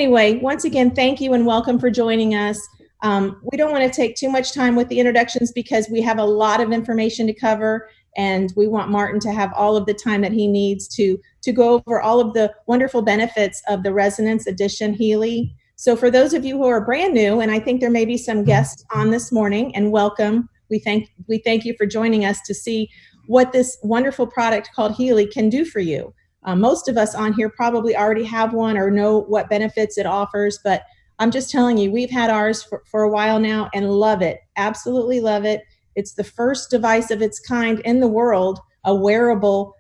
anyway, once again, thank you and welcome for joining us. We don't want to take too much time with the introductions because we have a lot of information to cover, and we want Martin to have all of the time that he needs to go over all of the wonderful benefits of the Resonance Edition Healy. So for those of you who are brand new, and I think there may be some guests on this morning, and welcome, we thank you for joining us to see what this wonderful product called Healy can do for you. Most of us on here probably already have one or know what benefits it offers, but I'm just telling you, we've had ours for a while now and love it, absolutely love it. It's the first device of its kind in the world, a wearable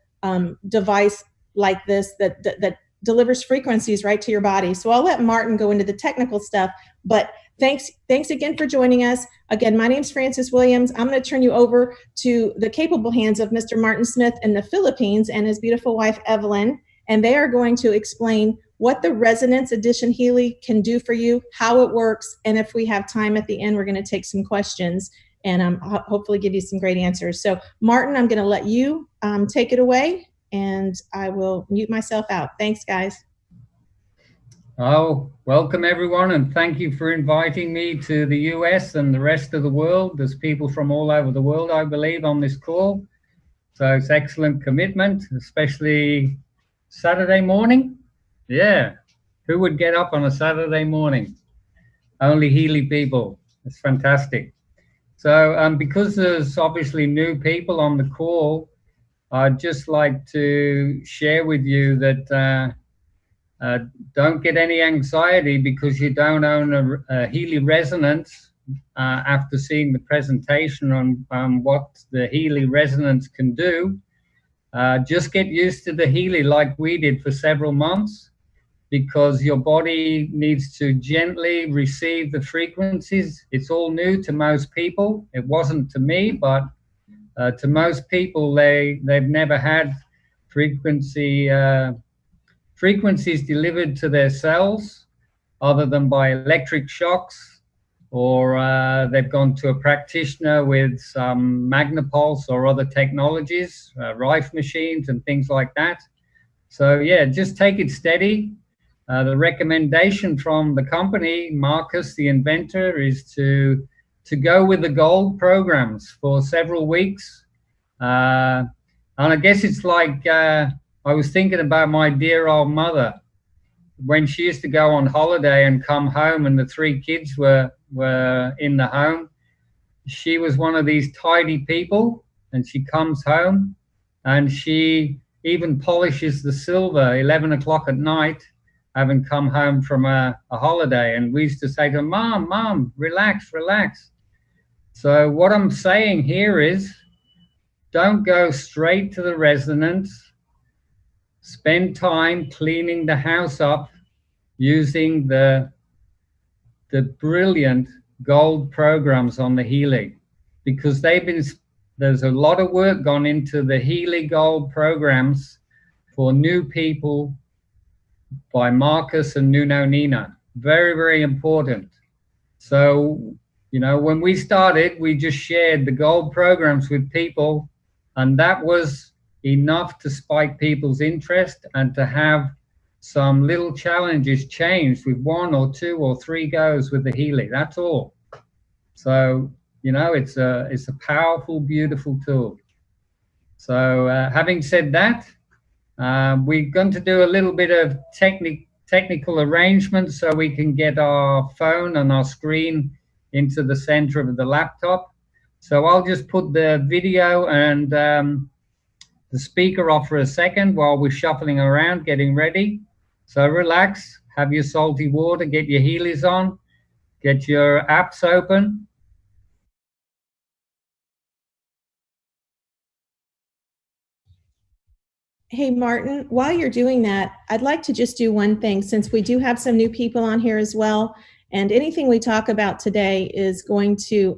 device like this that delivers frequencies right to your body. So I'll let Martin go into the technical stuff, but thanks again for joining us. Again, my name's Frances Williams. I'm going to turn you over to the capable hands of Mr. Martin Smith in the Philippines and his beautiful wife, Evelyn, and they are going to explain what the Resonance Edition Healy can do for you, how it works, and if we have time at the end, we're going to take some questions and hopefully give you some great answers. So Martin, I'm going to let you take it away, and I will mute myself out. Thanks, guys. Oh, welcome everyone, and thank you for inviting me to the US and the rest of the world. There's people from all over the world, I believe, on this call. So it's excellent commitment, especially Saturday morning. Yeah, who would get up on a Saturday morning? Only Healy people. It's fantastic. So because there's obviously new people on the call, I'd just like to share with you that don't get any anxiety because you don't own a Healy Resonance after seeing the presentation on what the Healy Resonance can do. Just get used to the Healy like we did for several months, because your body needs to gently receive the frequencies. It's all new to most people. It wasn't to me, but to most people, they've never had frequencies delivered to their cells other than by electric shocks, or they've gone to a practitioner with some Magnapulse or other technologies, Rife machines and things like that. So yeah, just take it steady. The recommendation from the company, Marcus, the inventor, is to go with the gold programs for several weeks. And I guess it's like, I was thinking about my dear old mother when she used to go on holiday and come home and the 3 kids were in the home. She was one of these tidy people, and she comes home and she even polishes the silver 11 o'clock at night, having come home from a holiday. And we used to say to her, Mom, relax. So what I'm saying here is, don't go straight to the resonance. Spend time cleaning the house up using the brilliant gold programs on the Healy, because there's a lot of work gone into the Healy gold programs for new people by Marcus and Nuno Nina. Very, very important. So, when we started, we just shared the gold programs with people, and that was enough to spike people's interest and to have some little challenges changed with 1 or 2 or 3 goes with the Healy. That's all. So, it's a powerful, beautiful tool. So having said that, we're going to do a little bit of technical arrangement so we can get our phone and our screen into the center of the laptop. So I'll just put the video and the speaker off for a second while we're shuffling around, getting ready. So relax, have your salty water, get your Heelys on, get your apps open. Hey, Martin, while you're doing that, I'd like to just do one thing, since we do have some new people on here as well, and anything we talk about today is going to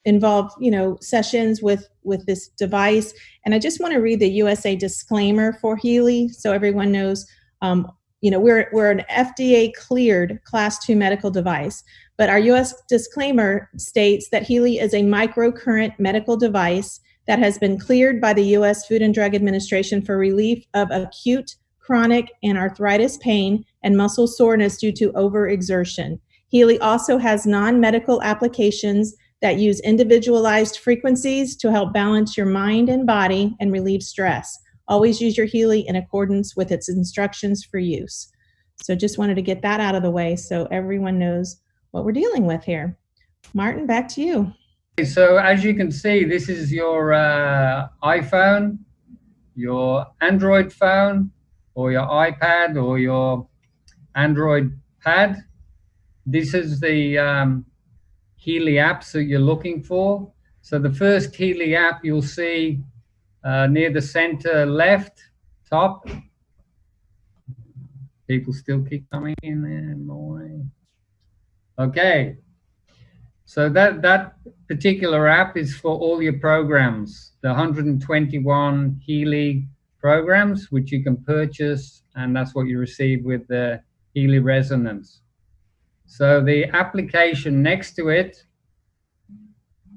involve, sessions with this device. And I just want to read the USA disclaimer for Healy so everyone knows, we're an FDA cleared class 2 medical device, but our US disclaimer states that Healy is a microcurrent medical device that has been cleared by the U.S. Food and Drug Administration for relief of acute chronic, and arthritis pain and muscle soreness due to overexertion. Healy also has non-medical applications that use individualized frequencies to help balance your mind and body and relieve stress. Always use your Healy in accordance with its instructions for use. So just wanted to get that out of the way so everyone knows what we're dealing with here. Martin, back to you. So as you can see, this is your iPhone, your Android phone, or your iPad, or your Android pad. This is the Healy apps that you're looking for. So the first Healy app you'll see near the center left top. People still keep coming in there, boy. Okay. So that particular app is for all your programs, the 121 Healy programs, which you can purchase, and that's what you receive with the Healy Resonance. So the application next to it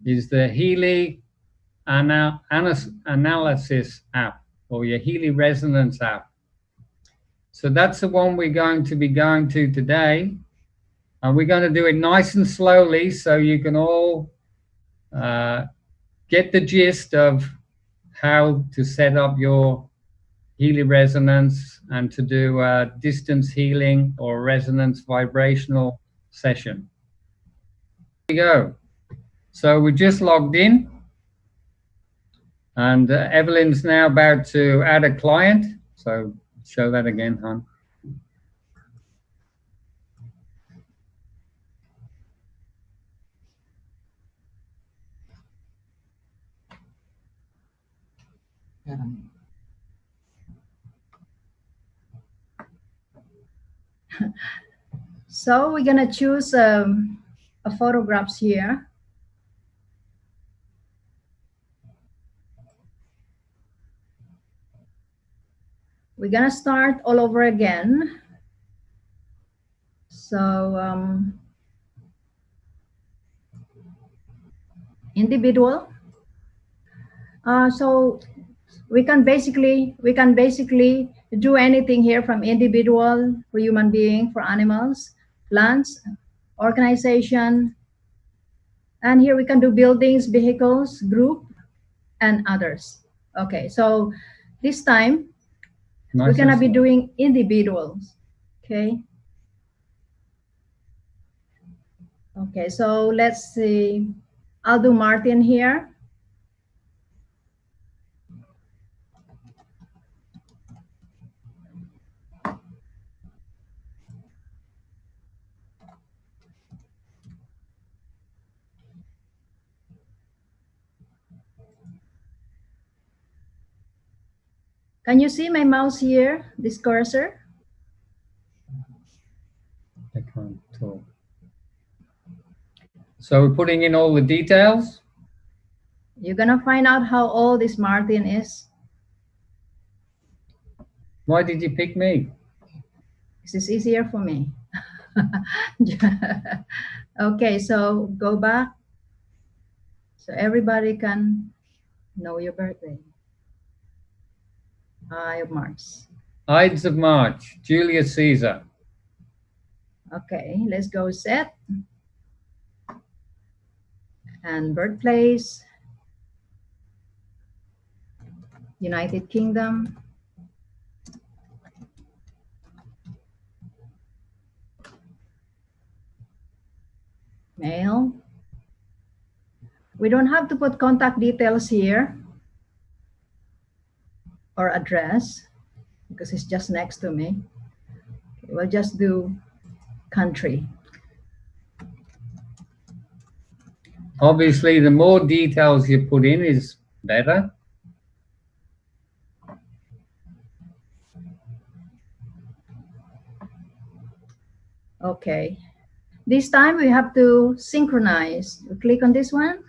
is the Healy Analysis app, or your Healy Resonance app. So that's the one we're going to be going to today. And we're going to do it nice and slowly so you can all get the gist of how to set up your Healy Resonance and to do a distance healing or resonance vibrational session. Here we go. So we just logged in, and Evelyn's now about to add a client. So show that again, hon. So we're gonna choose a photographs here. We're gonna start all over again. So individual. So we can basically do anything here, from individual, for human being, for animals, plants, organization, and here we can do buildings, vehicles, group, and others. Okay, so this time we're gonna be doing individuals. Okay. Okay, so let's see. I'll do Martin here. Can you see my mouse here, this cursor? I can't talk. So we're putting in all the details. You're gonna find out how old this Martin is. Why did you pick me? This is easier for me. Okay, so go back so everybody can know your birthday. Of March. Ides of March, Julius Caesar. Okay, let's go set. And birthplace, United Kingdom. Male. We don't have to put contact details here or address because it's just next to me. We'll just do country. Obviously, the more details you put in is better. Okay. This time we have to synchronize. We click on this one.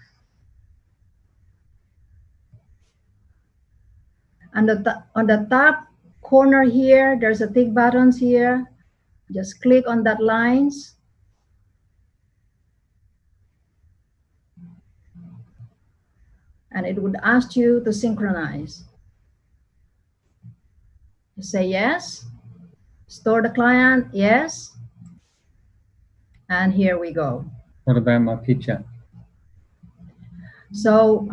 And on the top corner here, there's a tick buttons here. Just click on that lines. And it would ask you to synchronize. Say yes. Store the client, yes. And here we go. What about my picture? So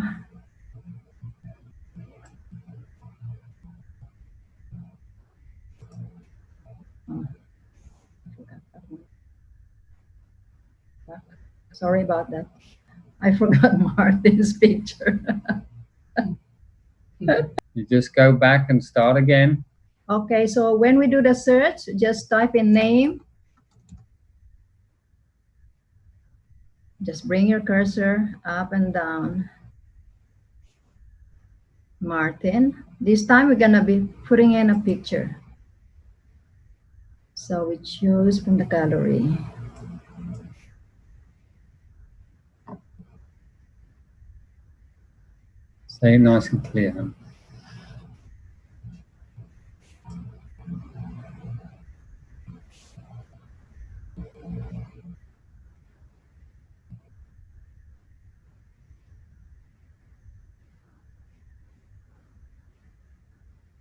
sorry about that. I forgot Martin's picture. You just go back and start again. Okay, so when we do the search, just type in name. Just bring your cursor up and down. Martin. This time we're gonna be putting in a picture. So we choose from the gallery. Say it nice and clear. Huh?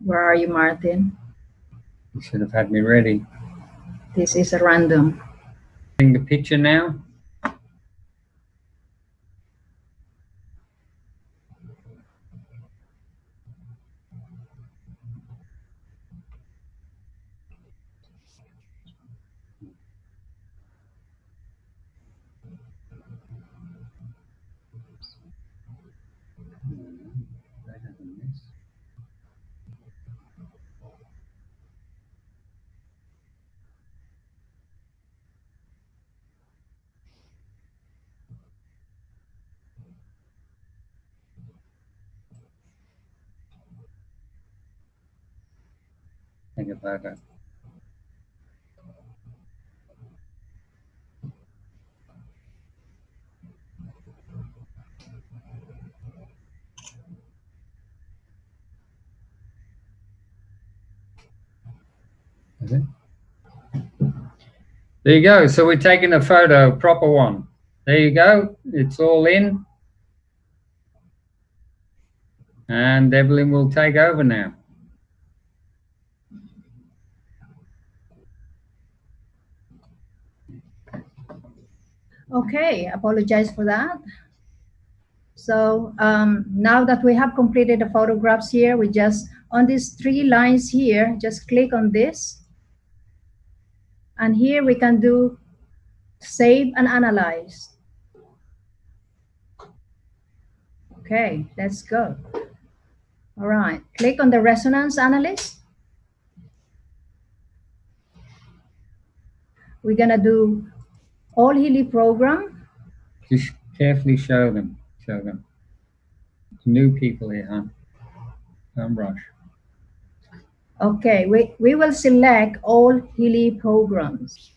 Where are you, Martin? You should have had me ready. This is a random. The picture now. Think about it. Okay. There you go. So we're taking a photo, proper one. There you go. It's all in. And Evelyn will take over now. Okay, apologize for that. So now that we have completed the photographs here, we just, on these 3 lines here, just click on this. And here we can do save and analyze. Okay, let's go. All right, click on the resonance analyst. We're gonna do all Healy program. Just carefully show them. Show them. New people here, huh? Don't rush. Okay, we will select all Healy programs.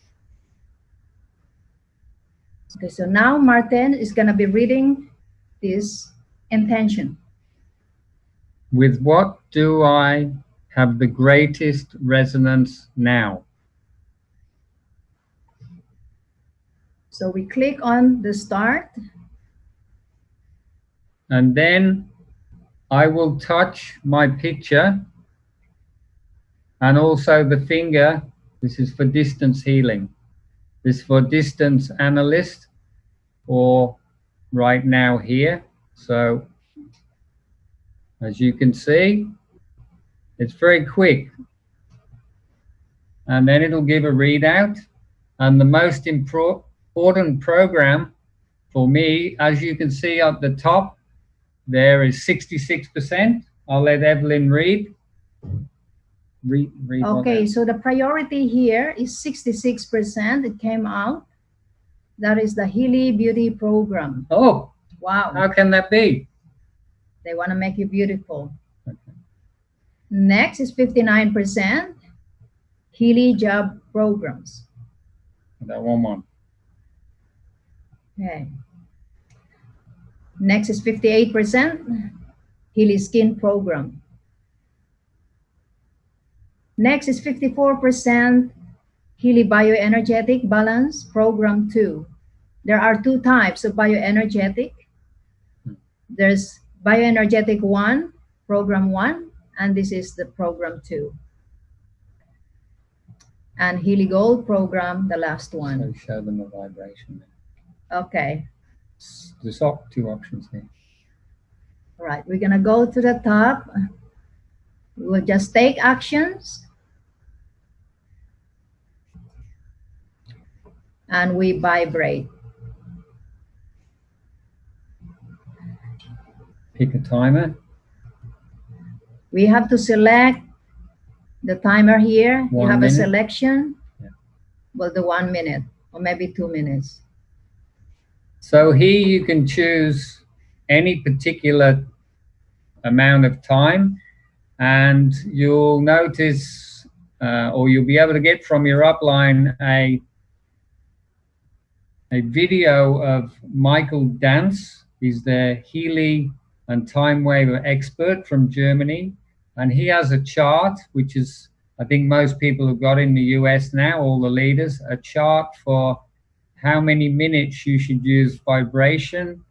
Okay, so now Martin is gonna be reading this intention. With what do I have the greatest resonance now? So we click on the start. And then I will touch my picture and also the finger. This is for distance healing. This is for distance analyst or right now here. So as you can see, it's very quick. And then it'll give a readout. And the most important program for me, as you can see at the top, there is 66%. I'll let Evelyn read. Read okay, so the priority here is 66%. It came out. That is the Healy Beauty Program. Oh, wow. How can that be? They want to make you beautiful. Okay. Next is 59%. Healy Job Programs. That one. Okay. Next is 58%. Healy Skin Program. Next is 54%. Healy Bioenergetic Balance Program 2. There are 2 types of bioenergetic. There's Bioenergetic 1, Program 1, and this is the Program 2. and Healy Gold program, the last one. So show them the vibration. Okay. There's two options here. All right, we're gonna go to the top. We'll just take actions. And we vibrate. Pick a timer. We have to select the timer here. You have a minute. selection. Yeah. Well, the 1 minute or maybe 2 minutes. So here you can choose any particular amount of time, and you'll notice or you'll be able to get from your upline a video of Michael Dance. He's the Healy and time wave expert from Germany, and he has a chart, which is, I think most people have got in the US now, all the leaders, a chart for how many minutes you should use vibration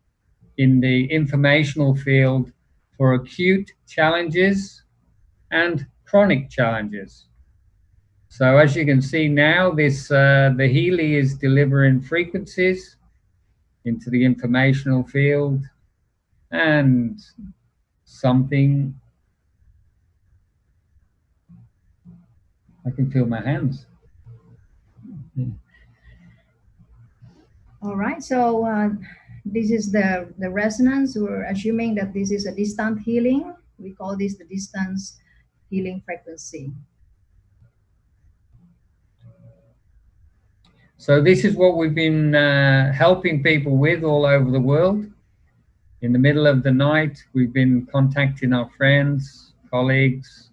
in the informational field for acute challenges and chronic challenges. So as you can see now, this the Healy is delivering frequencies into the informational field, and something, I can feel my hands. All right, so this is the resonance. We're assuming that this is a distant healing. We call this the distance healing frequency. So this is what we've been helping people with all over the world. In the middle of the night, we've been contacting our friends, colleagues,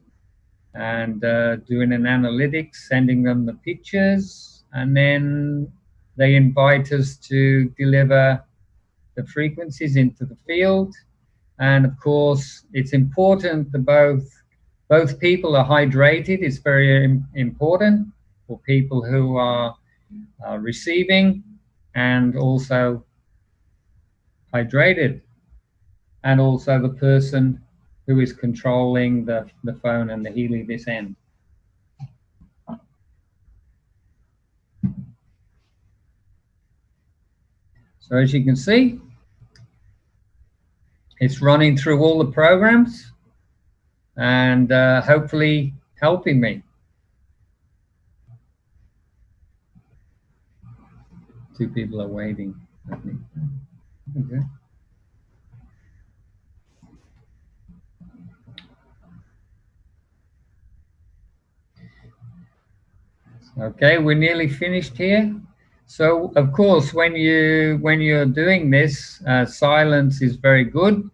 and doing an analytics, sending them the pictures, and then they invite us to deliver the frequencies into the field. And of course, it's important that both people are hydrated. It's very important for people who are receiving and also hydrated, and also the person who is controlling the phone and the Healy this end. So as you can see, it's running through all the programs and hopefully helping me. Two people are waiting, I think. Okay. Okay, we're nearly finished here. So of course, when you're doing this, silence is very good.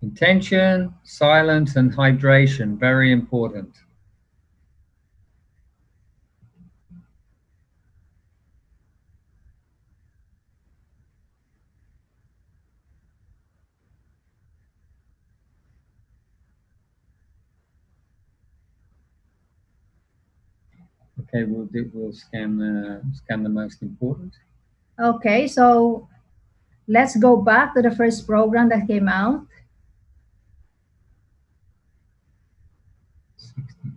Intention, silence, and hydration, very important. Okay, we'll scan the most important. Okay, so let's go back to the first program that came out. 60.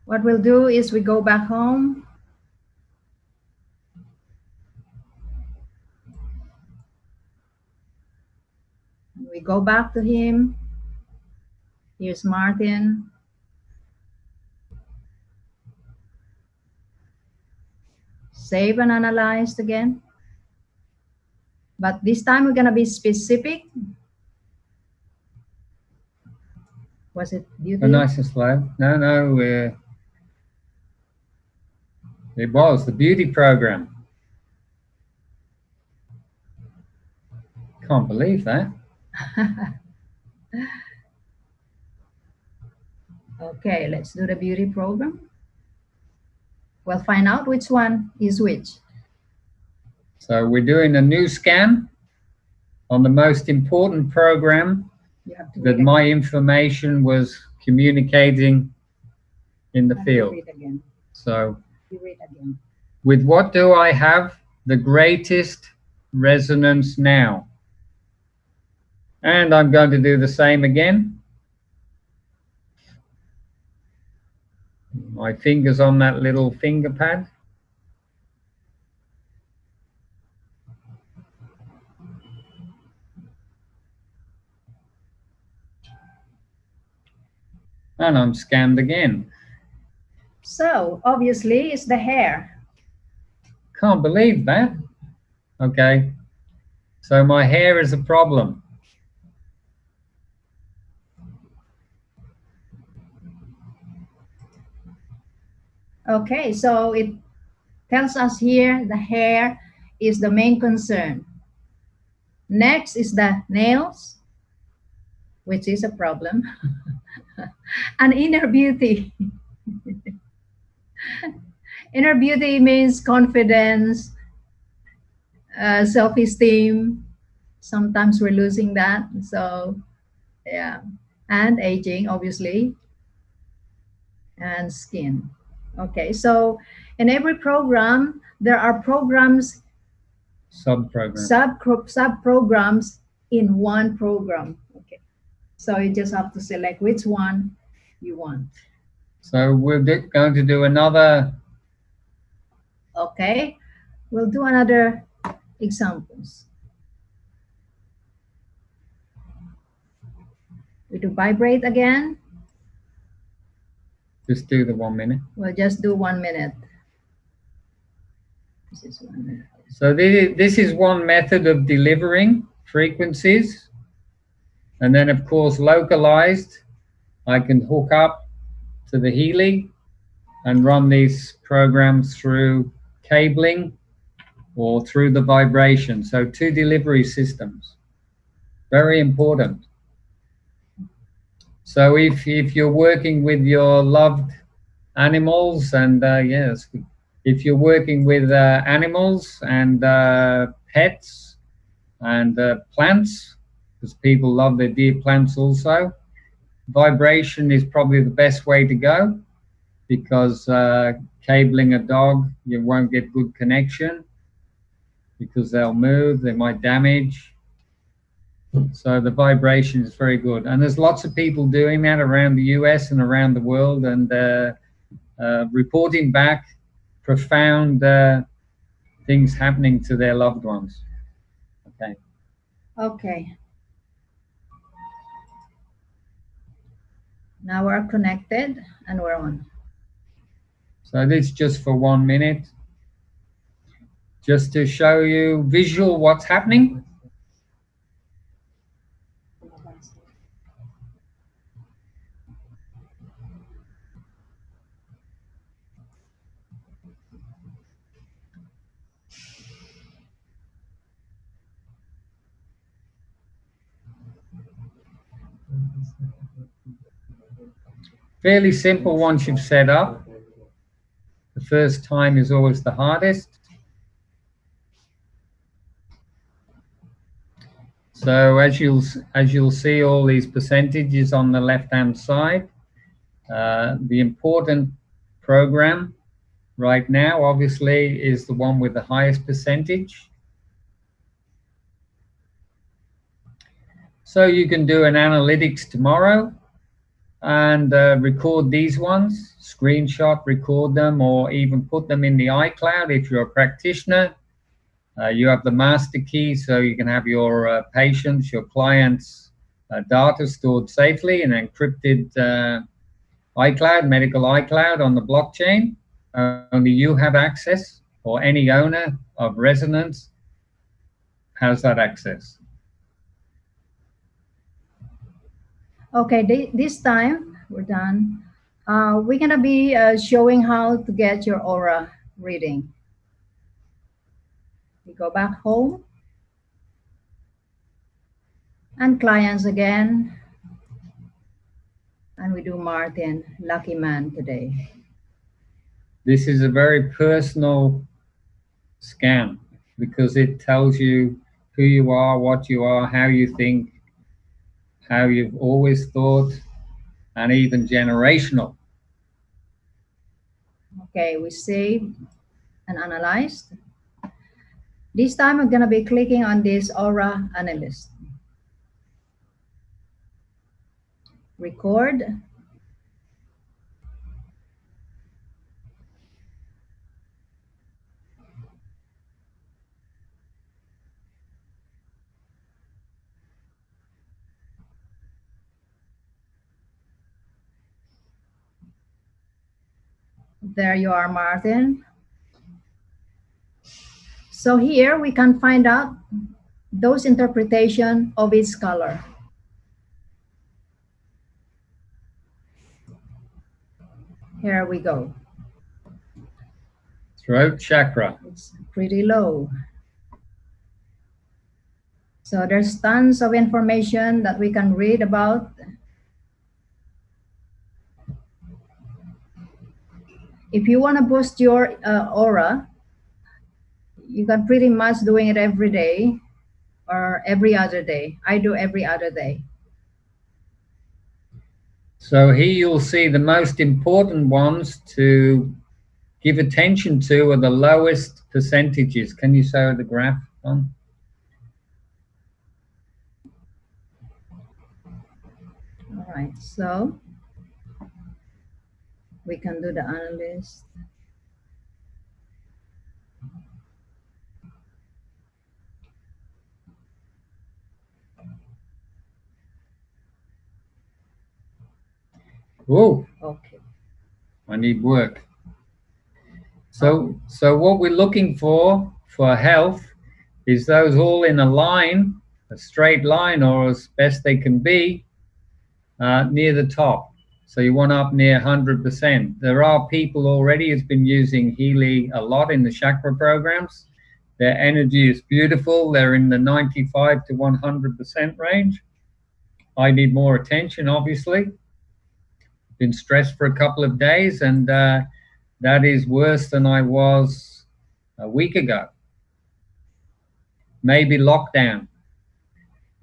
What we'll do is we go back home. We go back to him. Here's Martin. Save and analyze again. But this time we're gonna be specific. Was it beauty? Oh, nice and slow. No, it was the beauty program. Can't believe that. Okay, let's do the beauty program. We'll find out which one is which. So we're doing a new scan on the most important program that my information was communicating in the field. So with what do I have the greatest resonance now? And I'm going to do the same again. My finger's on that little finger pad. And I'm scanned again. So obviously it's the hair. Can't believe that. Okay, so my hair is a problem. Okay, so it tells us here the hair is the main concern. Next is the nails, which is a problem. And inner beauty. Inner beauty means confidence, self-esteem. Sometimes we're losing that. So, yeah. And aging, obviously, and skin. Okay, so in every program, there are programs, sub-programs in one program. Okay, so you just have to select which one you want. So we're going to do another. Okay, we'll do another examples. We do vibrate again. Just do the 1 minute. We'll just do 1 minute. This is 1 minute. So this is one method of delivering frequencies. And then, of course, localized, I can hook up to the Healy and run these programs through cabling or through the vibration. So 2 delivery systems. Very important. So if you're working with your loved animals, and yes, if you're working with animals and pets and plants, because people love their dear plants also, vibration is probably the best way to go, because cabling a dog, you won't get good connection because they'll move, they might damage. So the vibration is very good, and there's lots of people doing that around the US and around the world, and reporting back profound things happening to their loved ones. Okay. Okay. Now we're connected and we're on. So this is just for 1 minute, just to show you visual what's happening. Fairly simple once you've set up. The first time is always the hardest. So as you'll see all these percentages on the left-hand side, the important program right now obviously is the one with the highest percentage. So you can do an analytics tomorrow and record these ones, screenshot, record them, or even put them in the iCloud if you're a practitioner. You have the master key, so you can have your patients, your clients' data stored safely in encrypted iCloud, medical iCloud on the blockchain. Only you have access, or any owner of Resonance has that access. Okay, this time we're done. We're gonna be showing how to get your aura reading. We go back home and clients again, and we do Martin, lucky man today. This is a very personal scan because it tells you who you are, what you are, how you think, how you've always thought, and even generational. Okay, we saved and analyzed. This time I'm gonna be clicking on this aura analyst. record. There you are, Martin. So here we can find out those interpretation of its color. Here we go. Throat chakra. It's pretty low. So there's tons of information that we can read about. If you want to boost your aura, you can pretty much doing it every day or every other day. I do every other day. So here you'll see the most important ones to give attention to are the lowest percentages. Can you show the graph on? All right, so we can do the analyst. Oh, Okay. I need work. So what we're looking for health is those all in a line, a straight line, or as best they can be, near the top. So you want up near 100%. There are people already who's been using Healy a lot in the chakra programs. Their energy is beautiful. They're in the 95 to 100% range. I need more attention, obviously. Been stressed for a couple of days, and that is worse than I was a week ago. Maybe lockdown,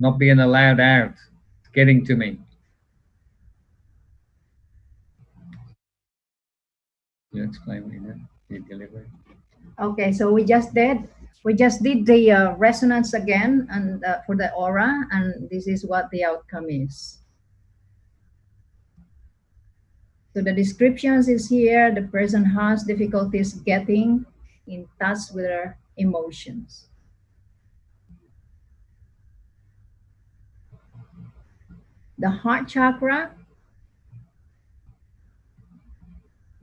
not being allowed out. It's getting to me. You explain what you did? You delivery. Okay, so we just did the resonance again, and for the aura, and this is what the outcome is. So the descriptions is here. The person has difficulties getting in touch with their emotions. The heart chakra,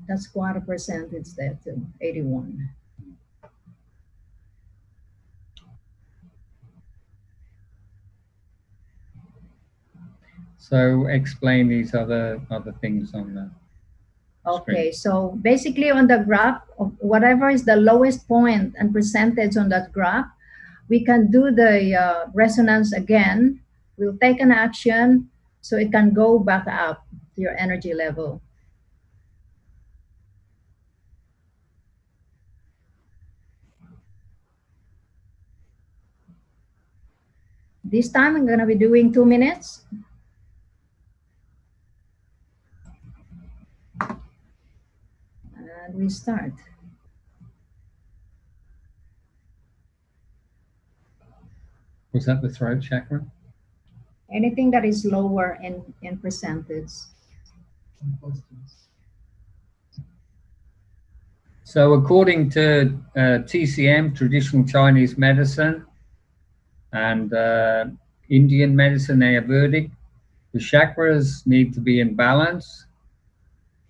that's quite a percentage there too, 81. So explain these other things on the Okay, screen. so basically on the graph, of whatever is the lowest point and percentage on that graph, we can do the resonance again. We'll take an action so it can go back up to your energy level. This time I'm going to be doing 2 minutes. And we start. Was that the throat chakra? Anything that is lower in percentage. So according to TCM, traditional Chinese medicine, and Indian medicine, Ayurvedic, the chakras need to be in balance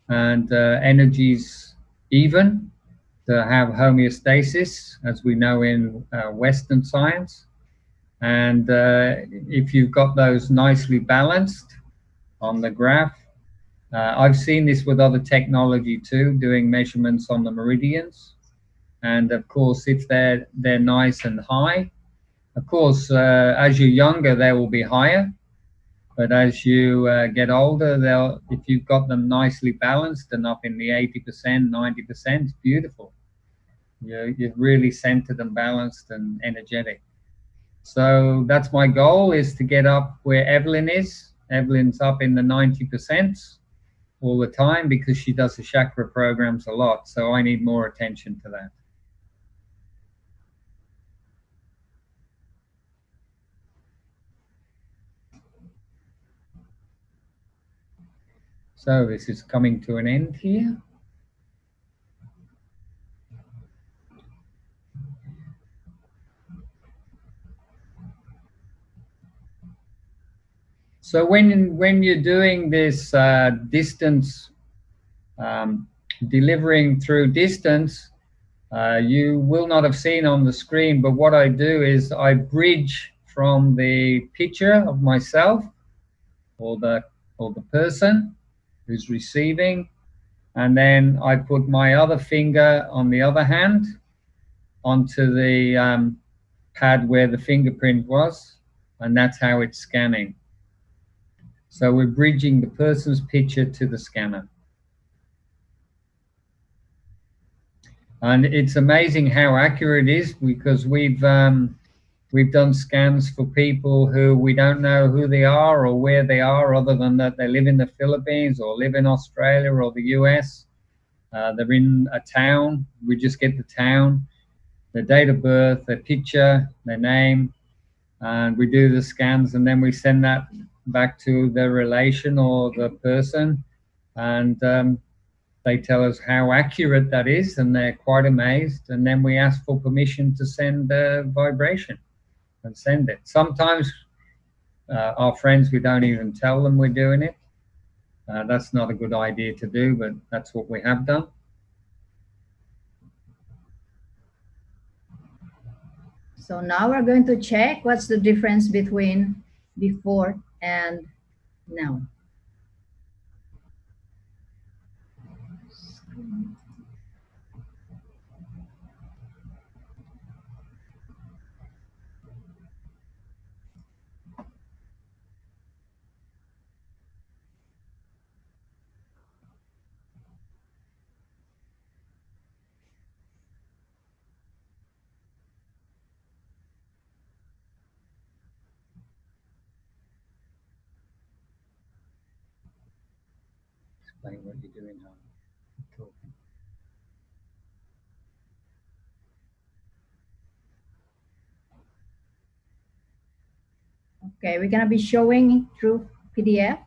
and energies even to have homeostasis, as we know in Western science. And if you've got those nicely balanced on the graph, I've seen this with other technology too, doing measurements on the meridians. And of course, if they're nice and high, of course, as you're younger, they will be higher. But as you get older, if you've got them nicely balanced and up in the 80%, 90%, it's beautiful. You're really centered and balanced and energetic. So that's my goal, is to get up where Evelyn is. Evelyn's up in the 90% all the time because she does the chakra programs a lot. So I need more attention to that. So this is coming to an end here. So when you're doing this distance, delivering through distance, you will not have seen on the screen, but what I do is I bridge from the picture of myself or the person who's receiving, and then I put my other finger on the other hand onto the pad where the fingerprint was, and that's how it's scanning. So we're bridging the person's picture to the scanner. And it's amazing how accurate it is, because we've done scans for people who we don't know who they are or where they are, other than that they live in the Philippines or live in Australia or the US. They're in a town. We just get the town, their date of birth, their picture, their name, and we do the scans, and then we send that back to the relation or the person, and they tell us how accurate that is, and they're quite amazed. And then we ask for permission to send a vibration and send it. Sometimes our friends, we don't even tell them we're doing it. That's not a good idea to do, but that's what we have done. So now we're going to check what's the difference between before and now. Explain what you're doing now. Talking. Okay, we're gonna be showing through PDF.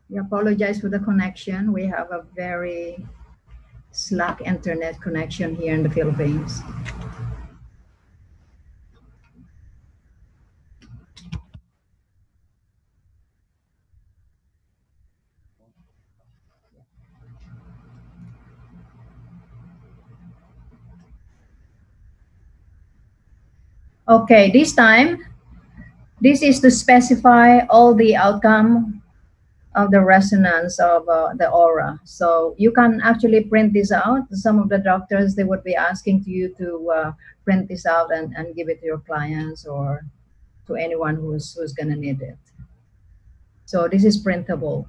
We apologize for the connection. We have a very slack internet connection here in the Philippines. Okay, this time, this is to specify all the outcome of the resonance of the aura. So you can actually print this out. Some of the doctors, they would be asking to you to print this out and give it to your clients or to anyone who's gonna need it. So this is printable.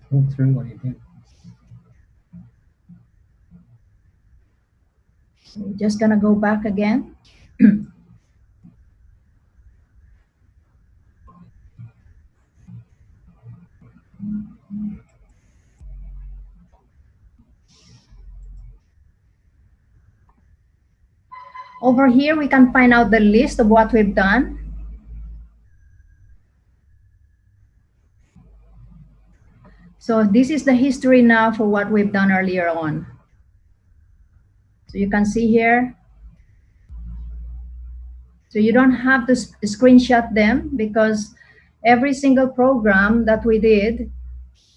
Talk through what you do. So we're just gonna go back again. Over here, we can find out the list of what we've done. So this is the history now for what we've done earlier on. So you can see here. So you don't have to screenshot them, because every single program that we did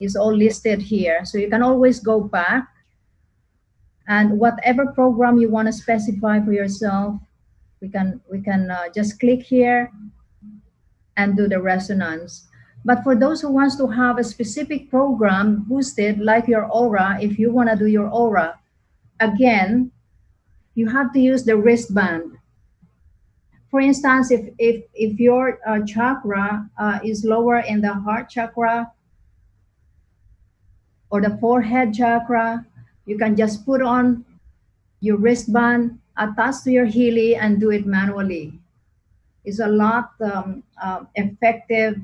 is all listed here. So you can always go back, and whatever program you want to specify for yourself, we can just click here and do the resonance. But for those who wants to have a specific program boosted, like your aura, if you want to do your aura, again, you have to use the wristband. For instance, if your chakra is lower in the heart chakra, or the forehead chakra, you can just put on your wristband, attach to your Healy, and do it manually. It's a lot effective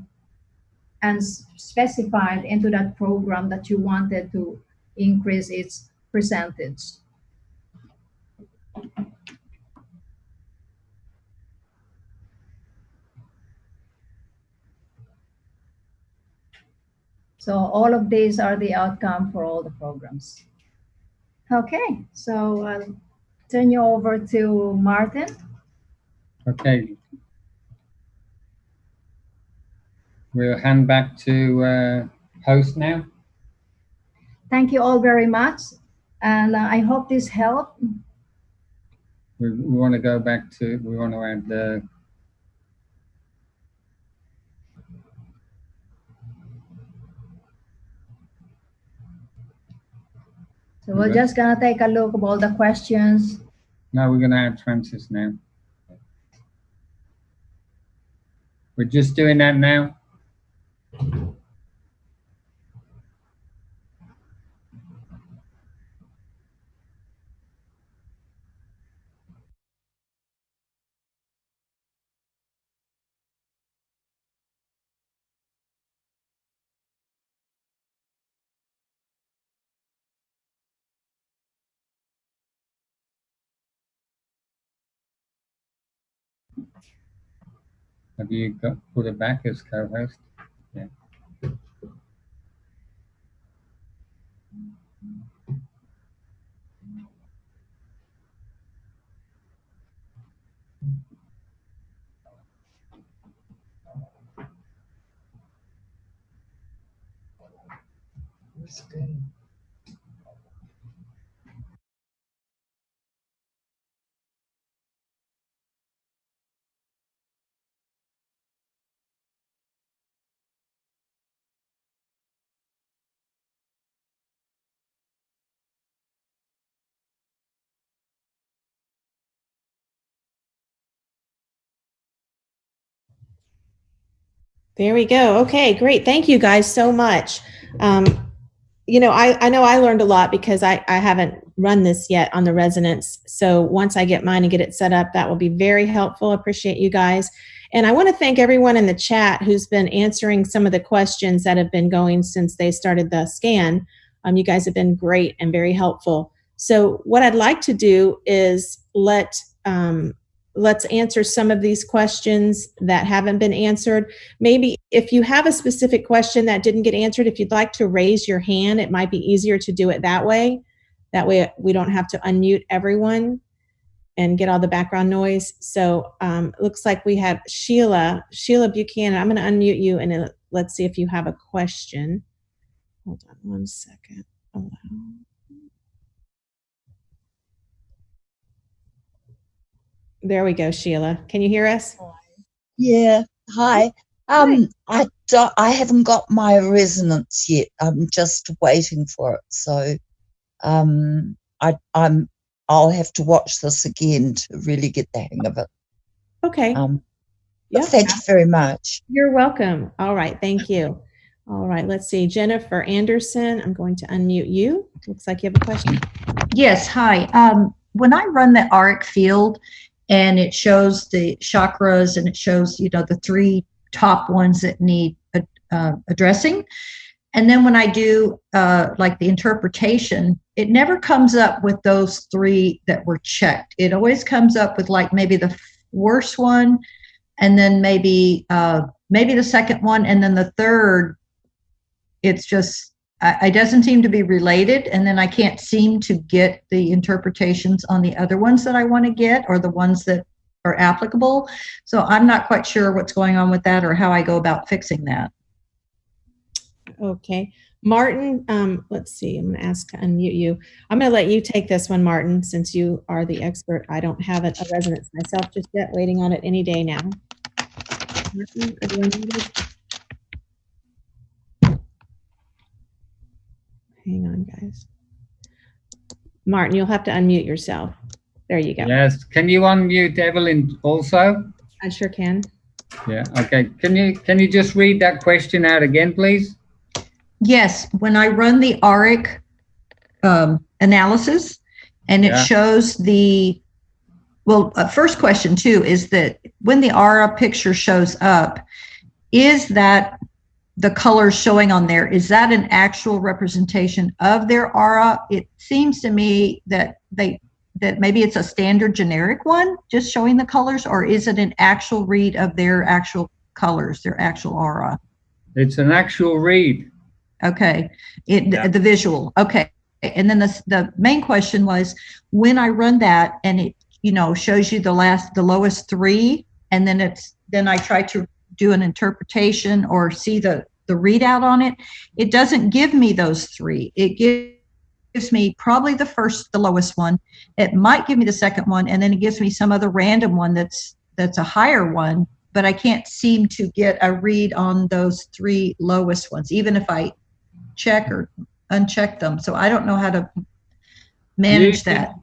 and specified into that program that you wanted to increase its percentage. So all of these are the outcome for all the programs. Okay, so I'll turn you over to Martin. Okay. We'll hand back to host now. Thank you all very much, and I hope this helped. We want to go back to, we want to add the... So we're just going to take a look at all the questions. No, we're going to add Francis now. We're just doing that now. Have you put it back as co-host? Yeah. There we go. Okay, great. Thank you guys so much. You know, I know I learned a lot because I haven't run this yet on the resonance. So once I get mine and get it set up, that will be very helpful. Appreciate you guys. And I want to thank everyone in the chat who's been answering some of the questions that have been going since they started the scan. You guys have been great and very helpful. So what I'd like to do is let's answer some of these questions that haven't been answered. Maybe if you have a specific question that didn't get answered, if you'd like to raise your hand, it might be easier to do it that way. That way we don't have to unmute everyone and get all the background noise. So it looks like we have Sheila Buchanan. I'm going to unmute you and let's see if you have a question. Hold on one second. Allow. There we go, Sheila. Can you hear us? Yeah. Hi. I haven't got my resonance yet. I'm just waiting for it. So I'll have to watch this again to really get the hang of it. Okay. But thank you very much. You're welcome. All right. Thank you. All right. Let's see. Jennifer Anderson, I'm going to unmute you. Looks like you have a question. Yes. Hi. When I run the auric field and it shows the chakras and it shows, you know, the 3 top ones that need addressing. And then when I do like the interpretation, it never comes up with those 3 that were checked. It always comes up with like maybe the worst one, and then maybe the second one, and then the third. It's just it doesn't seem to be related, and then I can't seem to get the interpretations on the other ones that I want to get, or the ones that are applicable. So I'm not quite sure what's going on with that or how I go about fixing that. Okay. Martin, let's see. I'm going to ask to unmute you. I'm going to let you take this one, Martin, since you are the expert. I don't have a resonance myself just yet. Waiting on it any day now. Martin, are you unmuted? Hang on, guys. Martin, you'll have to unmute yourself. There you go. Yes. Can you unmute Evelyn also? I sure can. Yeah. Okay. Can you just read that question out again, please? Yes, when I run the auric analysis, and it shows the, well, first question too is that when the aura picture shows up, is that the colors showing on there, is that an actual representation of their aura? It seems to me that that maybe it's a standard generic one, just showing the colors, or is it an actual read of their actual colors, their actual aura? It's an actual read. Okay, the visual. Okay, and then the main question was, when I run that and it, you know, shows you the lowest three, and then I try to do an interpretation or see the readout on it. It doesn't give me those three. It gives me probably the lowest one. It might give me the second one, and then it gives me some other random one that's a higher one, but I can't seem to get a read on those three lowest ones, even if I check or uncheck them. So I don't know how to manage that.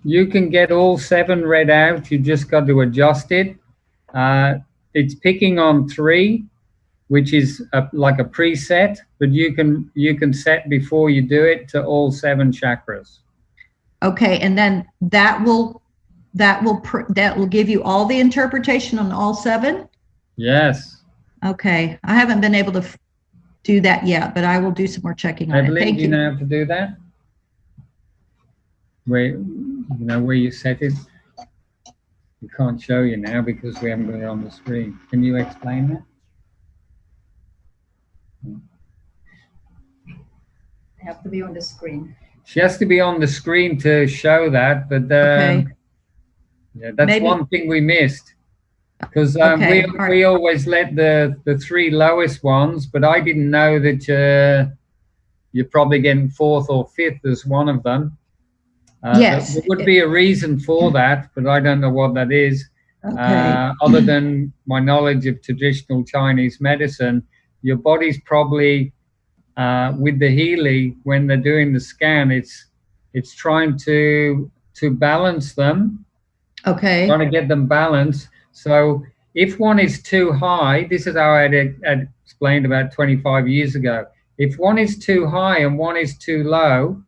You can get all 7 read out. You just got to adjust it. It's picking on 3, which is like a preset, but you can set before you do it to all 7 chakras. Okay, and then that will give you all the interpretation on all 7? Yes. Okay, I haven't been able to do that yet, but I will do some more checking on it. Thank you. Do you know how to do that? Where you set it? We can't show you now because we haven't got it on the screen. Can you explain that? I have to be on the screen. She has to be on the screen to show that, but okay. Yeah, that's one thing we missed. Because we always let the 3 lowest ones, but I didn't know that you're probably getting 4th or 5th as one of them. Yes. There would be a reason for that, but I don't know what that is. Okay. Other than my knowledge of traditional Chinese medicine, your body's probably, with the Healy, when they're doing the scan, it's trying to balance them. Okay. Trying to get them balanced. So if one is too high, this is how I had explained about 25 years ago. If one is too high and one is too low,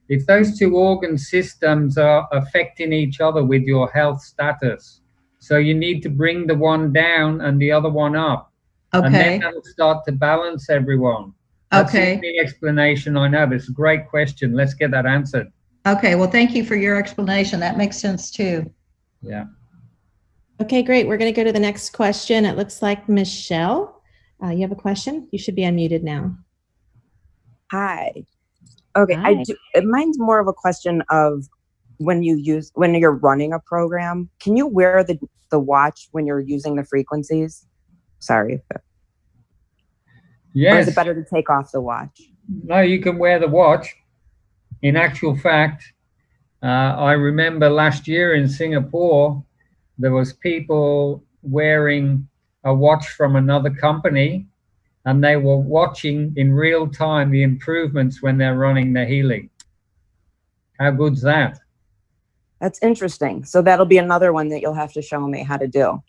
if those 2 organ systems are affecting each other with your health status, so you need to bring the one down and the other one up. Okay. And then that'll start to balance everyone. That's okay. the explanation I know, but it's a great question. Let's get that answered. Okay, well, thank you for your explanation. That makes sense too. Yeah. Okay, great. We're going to go to the next question. It looks like Michelle, you have a question? You should be unmuted now. Hi. Okay, Hi. Mine's more of a question of when you're running a program, can you wear the watch when you're using the frequencies? Sorry. Yes. Or is it better to take off the watch? No, you can wear the watch. In actual fact, I remember last year in Singapore, there was people wearing a watch from another company, and they were watching in real time the improvements when they're running the Healy. How good's that? That's interesting. So that'll be another one that you'll have to show me how to do.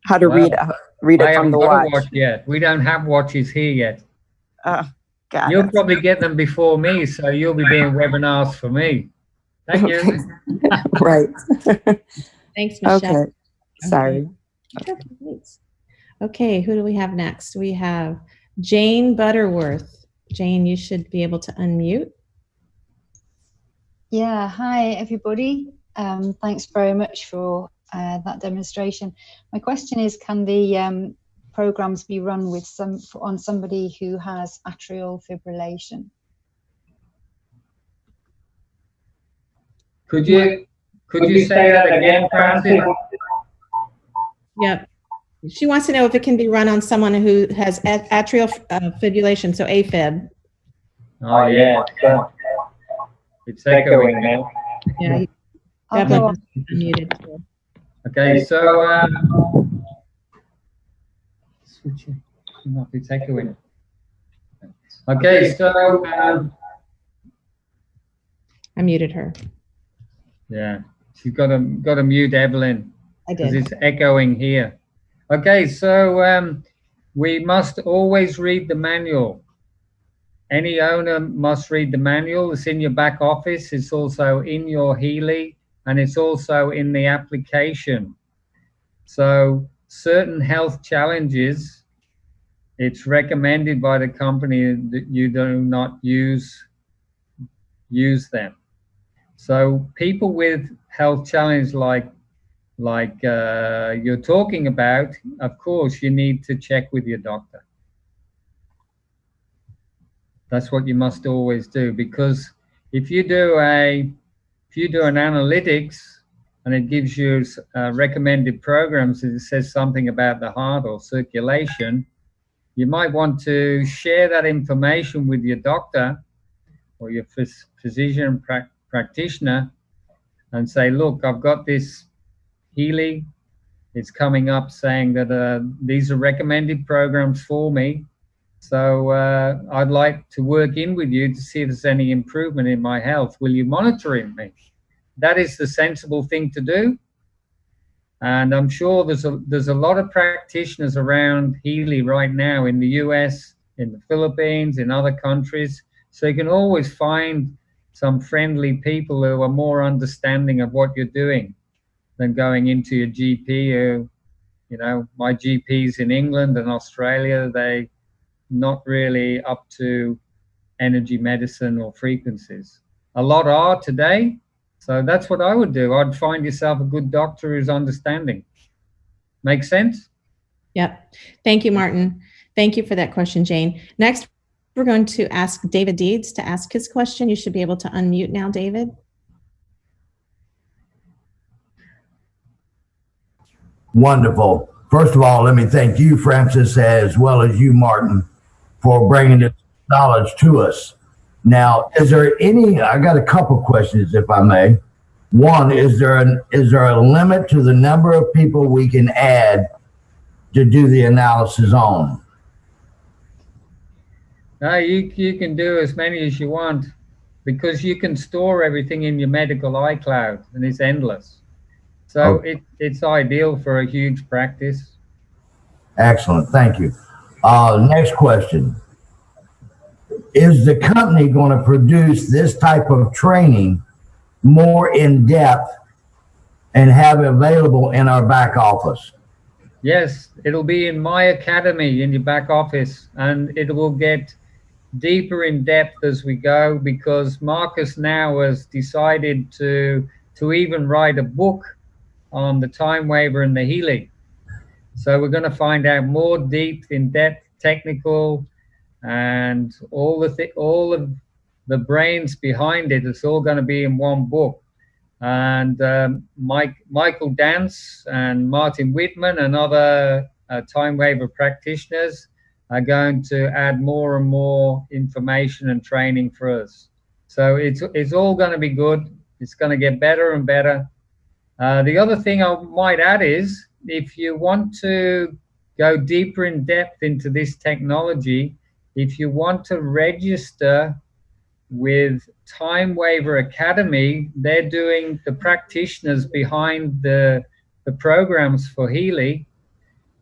How to read it from the watch. Watch yet. We don't have watches here yet. God, you'll probably get them before me, so you'll be doing webinars for me. Thank you. Right. Thanks, Michelle. Okay. Sorry. Okay, who do we have next? We have Jane Butterworth. Jane, you should be able to unmute. Yeah, hi everybody. Thanks very much for that demonstration. My question is, can the programs be run with on somebody who has atrial fibrillation? Could you say that again, Francis? Yep. She wants to know if it can be run on someone who has atrial fibrillation, so AFib. Oh, yeah. It's echoing now. Yeah. Unmuted. Okay, so switch it. It's echoing. Okay, so I muted her. Yeah, she's got to mute Evelyn. I did. Because it's echoing here. Okay, so we must always read the manual. Any owner must read the manual. It's in your back office. It's also in your Healy, and it's also in the application. So certain health challenges, it's recommended by the company that you do not use them. So people with health challenges like you're talking about, of course, you need to check with your doctor. That's what you must always do, because if you do an analytics and it gives you recommended programs and it says something about the heart or circulation, you might want to share that information with your doctor or your physician practitioner and say, look, I've got this Healy. It's coming up saying that these are recommended programs for me. So I'd like to work in with you to see if there's any improvement in my health. Will you monitor me? That is the sensible thing to do. And I'm sure there's a lot of practitioners around Healy right now in the US, in the Philippines, in other countries. So you can always find some friendly people who are more understanding of what you're doing than going into your GP. Who, you know, my GPs in England and Australia, they not really up to energy medicine or frequencies. A lot are today. So that's what I would do. I'd find yourself a good doctor who's understanding. Make sense? Yep. Thank you, Martin. Thank you for that question, Jane. Next, we're going to ask David Deeds to ask his question. You should be able to unmute now, David. Wonderful. First of all, let me thank you, Francis, as well as you, Martin, for bringing this knowledge to us. Now, is there any, I got a couple questions, if I may. One, is there a limit to the number of people we can add to do the analysis on? No, you can do as many as you want, because you can store everything in your medical iCloud and it's endless. So it's ideal for a huge practice. Excellent, thank you. Next question. Is the company going to produce this type of training more in depth and have it available in our back office? Yes, it'll be in my academy in your back office, and it will get deeper in depth as we go, because Marcus now has decided to even write a book on the time waver and the Healy. So we're going to find out more deep, in-depth, technical, and all of the brains behind it. It's all going to be in one book. And Michael Dance and Martin Whitman and other time waver practitioners are going to add more and more information and training for us. So it's all going to be good. It's going to get better and better. The other thing I might add is, if you want to go deeper in depth into this technology, if you want to register with Time Waver Academy, they're doing, the practitioners behind the programs for Healy,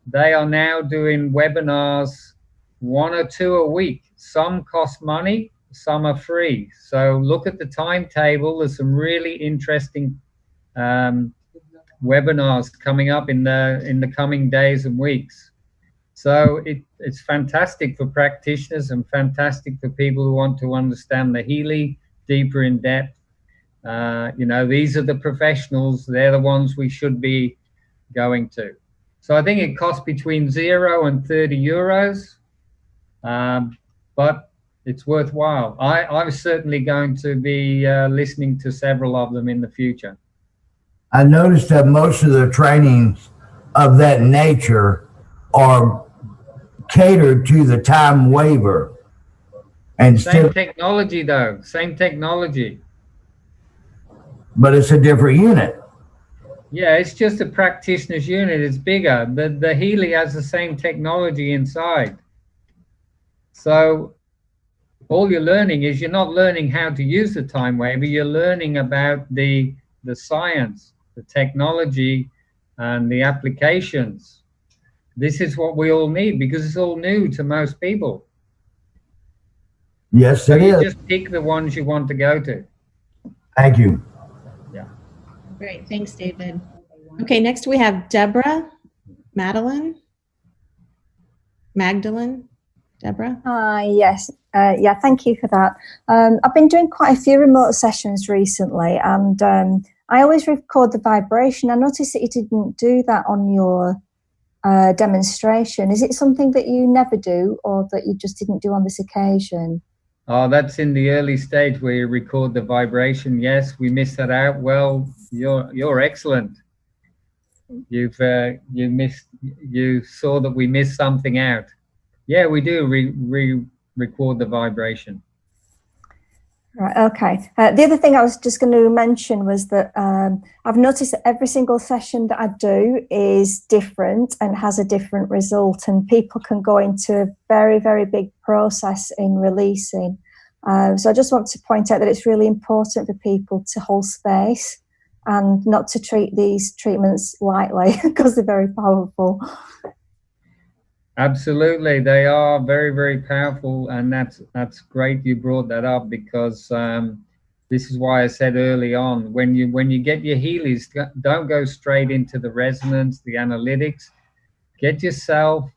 they are now doing webinars, 1 or 2 a week. Some cost money, some are free. So look at the timetable. There's some really interesting webinars coming up in the coming days and weeks. So it's fantastic for practitioners and fantastic for people who want to understand the Healy deeper in depth. You know, these are the professionals. They're the ones we should be going to. So I think it costs between 0 and 30 euros, but it's worthwhile. I'm certainly going to be listening to several of them in the future. I noticed that most of the trainings of that nature are catered to the time waver. And same technology though, same technology. But it's a different unit. Yeah, it's just a practitioner's unit. It's bigger. The Healy has the same technology inside. So all you're learning is, you're not learning how to use the time waver. You're learning about the science, the technology, and the applications. This is what we all need, because it's all new to most people. Yes, So it you is. just pick the ones you want to go to. Thank you. Yeah. Great. Thanks, David. Okay, next we have Deborah, Magdalene. Deborah? Yes, yeah, thank you for that. I've been doing quite a few remote sessions recently, and I always record the vibration. I noticed that you didn't do that on your demonstration. Is it something that you never do, or that you just didn't do on this occasion? Oh, that's in the early stage where you record the vibration. Yes, we missed that out. Well, you're excellent. You saw that we missed something out. Yeah, we do record the vibration. Right, okay. The other thing I was just going to mention was that I've noticed that every single session that I do is different and has a different result, and people can go into a very, very big process in releasing. So I just want to point out that it's really important for people to hold space and not to treat these treatments lightly because they're very powerful. Absolutely, they are very, very powerful, and that's great you brought that up, because this is why I said early on, when you get your Healys, don't go straight into the resonance, the analytics. Get yourself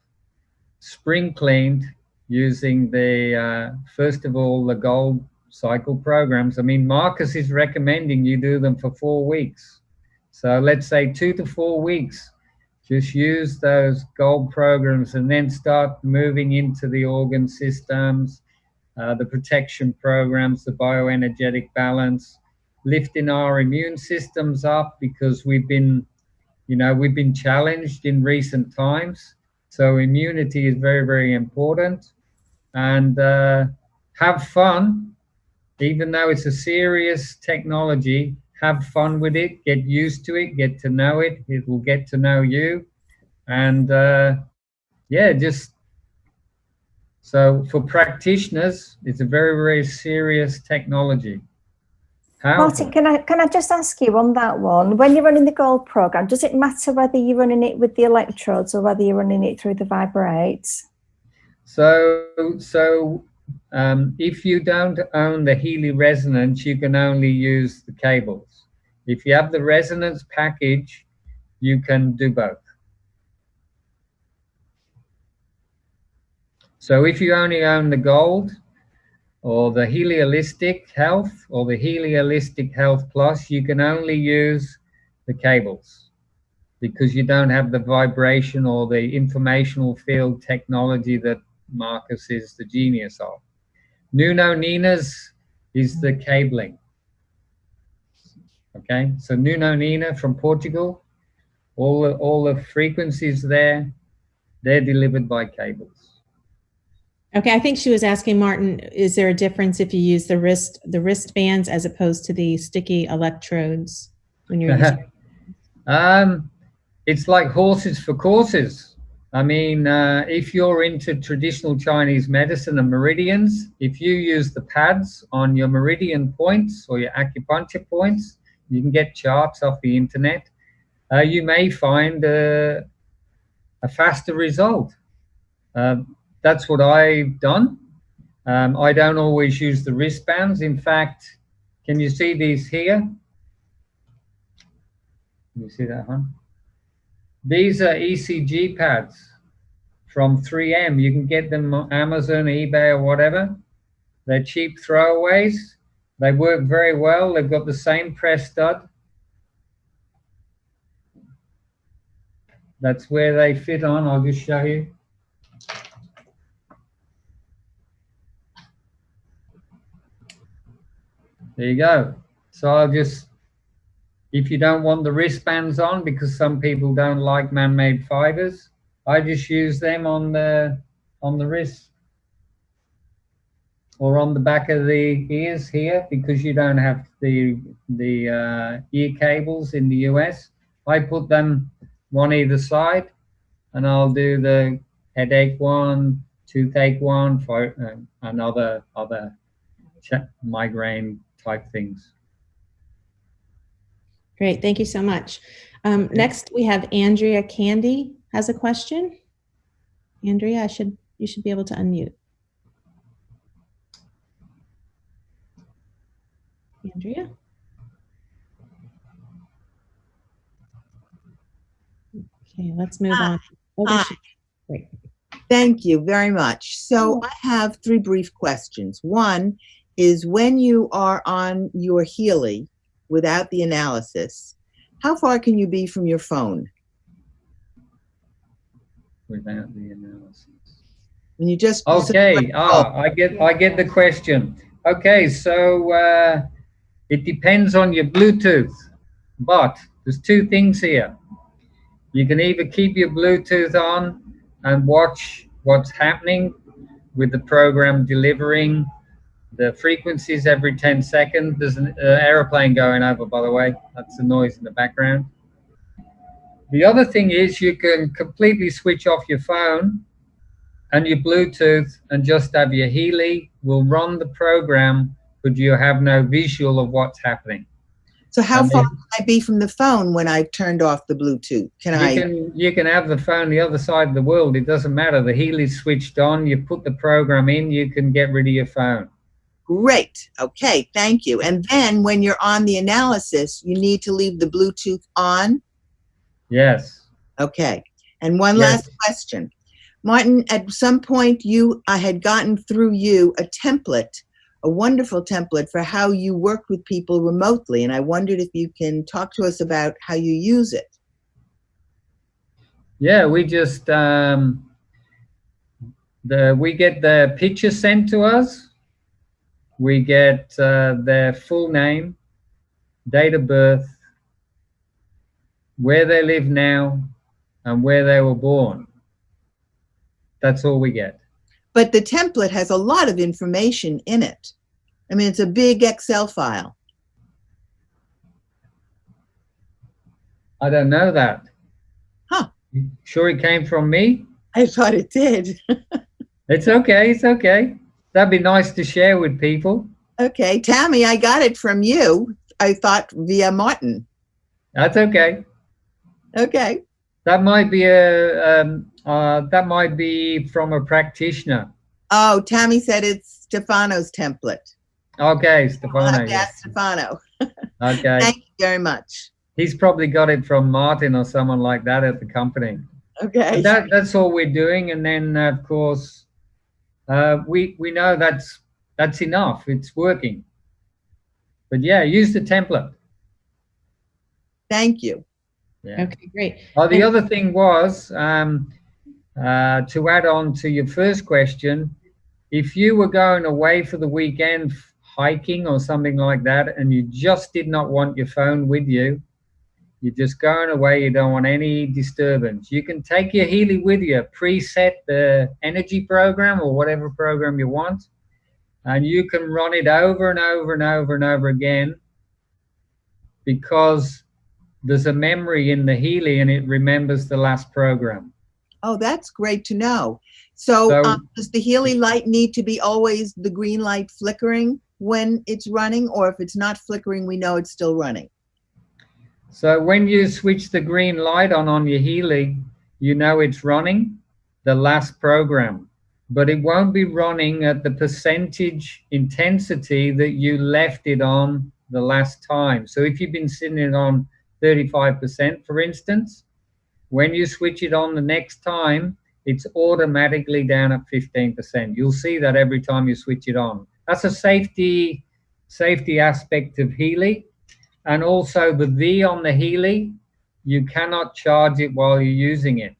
spring cleaned using the first of all the gold cycle programs. I mean, Marcus is recommending you do them for 4 weeks, so let's say 2 to 4 weeks. Just use those gold programs and then start moving into the organ systems, the protection programs, the bioenergetic balance, lifting our immune systems up, because we've been challenged in recent times. So immunity is very, very important. And have fun, even though it's a serious technology. Have fun with it, get used to it, get to know it. It will get to know you. And yeah, just so for practitioners, it's a very, very serious technology. Martin, can I just ask you on that one, when you're running the gold program, does it matter whether you're running it with the electrodes or whether you're running it through the vibrates? So if you don't own the Healy resonance, you can only use the cables. If you have the resonance package, you can do both. So if you only own the gold or the Heliolistic Health or the Heliolistic Health Plus, you can only use the cables, because you don't have the vibration or the informational field technology that Marcus is the genius of. Nuno Nina's is the cabling. Okay, so Nuno Nina from Portugal, all the frequencies there, they're delivered by cables. Okay, I think she was asking, Martin, is there a difference if you use the wristbands as opposed to the sticky electrodes when you're using? It's like horses for courses. I mean, if you're into traditional Chinese medicine and meridians, if you use the pads on your meridian points or your acupuncture points, you can get charts off the internet. You may find a faster result. That's what I've done. I don't always use the wristbands. In fact, can you see these here? Can you see that one? These are ECG pads from 3M. You can get them on Amazon, eBay, or whatever. They're cheap throwaways. They work very well. They've got the same press stud. That's where they fit on. I'll just show you. There you go. So I'll just, if you don't want the wristbands on, because some people don't like man-made fibers, I just use them on the wrist or on the back of the ears here, because you don't have the ear cables in the US. I put them one either side, and I'll do the headache one, toothache one, for and other migraine type things. Great, thank you so much. Next, we have Andrea Candy has a question. Andrea, you should be able to unmute. Andrea? Okay, let's move on. Oh, there she is. Great. Thank you very much. So I have 3 brief questions. One is, when you are on your Healy without the analysis, how far can you be from your phone? Without the analysis. When you just Okay. I get the question. Okay, so it depends on your Bluetooth, but there's 2 things here. You can either keep your Bluetooth on and watch what's happening with the program delivering the frequencies every 10 seconds. There's an aeroplane going over, by the way. That's the noise in the background. The other thing is you can completely switch off your phone and your Bluetooth and just have your Healy will run the program, but you have no visual of what's happening. So how far can I be from the phone when I've turned off the Bluetooth? You can have the phone the other side of the world. It doesn't matter. The Healy's switched on. You put the program in. You can get rid of your phone. Great. Okay. Thank you. And then when you're on the analysis, you need to leave the Bluetooth on? Yes. Okay. And one last question. Martin, at some point I had gotten through you a template, a wonderful template for how you work with people remotely. And I wondered if you can talk to us about how you use it. Yeah, we just, we get the picture sent to us. We get their full name, date of birth, where they live now, and where they were born. That's all we get. But the template has a lot of information in it. I mean, it's a big Excel file. I don't know that. Huh. Sure it came from me? I thought it did. It's okay. It's okay. That'd be nice to share with people. Okay. Tammy, I got it from you. I thought via Martin. That's okay. Okay. That might be from a practitioner. Oh, Tammy said it's Stefano's template. Okay, Stefano. I'll have to ask Stefano. Okay. Thank you very much. He's probably got it from Martin or someone like that at the company. Okay. That's all we're doing, and then of course we know that's enough. It's working. But yeah, use the template. Thank you. Yeah. Okay, great. The other thing was, to add on to your first question, if you were going away for the weekend hiking or something like that, and you just did not want your phone with you, you're just going away, you don't want any disturbance, you can take your Healy with you, preset the energy program or whatever program you want, and you can run it over and over and over and over again, because there's a memory in the Healy and it remembers the last program. Oh, that's great to know. So does the Healy light need to be always the green light flickering when it's running, or if it's not flickering, we know it's still running? So when you switch the green light on your Healy, you know it's running the last program, but it won't be running at the percentage intensity that you left it on the last time. So if you've been sitting it on 35%, for instance, when you switch it on the next time, it's automatically down at 15%. You'll see that every time you switch it on. That's a safety aspect of Healy. And also the V on the Healy, you cannot charge it while you're using it.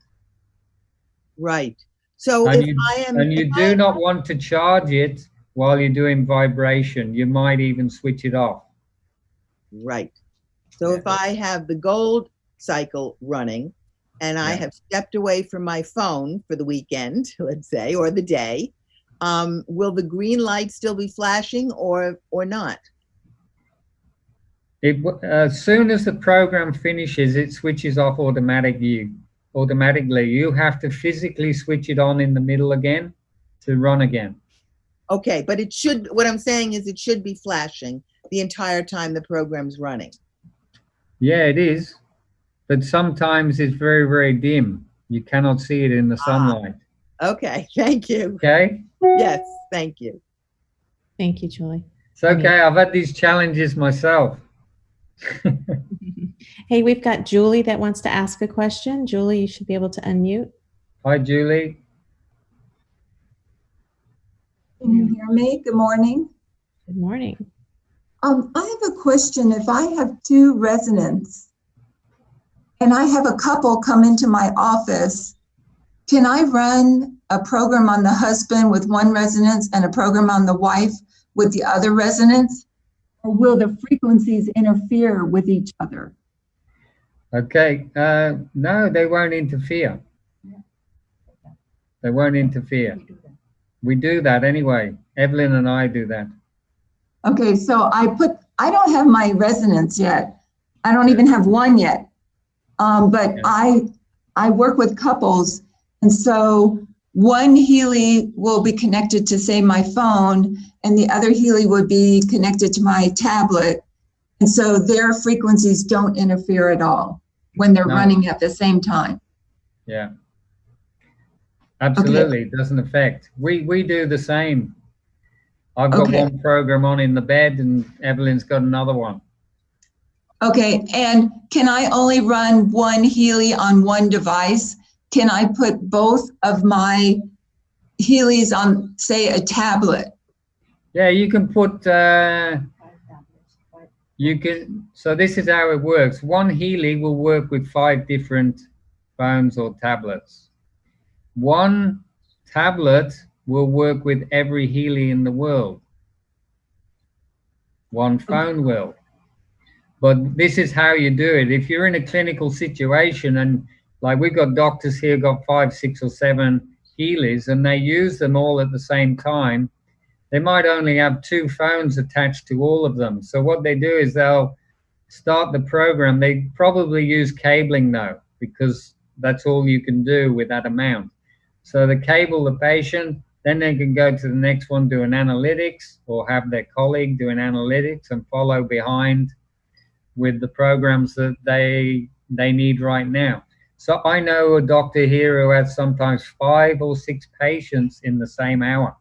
Right. So and you do not want to charge it while you're doing vibration. You might even switch it off. Right. So if I have the gold cycle running and I have stepped away from my phone for the weekend, let's say, or the day, will the green light still be flashing or not? As soon as the program finishes, it switches off automatically. You have to physically switch it on in the middle again to run again. Okay, but it should, what I'm saying is it should be flashing the entire time the program's running. Yeah, it is. But sometimes it's very, very dim. You cannot see it in the sunlight. Okay, thank you. Okay? Yes, thank you. Thank you, Julie. It's okay. I've had these challenges myself. Hey, we've got Julie that wants to ask a question. Julie, you should be able to unmute. Hi, Julie. Can you hear me? Good morning. Good morning. I have a question. If I have 2 residents and I have a couple come into my office, can I run a program on the husband with one residence and a program on the wife with the other residents? Or will the frequencies interfere with each other? Okay. No, they won't interfere. They won't interfere. We do that anyway. Evelyn and I do that. Okay, so I don't have my residents yet. I don't even have one yet. But I work with couples, and so one Healy will be connected to, say, my phone, and the other Healy would be connected to my tablet. And so their frequencies don't interfere at all when they're running at the same time. Yeah. Absolutely. Okay. It doesn't affect. We do the same. I've got one program on in the bed and Evelyn's got another one. Okay, and can I only run one Healy on one device? Can I put both of my Healys on, say, a tablet? Yeah, you can put, so this is how it works. One Healy will work with 5 different phones or tablets. One tablet will work with every Healy in the world. One phone will. But this is how you do it. If you're in a clinical situation, and like we've got doctors here got 5, 6 or 7 Healys and they use them all at the same time, they might only have 2 phones attached to all of them. So what they do is they'll start the program. They probably use cabling though, because that's all you can do with that amount. So they cable the patient, then they can go to the next one, do an analytics, or have their colleague do an analytics and follow behind with the programs that they need right now. So I know a doctor here who has sometimes 5 or 6 patients in the same hour.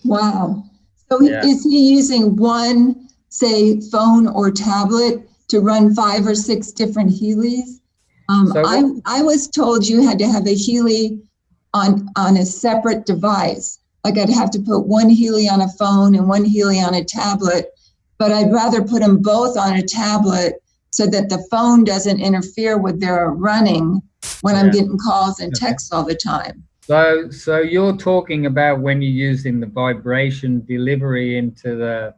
Wow. So is he using one, say, phone or tablet to run 5 or 6 different Healys? I was told you had to have a Healy on a separate device. Like I'd have to put one Healy on a phone and one Healy on a tablet, but I'd rather put them both on a tablet so that the phone doesn't interfere with their running when I'm getting calls and texts all the time. So you're talking about when you're using the vibration delivery into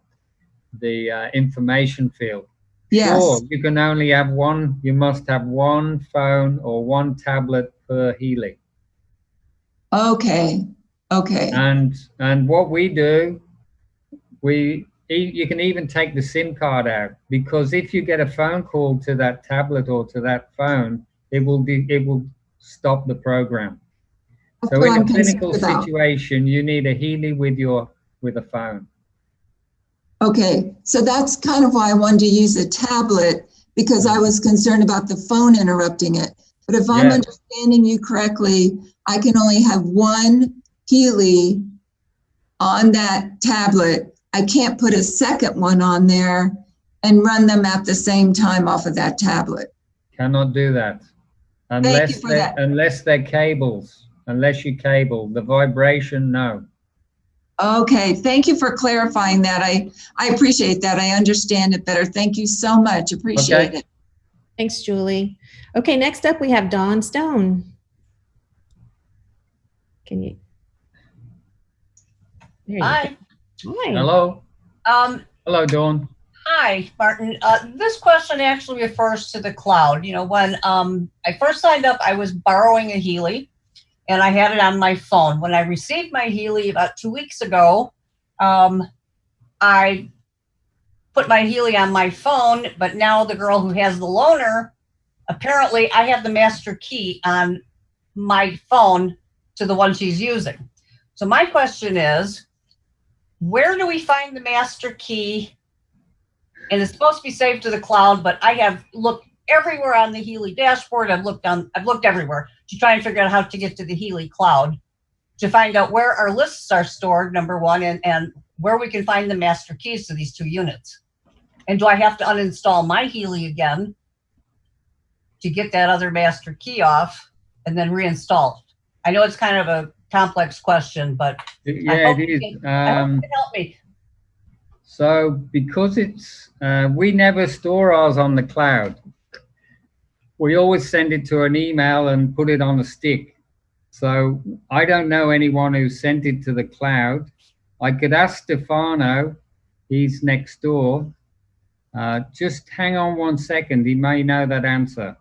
the information field. Yes. Sure, you can only have one. You must have one phone or one tablet per Healy. Okay. Okay. And what we do, you can even take the SIM card out, because if you get a phone call to that tablet or to that phone, it will stop the program. So in a clinical situation, you need a Healy with a phone. Okay, so that's kind of why I wanted to use a tablet, because I was concerned about the phone interrupting it. But if I'm understanding you correctly, I can only have one Healy on that tablet. I can't put a second one on there and run them at the same time off of that tablet. Cannot do that. Unless they're cables. Unless you cable. The vibration, no. Okay, thank you for clarifying that. I appreciate that. I understand it better. Thank you so much. Appreciate it. Thanks, Julie. Okay, next up we have Dawn Stone. Can you? There you Hi. go. Hi. Hello. Hello, Dawn. Hi, Martin. This question actually refers to the cloud. You know, when I first signed up, I was borrowing a Healy, and I had it on my phone. When I received my Healy about 2 weeks ago, I put my Healy on my phone, but now the girl who has the loaner, apparently I have the master key on my phone to the one she's using. So my question is, where do we find the master key? And it's supposed to be saved to the cloud, but I have looked everywhere on the Healy dashboard. I've looked everywhere to try and figure out how to get to the Healy cloud, to find out where our lists are stored, number one, and where we can find the master keys to these 2 units. And do I have to uninstall my Healy again to get that other master key off and then reinstall it? I know it's kind of a complex question, but yeah, it is. I hope you can help me. So because it's, we never store ours on the cloud. We always send it to an email and put it on a stick. So I don't know anyone who sent it to the cloud. I could ask Stefano, he's next door. Just hang on 1 second, he may know that answer.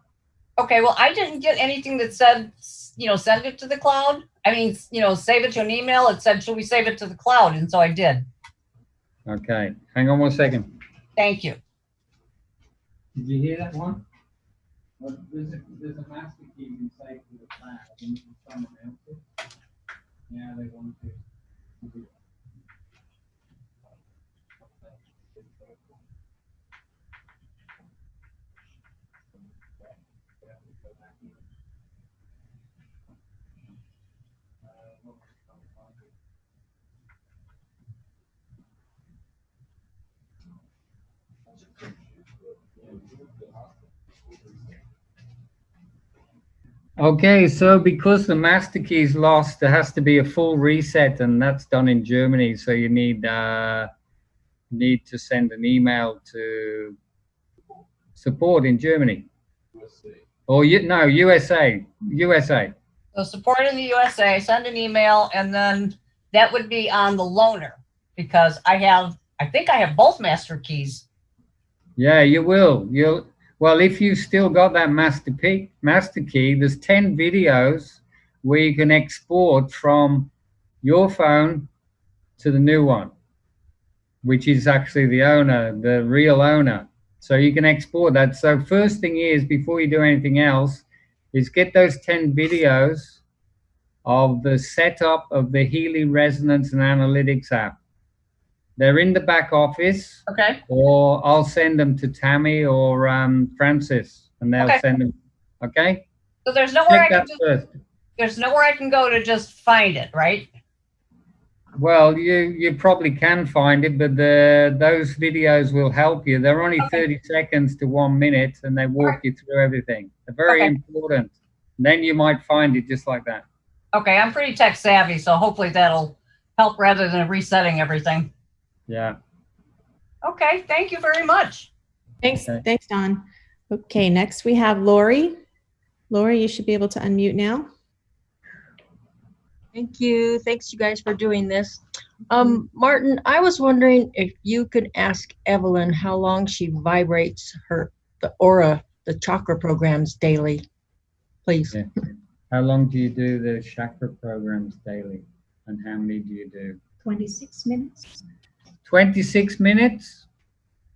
Okay, well, I didn't get anything that said, you know, send it to the cloud. I mean, you know, save it to an email. It said, should we save it to the cloud? And so I did. Okay, hang on 1 second. Thank you. Did you hear that one? Well, there's a master key you can save to the cloud and someone else's. Yeah, they want to. Okay, so because the master key is lost, there has to be a full reset, and that's done in Germany. So you need to send an email to support in Germany. Or USA. So support in the USA, send an email, and then that would be on the loaner, because I think I have both master keys. Yeah, you will. Well, if you still got that master key, there's 10 videos where you can export from your phone to the new one, which is actually the real owner. So you can export that. So first thing is, before you do anything else, is get those 10 videos of the setup of the Healy Resonance and Analytics app. They're in the back office. Okay. Or I'll send them to Tammy or Francis, and they'll send them. Okay. So there's nowhere I can go to just find it, right? Well, you probably can find it, but those videos will help you. They're only 30 seconds to 1 minute, and they walk you through everything. They're very important. And then you might find it just like that. Okay, I'm pretty tech savvy, so hopefully that'll help rather than resetting everything. Yeah. Okay, thank you very much. Thanks, thanks, Don. Okay, next we have Lori. Lori, you should be able to unmute now. Thank you. Thanks, you guys, for doing this. Martin, I was wondering if you could ask Evelyn how long she vibrates the aura, the chakra programs daily, please. Yeah. How long do you do the chakra programs daily, and how many do you do? 26 minutes. 26 minutes?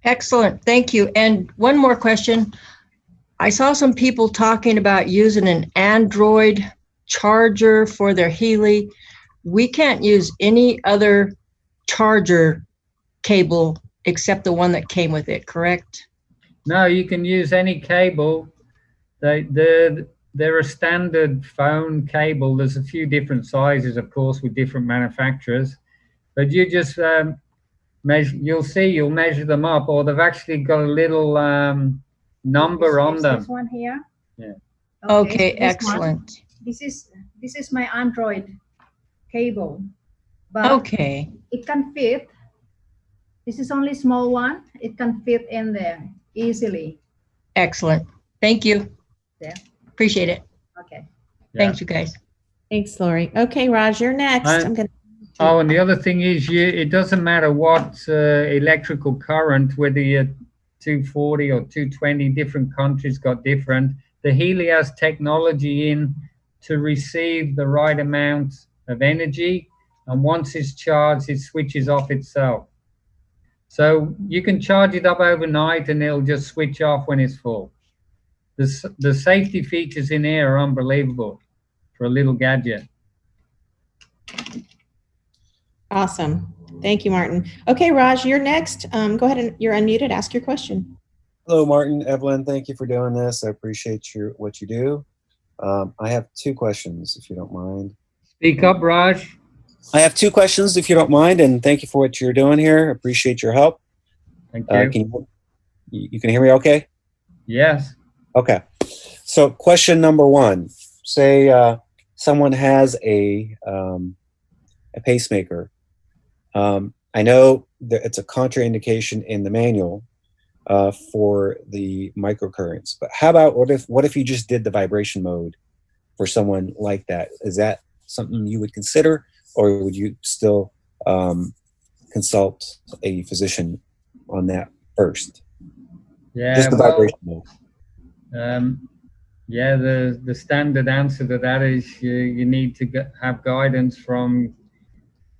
Excellent. Thank you. And one more question. I saw some people talking about using an Android charger for their Healy. We can't use any other charger cable except the one that came with it, correct? No, you can use any cable. They're a standard phone cable. There's a few different sizes, of course, with different manufacturers. But you just you'll measure them up, or they've actually got a little number on them. This one here. Yeah. Okay, excellent. This is my Android cable, but okay, it can fit. This is only small one. It can fit in there easily. Excellent. Thank you. Yeah. Appreciate it. Okay. Thanks, you guys. Thanks, Lori. Okay, Raj, you're next. Oh, and the other thing is, it doesn't matter what electrical current, whether you're 240 or 220, different countries got different. The Healy has technology in to receive the right amount of energy, and once it's charged, it switches off itself. So you can charge it up overnight, and it'll just switch off when it's full. The safety features in here are unbelievable for a little gadget. Awesome. Thank you, Martin. Okay, Raj, you're next. Go ahead, and you're unmuted. Ask your question. Hello, Martin, Evelyn. Thank you for doing this. I appreciate what you do. I have two questions, if you don't mind. Speak up, Raj. I have two questions, if you don't mind, and thank you for what you're doing here. Appreciate your help. Thank you. You can hear me okay? Yes. Okay. So question number one, say someone has a pacemaker. I know that it's a contraindication in the manual for the microcurrents, but how about what if you just did the vibration mode for someone like that? Is that something you would consider, or would you still consult a physician on that first? Yeah, just the vibration mode. Yeah, the standard answer to that is you need to have guidance from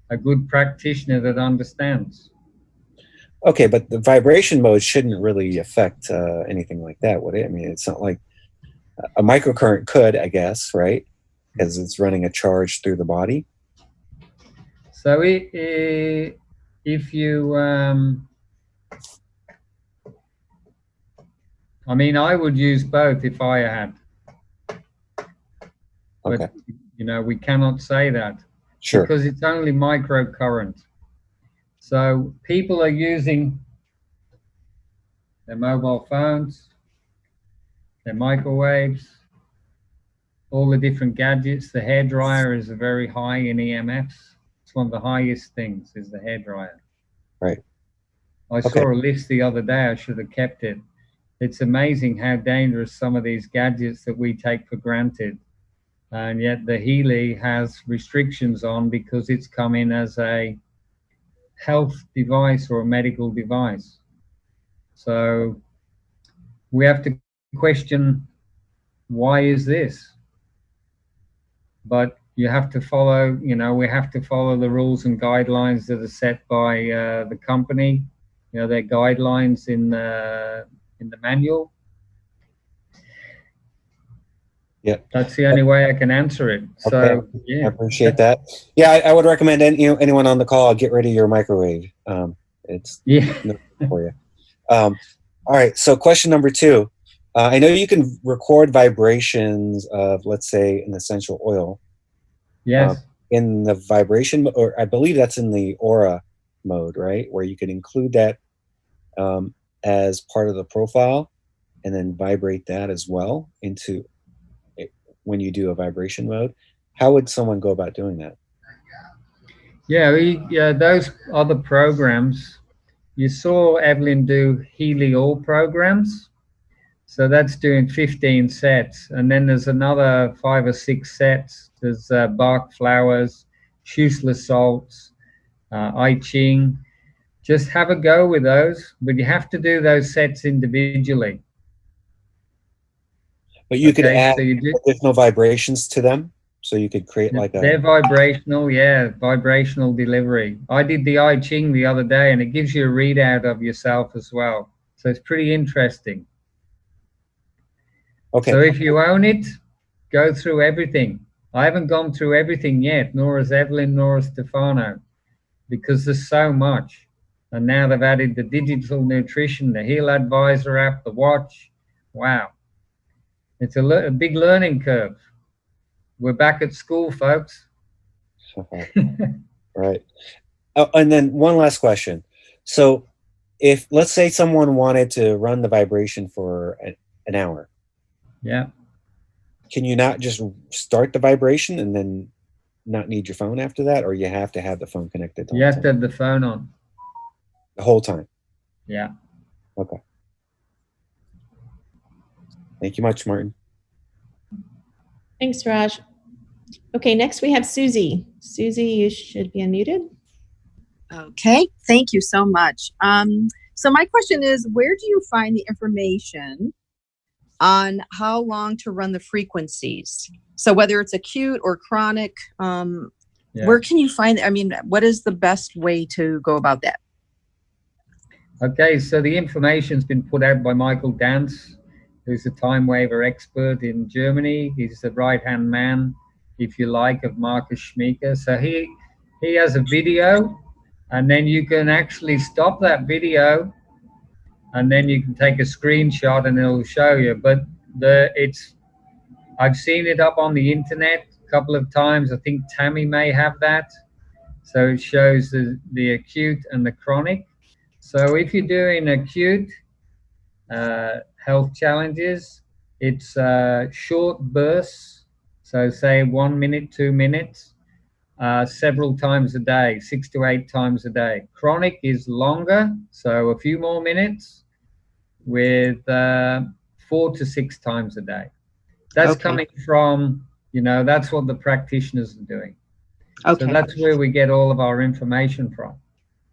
a good practitioner that understands. Okay, but the vibration mode shouldn't really affect anything like that, would it? I mean, it's not like a microcurrent could, I guess, right? Because it's running a charge through the body. So if you, I mean, I would use both if I had. Okay. But, you know, we cannot say that. Sure. Because it's only microcurrent. So people are using their mobile phones, their microwaves, all the different gadgets. The hairdryer is very high in EMFs. It's one of the highest things is the hairdryer. Right. I saw a list the other day. I should have kept it. It's amazing how dangerous some of these gadgets that we take for granted. And yet the Healy has restrictions on because it's come in as a health device or a medical device. So we have to question, why is this? But you have to follow, you know, we have to follow the rules and guidelines that are set by the company. You know, their guidelines in the manual. Yeah, that's the only way I can answer it. So okay. yeah, I appreciate that. Yeah, I would recommend anyone on the call get rid of your microwave. It's for you. All right. So question number two. I know you can record vibrations of, let's say, an essential oil. Yes. In the vibration, or I believe that's in the aura mode, right? Where you can include that as part of the profile, and then vibrate that as well into when you do a vibration mode. How would someone go about doing that? Yeah, those other programs, you saw Evelyn do Healy All programs. So that's doing 15 sets. And then there's another 5 or 6 sets. There's Bach Flowers, Schussler Salts, I Ching. Just have a go with those, but you have to do those sets individually. But you could add additional vibrations to them, so you could create like a... They're vibrational, yeah, vibrational delivery. I did the I Ching the other day, and it gives you a readout of yourself as well. So it's pretty interesting. Okay. So if you own it, go through everything. I haven't gone through everything yet, nor has Evelyn, nor has Stefano, because there's so much. And now they've added the digital nutrition, the Heal Advisor app, the watch. Wow. It's a big learning curve. We're back at school, folks. Right. Oh, and then one last question. So if, let's say someone wanted to run the vibration for an hour. Yeah. Can you not just start the vibration and then not need your phone after that? Or you have to have the phone connected? You have to have the phone on. The whole time? Yeah. Okay. Thank you much, Martin. Thanks, Raj. Okay, next we have Susie. Susie, you should be unmuted. Okay, thank you so much. So my question is, where do you find the information on how long to run the frequencies? So whether it's acute or chronic, where can you find, I mean, what is the best way to go about that? Okay, so the information's been put out by Michael Dance, who's a time waver expert in Germany. He's the right-hand man, if you like, of Marcus Schmeeker. So he has a video, and then you can actually stop that video, and then you can take a screenshot and it'll show you. But I've seen it up on the internet a couple of times. I think Tammy may have that. So it shows the acute and the chronic. So if you're doing acute health challenges, it's short bursts. So say 1 minute, 2 minutes, several times a day, 6 to 8 times a day. Chronic is longer, so a few more minutes with 4 to 6 times a day. That's coming from, that's what the practitioners are doing. Okay. So that's where we get all of our information from.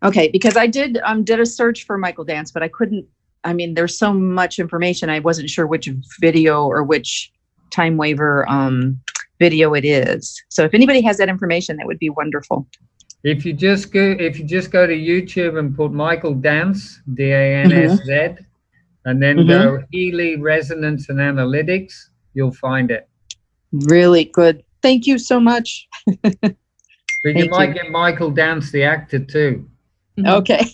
Okay, because I did a search for Michael Dance, but I couldn't. I mean, there's so much information. I wasn't sure which video or which time waiver video it is. So if anybody has that information, that would be wonderful. If you just go to YouTube and put Michael Dance, DANSZ, and then go Healy Resonance and Analytics, you'll find it. Really good. Thank you so much. But you might get Michael Dance, the actor, too. Okay.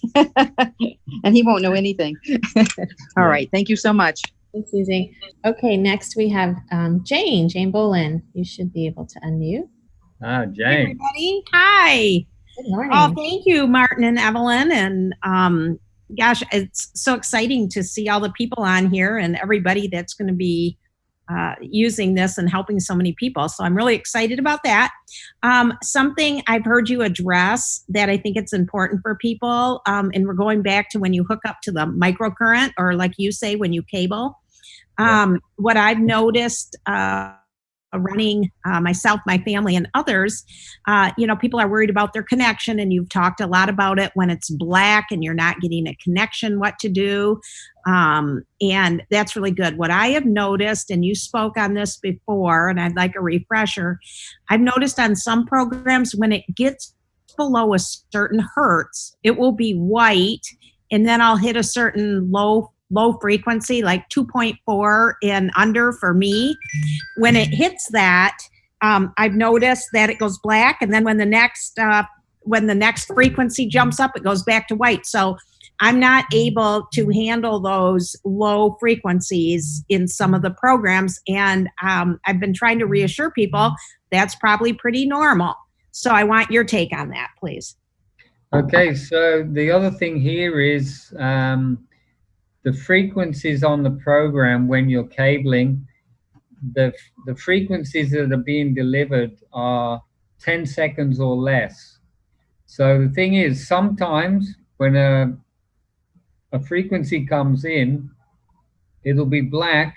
And he won't know anything. All right. Thank you so much. Thanks, Susie. Okay, next we have Jane Bolin. You should be able to unmute. Ah, Jane. Hey, everybody. Hi. Good morning. Oh, thank you, Martin and Evelyn. And gosh, it's so exciting to see all the people on here and everybody that's going to be using this and helping so many people. So I'm really excited about that. Something I've heard you address that I think it's important for people, and we're going back to when you hook up to the microcurrent, or like you say, when you cable. What I've noticed running myself, my family, and others, people are worried about their connection, and you've talked a lot about it when it's black and you're not getting a connection, what to do. And that's really good. What I have noticed, and you spoke on this before, and I'd like a refresher, I've noticed on some programs when it gets below a certain hertz, it will be white, and then I'll hit a certain low frequency, like 2.4 and under for me. When it hits that, I've noticed that it goes black, and then when the next frequency jumps up, it goes back to white. So I'm not able to handle those low frequencies in some of the programs, and I've been trying to reassure people that's probably pretty normal. So I want your take on that, please. Okay, so the other thing here is the frequencies on the program when you're cabling, the frequencies that are being delivered are 10 seconds or less. So the thing is, sometimes when a frequency comes in, it'll be black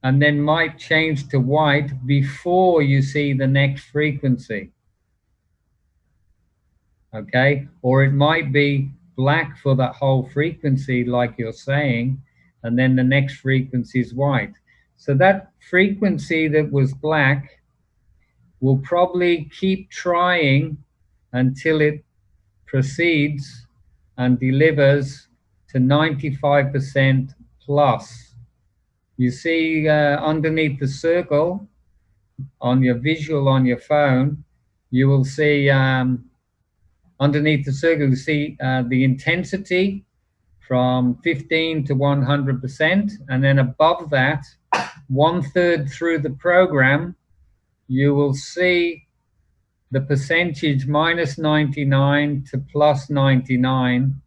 and then might change to white before you see the next frequency. Okay, or it might be black for that whole frequency, like you're saying, and then the next frequency is white. So that frequency that was black will probably keep trying until it proceeds and delivers to 95% plus. You see underneath the circle on your visual on your phone, you will see underneath the circle, you see the intensity from 15 to 100%, and then above that, 1/3 through the program, you will see the percentage -99 to +99,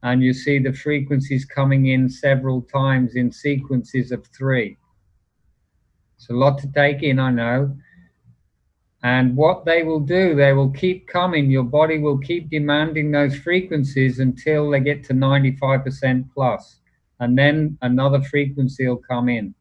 and you see the frequencies coming in several times in sequences of 3. It's a lot to take in, I know. And what they will do, they will keep coming. Your body will keep demanding those frequencies until they get to 95% plus. And then another frequency will come in.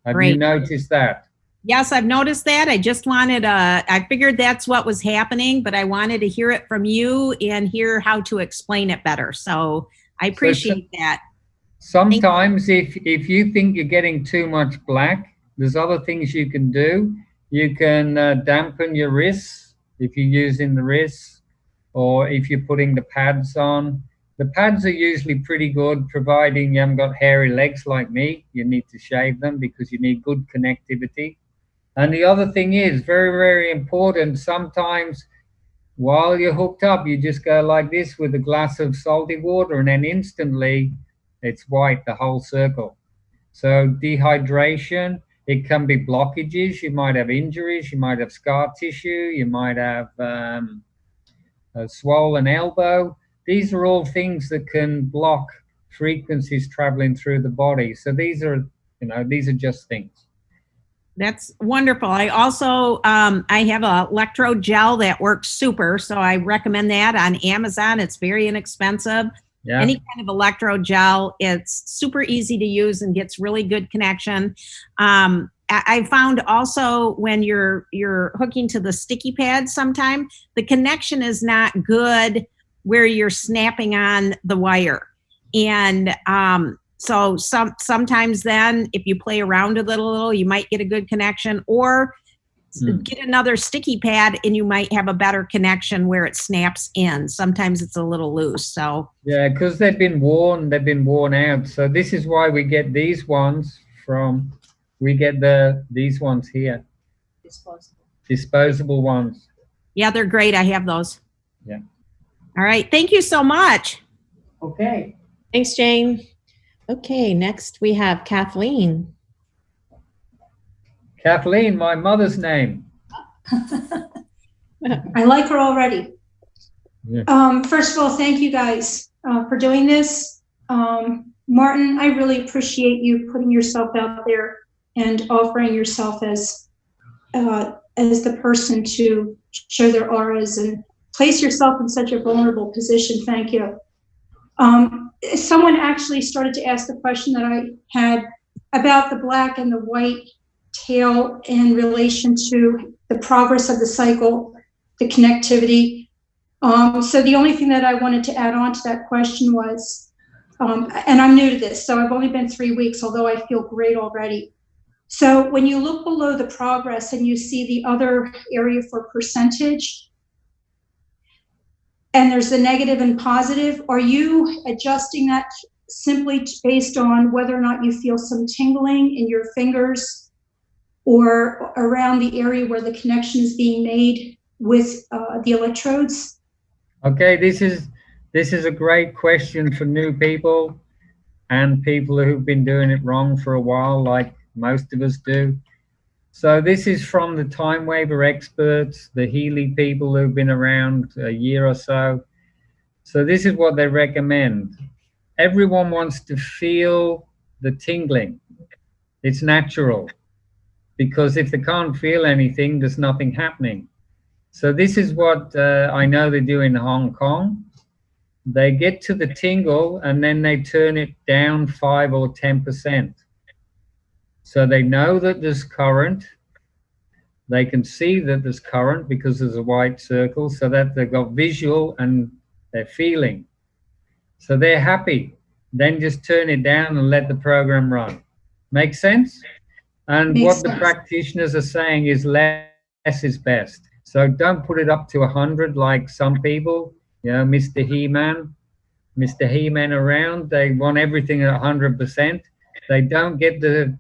Have you noticed that? Yes, I've noticed that. I just wanted I figured that's what was happening, but I wanted to hear it from you and hear how to explain it better. So I appreciate that. Sometimes if you think you're getting too much black, there's other things you can do. You can dampen your wrists if you're using the wrists, or if you're putting the pads on. The pads are usually pretty good, providing you haven't got hairy legs like me. You need to shave them because you need good connectivity. And the other thing is, very, very important, sometimes while you're hooked up, you just go like this with a glass of salty water, and then instantly it's white, the whole circle. So dehydration, it can be blockages. You might have injuries. You might have scar tissue. You might have a swollen elbow. These are all things that can block frequencies traveling through the body. So these are, these are just things. That's wonderful. I also, I have a electrode gel that works super. So I recommend that on Amazon. It's very inexpensive. Yeah. Any kind of electrode gel, it's super easy to use and gets really good connection. I found also when you're hooking to the sticky pad sometime, the connection is not good where you're snapping on the wire. And so sometimes then if you play around with it a little, you might get a good connection, or get another sticky pad and you might have a better connection where it snaps in. Sometimes it's a little loose. So yeah, because they've been worn out. So this is why we get these ones from, these ones here. Disposable ones. Yeah, they're great. I have those. Yeah. All right. Thank you so much. Okay. Thanks, Jane. Okay, next we have Kathleen. Kathleen, my mother's name. I like her already. Yeah. First of all, thank you guys for doing this. Martin, I really appreciate you putting yourself out there and offering yourself as the person to show their auras and place yourself in such a vulnerable position. Thank you. Someone actually started to ask the question that I had about the black and the white tail in relation to the progress of the cycle, the connectivity. So the only thing that I wanted to add on to that question was, and I'm new to this, so I've only been 3 weeks, although I feel great already. So when you look below the progress and you see the other area for percentage, and there's the negative and positive, are you adjusting that simply based on whether or not you feel some tingling in your fingers or around the area where the connection is being made with the electrodes? Okay, this is a great question for new people and people who've been doing it wrong for a while, like most of us do. So this is from the time waiver experts, the Healy people who've been around a year or so. So this is what they recommend. Everyone wants to feel the tingling. It's natural, because if they can't feel anything, there's nothing happening. So this is what I know they do in Hong Kong. They get to the tingle and then they turn it down 5 or 10%. So they know that there's current. They can see that there's current because there's a white circle, so that they've got visual and they're feeling. So they're happy. Then just turn it down and let the program run. Make sense? And Makes what sense. the practitioners are saying is less is best. So don't put it up to 100 like some people, Mr. He-Man around. They want everything at 100%. They don't get the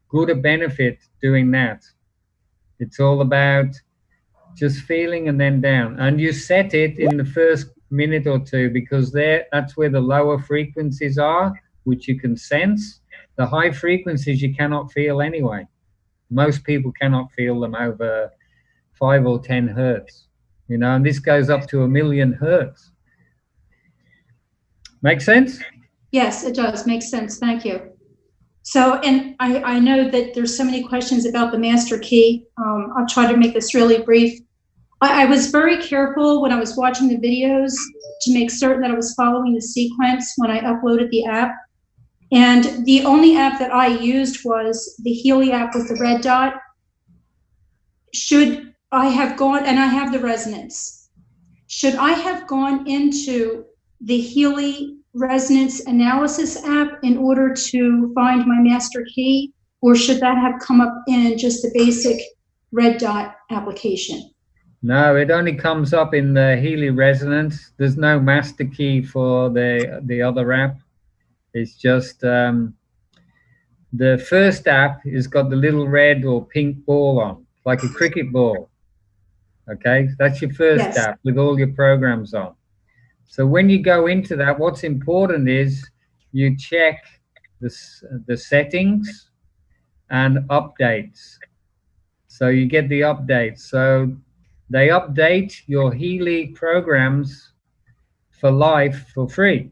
good a benefit doing that. It's all about just feeling and then down. And you set it in the first minute or two, because that's where the lower frequencies are, which you can sense. The high frequencies you cannot feel anyway. Most people cannot feel them over 5 or 10 hertz, and this goes up to 1,000,000 hertz. Make sense? Yes, it does make sense. Thank you. So, and I know that there's so many questions about the master key. I'll try to make this really brief. I was very careful when I was watching the videos to make certain that I was following the sequence when I uploaded the app. And the only app that I used was the Healy app with the red dot. Should I have gone, and I have the resonance, should I have gone into the Healy resonance analysis app in order to find my master key, or should that have come up in just the basic red dot application? No, it only comes up in the Healy resonance. There's no master key for the other app. It's just the first app has got the little red or pink ball on, like a cricket ball. Okay, that's your first app with all your programs on. So when you go into that, what's important is you check the settings and updates. So you get the updates. So they update your Healy programs for life for free.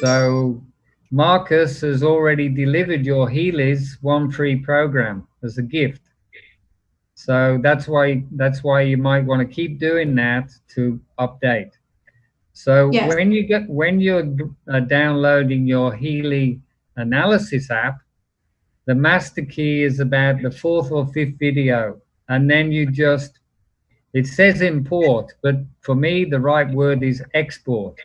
So Marcus has already delivered your Healy's one free program as a gift. So that's why you might want to keep doing that to update. So Yes. when you're downloading your Healy analysis app, the master key is about the 4th or 5th video, and then you just, it says import, but for me the right word is export,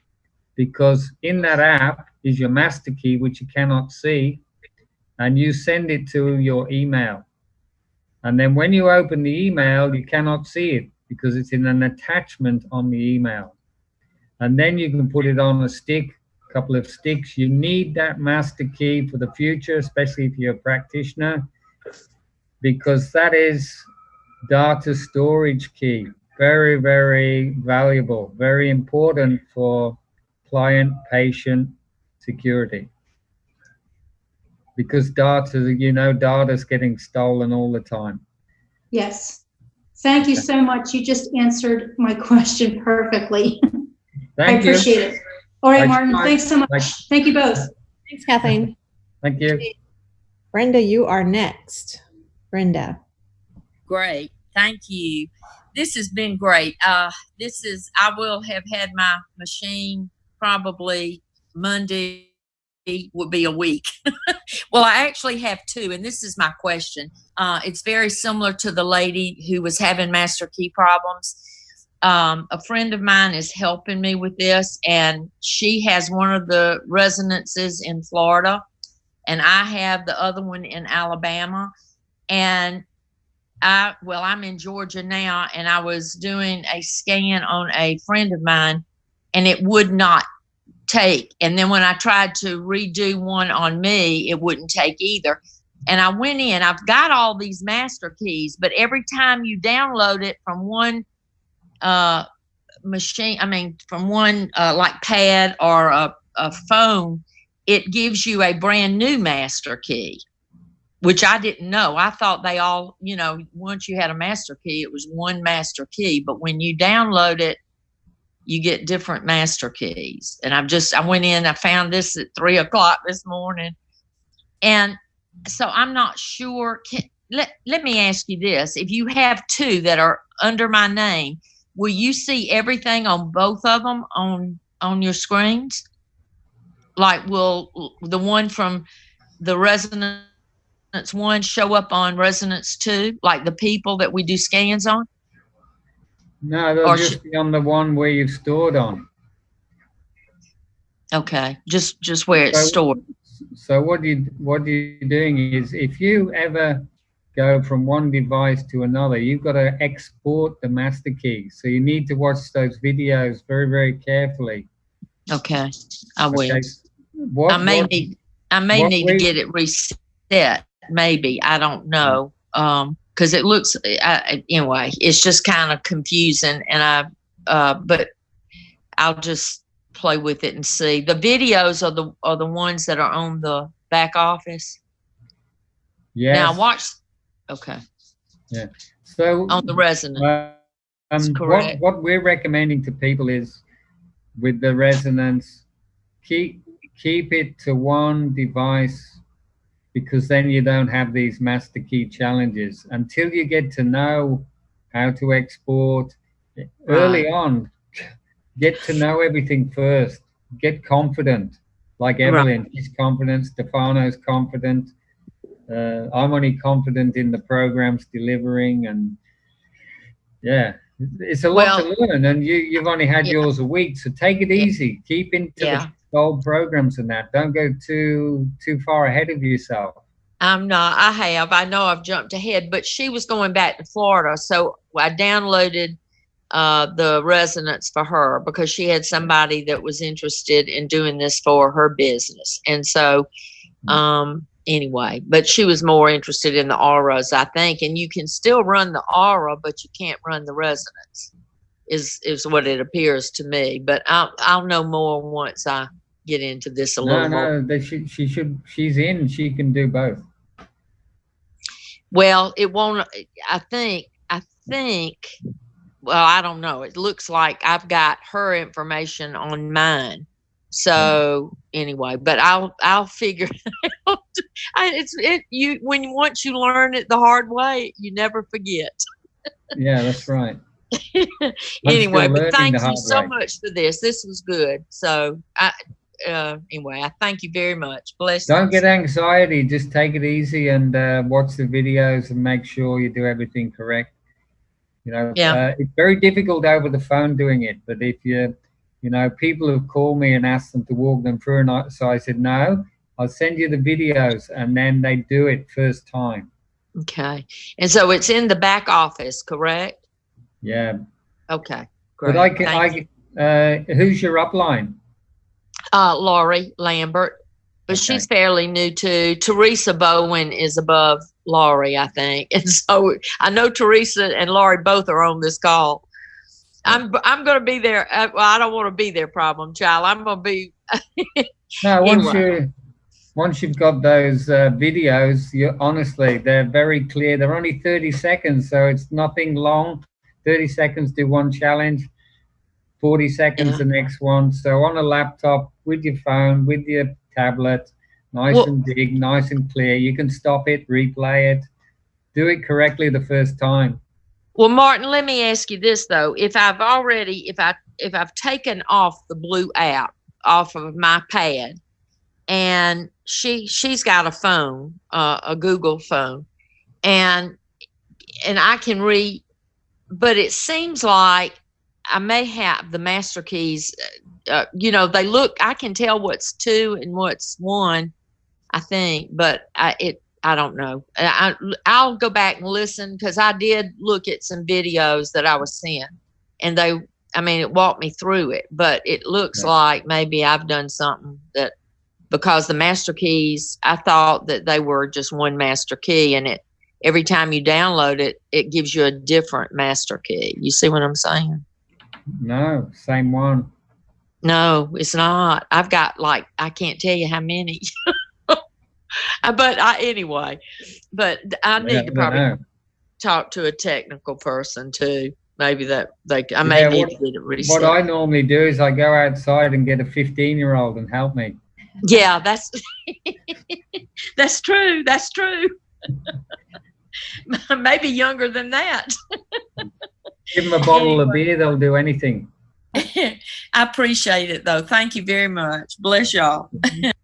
because in that app is your master key, which you cannot see, and you send it to your email. And then when you open the email, you cannot see it because it's in an attachment on the email. And then you can put it on a stick, a couple of sticks. You need that master key for the future, especially if you're a practitioner, because that is data storage key. Very, very valuable, very important for client-patient security. Because data, you know, data's getting stolen all the time. Yes. Thank you so much. You just answered my question perfectly. I appreciate it. All right, Martin, thanks so much. Thank you both. Thanks, Kathleen. Thank you. Brenda, you are next. Brenda. Great. Thank you. This has been great. I will have had my machine probably Monday would be a week. Well, I actually have two, and this is my question. It's very similar to the lady who was having master key problems. A friend of mine is helping me with this, and she has one of the resonances in Florida, and I have the other one in Alabama. And I'm in Georgia now, and I was doing a scan on a friend of mine, and it would not take. And then when I tried to redo one on me, it wouldn't take either. And I went in, I've got all these master keys, but every time you download it from one machine, from one like pad or a phone, it gives you a brand new master key, which I didn't know. I thought they all, once you had a master key, it was one master key. But when you download it, you get different master keys. And I went in, I found this at 3 o'clock this morning. And so I'm not sure. Let me ask you this. If you have two that are under my name, will you see everything on both of them on your screens? Like, will the one from the Resonance 1 show up on Resonance 2, like the people that we do scans on? No, they'll just be on the one where you've stored on. Okay, just where it's stored. So what you're doing is, if you ever go from one device to another, you've got to export the master key. So you need to watch those videos very, very carefully. Okay, I will. Okay. I may need to get it reset. Maybe, I don't know. Because it looks anyway, it's just kind of confusing, and but I'll just play with it and see. The videos are the ones that are on the back office. Yes. Now watch. Okay. Yeah. So on the Resonance. Correct. What we're recommending to people is, with the Resonance, keep it to one device, because then you don't have these master key challenges until you get to know how to export early on. Get to know everything first. Get confident, like Evelyn. She's confident. Stefano's confident. I'm only confident in the programs delivering, and yeah, it's a lot to learn. And you've only had yours a week, so take it easy. Keep into the old programs and that. Don't go too far ahead of yourself. I'm not. I know I've jumped ahead, but she was going back to Florida, so I downloaded the Resonance for her because she had somebody that was interested in doing this for her business. And so anyway, but she was more interested in the auras, I think. And you can still run the aura, but you can't run the Resonance, is what it appears to me. But I'll know more once I get into this a little more. No, she's in. She can do both. Well, it won't. I think think, well, I don't know. It looks like I've got her information on mine. So anyway, but I'll figure it out. Once you learn it the hard way, you never forget. Yeah, that's right. Anyway, but thank you so much for this. This was good. So anyway, I thank you very much. Bless. Don't get anxiety. Just take it easy and watch the videos and make sure you do everything correct. You know, it's very difficult over the phone doing it. But if people have called me and asked them to walk them through, and so I said, no, I'll send you the videos, and then they do it first time. Okay. And so it's in the back office, correct? Yeah. Okay. Great. But who's your upline? Laurie Lambert, but she's fairly new too. Teresa Bowen is above Laurie, I think. And so I know Teresa and Laurie both are on this call. I'm going to be there. Well, I don't want to be their problem child. I'm going to be. No, once you've got those videos, honestly, they're very clear. They're only 30 seconds, so it's nothing long. 30 seconds, do one challenge, 40 seconds the next one. So on a laptop, with your phone, with your tablet, nice and big, nice and clear. You can stop it, replay it, do it correctly the first time. Well, Martin, let me ask you this though: if I've taken off the blue app off of my pad, and she's got a phone, a Google phone, and I can read, but it seems like I may have the master keys. They look. I can tell what's 2 and what's 1, I think, but I don't know. I'll go back and listen because I did look at some videos that I was sent, and it walked me through it. But it looks like maybe I've done something that, because the master keys, I thought that they were just one master key, and every time you download it, it gives you a different master key. You see what I'm saying? No, same one. No, it's not. I've got I can't tell you how many. But anyway, but I need to probably talk to a technical person too. Maybe I may need to get it reset. What I normally do is I go outside and get a 15-year-old and help me. Yeah, that's that's true. That's true. Maybe younger than that. Give them a bottle of beer; they'll do anything. I appreciate it, though. Thank you very much. Bless y'all.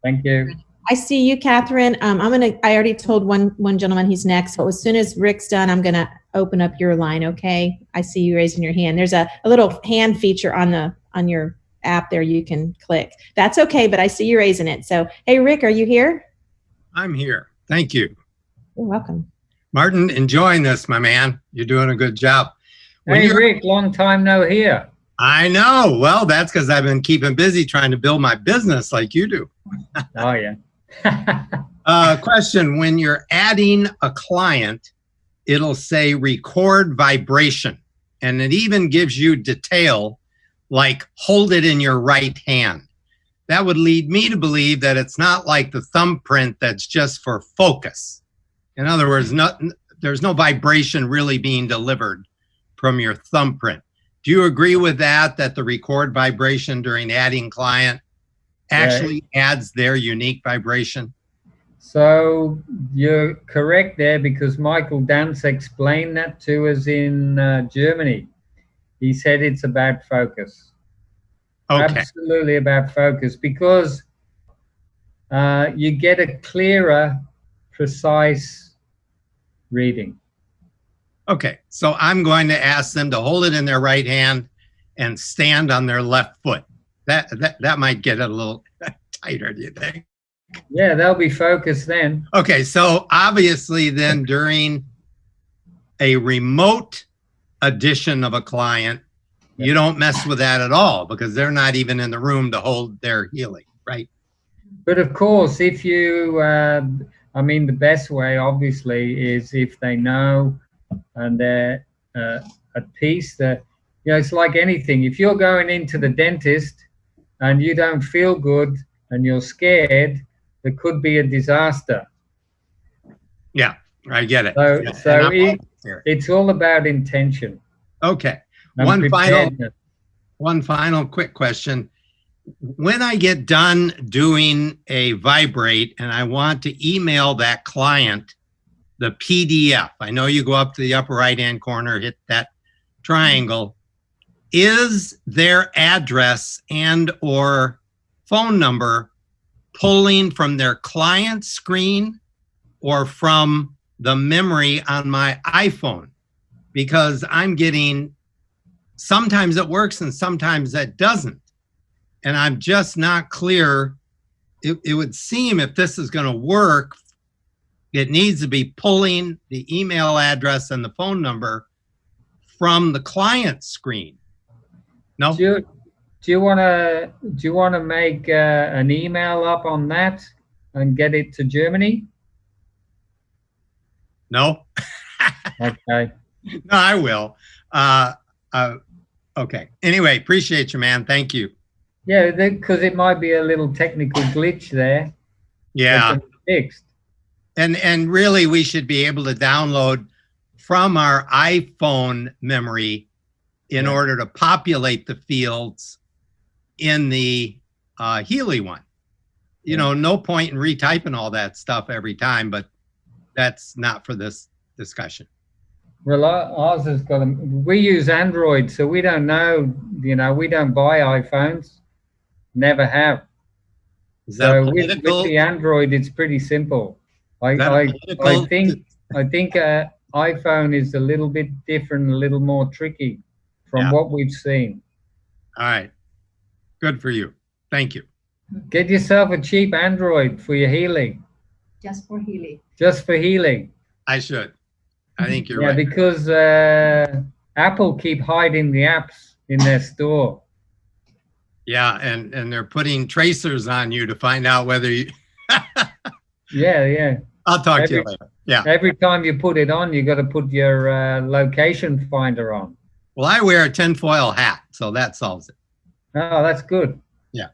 Thank you. I see you, Catherine. I already told one gentleman he's next, but as soon as Rick's done, I'm gonna open up your line. Okay? I see you raising your hand. There's a little hand feature on your app there you can click. That's okay, but I see you raising it. So, hey, Rick, are you here? I'm here. Thank you. You're welcome. Martin, enjoying this, my man. You're doing a good job. Hey, Rick, long time no hear. I know. Well, that's because I've been keeping busy trying to build my business like you do. Oh, yeah. Question: when you're adding a client, it'll say record vibration, and it even gives you detail like hold it in your right hand. That would lead me to believe that it's not like the thumbprint that's just for focus. In other words, there's no vibration really being delivered from your thumbprint. Do you agree with that the record vibration during adding client actually adds their unique vibration? So you're correct there, because Michael Dance explained that to us in Germany. He said it's about focus. Okay. Absolutely about focus, because you get a clearer, precise reading. Okay, so I'm going to ask them to hold it in their right hand and stand on their left foot. That might get it a little tighter, do you think? Yeah, they'll be focused then. Okay, so obviously then during a remote edition of a client, you don't mess with that at all because they're not even in the room to hold their Healy, right? But of course, if you, the best way obviously is if they know and they're at peace. It's like anything. If you're going into the dentist and you don't feel good and you're scared, there could be a disaster. Yeah, I get it. here. It's all about intention. Okay. And One final quick question. When I get done doing a vibrate and I want to email that client the PDF, I know you go up to the upper right-hand corner, hit that triangle. Is their address and or phone number pulling from their client screen or from the memory on my iPhone? Because I'm getting, sometimes it works and sometimes that doesn't. And I'm just not clear. It would seem if this is going to work, it needs to be pulling the email address and the phone number from the client screen. No. Do you want to make an email up on that and get it to Germany? No. Okay. No, I will. Okay. Anyway, appreciate you, man. Thank you. Yeah, because it might be a little technical glitch there. Yeah. Fixed. And really, we should be able to download from our iPhone memory in order to populate the fields in the Healy one. You know, no point in retyping all that stuff every time, but that's not for this discussion. Well, ours has got we use Android, so we don't know, you know, we don't buy iPhones, never have. So with the Android, it's pretty simple. I think iPhone is a little bit different, a little more tricky from what we've seen. All right. Good for you. Thank you. Get yourself a cheap Android for your Healy. Just for Healy. Just for Healy. I should. I think you're right. Yeah, because Apple keep hiding the apps in their store. Yeah, and they're putting tracers on you to find out whether you... Yeah. I'll talk to you later. Yeah. Every time you put it on, you got to put your location finder on. Well, I wear a tinfoil hat, so that solves it. Oh, that's good. Yeah.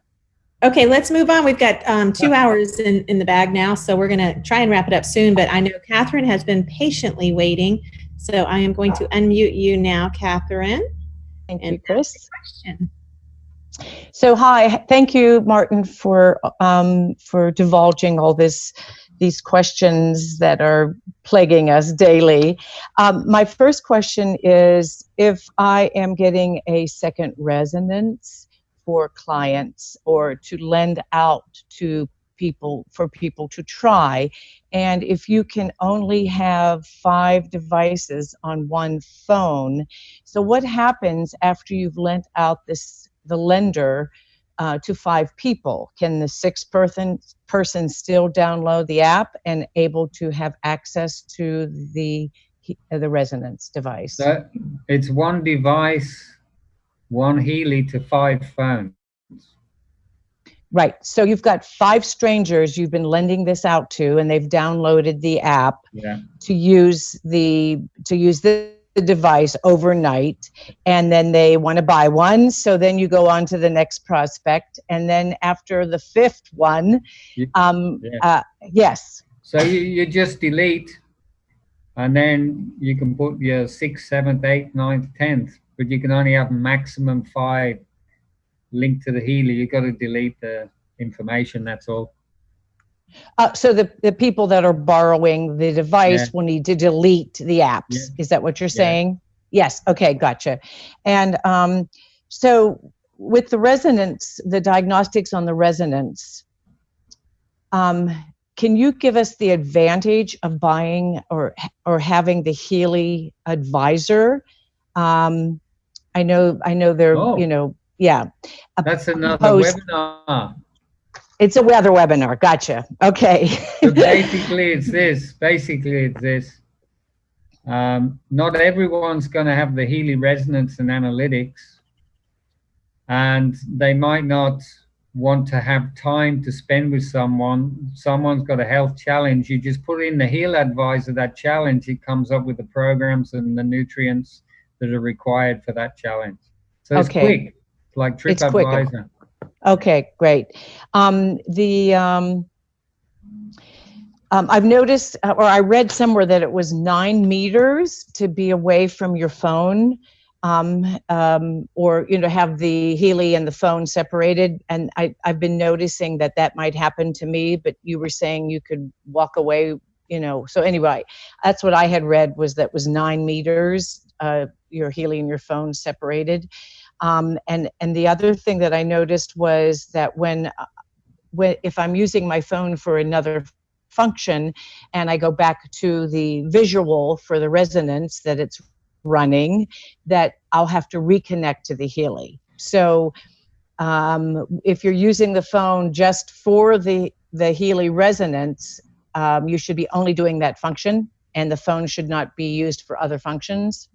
Okay, let's move on. We've got 2 hours in the bag now, so we're going to try and wrap it up soon. But I know Catherine has been patiently waiting, so I am going to unmute you now, Catherine. Thank you, Chris. So, hi. Thank you, Martin, for divulging all these questions that are plaguing us daily. My first question is, if I am getting a second resonance for clients or to lend out to people, for people to try, and if you can only have 5 devices on one phone, so what happens after you've lent out the lender to 5 people? Can the 6th person still download the app and able to have access to the resonance device? So it's one device, one Healy to 5 phones. Right. So you've got 5 strangers you've been lending this out to, and they've downloaded the app to use the device overnight, and then they want to buy one. So then you go on to the next prospect, and then after the 5th one, yes. So you just delete, and then you can put your 6th, 7th, 8th, 9th, 10th, but you can only have maximum 5 linked to the Healy. You got to delete the information. That's all. So the people that are borrowing the device will need to delete the apps. Is that what you're saying? Yes. Okay. Gotcha. And so with the resonance, the diagnostics on the resonance, can you give us the advantage of buying or having the Healy advisor? I know they're, you know, That's another webinar. It's a weather webinar. Gotcha. Okay. So basically it's this. Not everyone's going to have the Healy resonance and analytics, and they might not want to have time to spend with someone. Someone's got a health challenge. You just put in the Heal Advisor, that challenge, it comes up with the programs and the nutrients that are required for that challenge. So it's quick, like TripAdvisor. Okay, great. I've noticed, or I read somewhere that it was 9 meters to be away from your phone, or, you know, have the Healy and the phone separated. And I've been noticing that that might happen to me, but you were saying you could walk away, you know. So anyway, that's what I had read, was that was 9 meters, your Healy and your phone separated. And the other thing that I noticed was that when if I'm using my phone for another function and I go back to the visual for the resonance that it's running, that I'll have to reconnect to the Healy. So if you're using the phone just for the Healy resonance, you should be only doing that function, and the phone should not be used for other functions.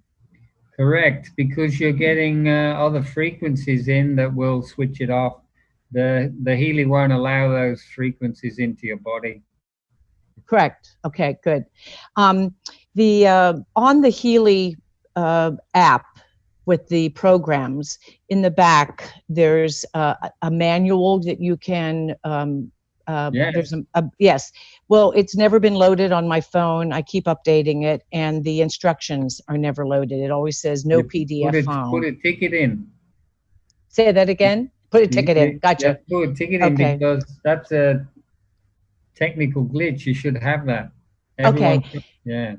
Correct, because you're getting other frequencies in that will switch it off. The Healy won't allow those frequencies into your body. Correct. Okay, good. On the Healy app with the programs, in the back, there's a manual that you can, Yes. there's yes. Well, it's never been loaded on my phone. I keep updating it, and the instructions are never loaded. It always says no PDF found. Put a ticket in. Say that again? Put a ticket in. Gotcha. Yeah, put a ticket in, Okay. because that's a technical glitch. You should have that. Okay. Yeah.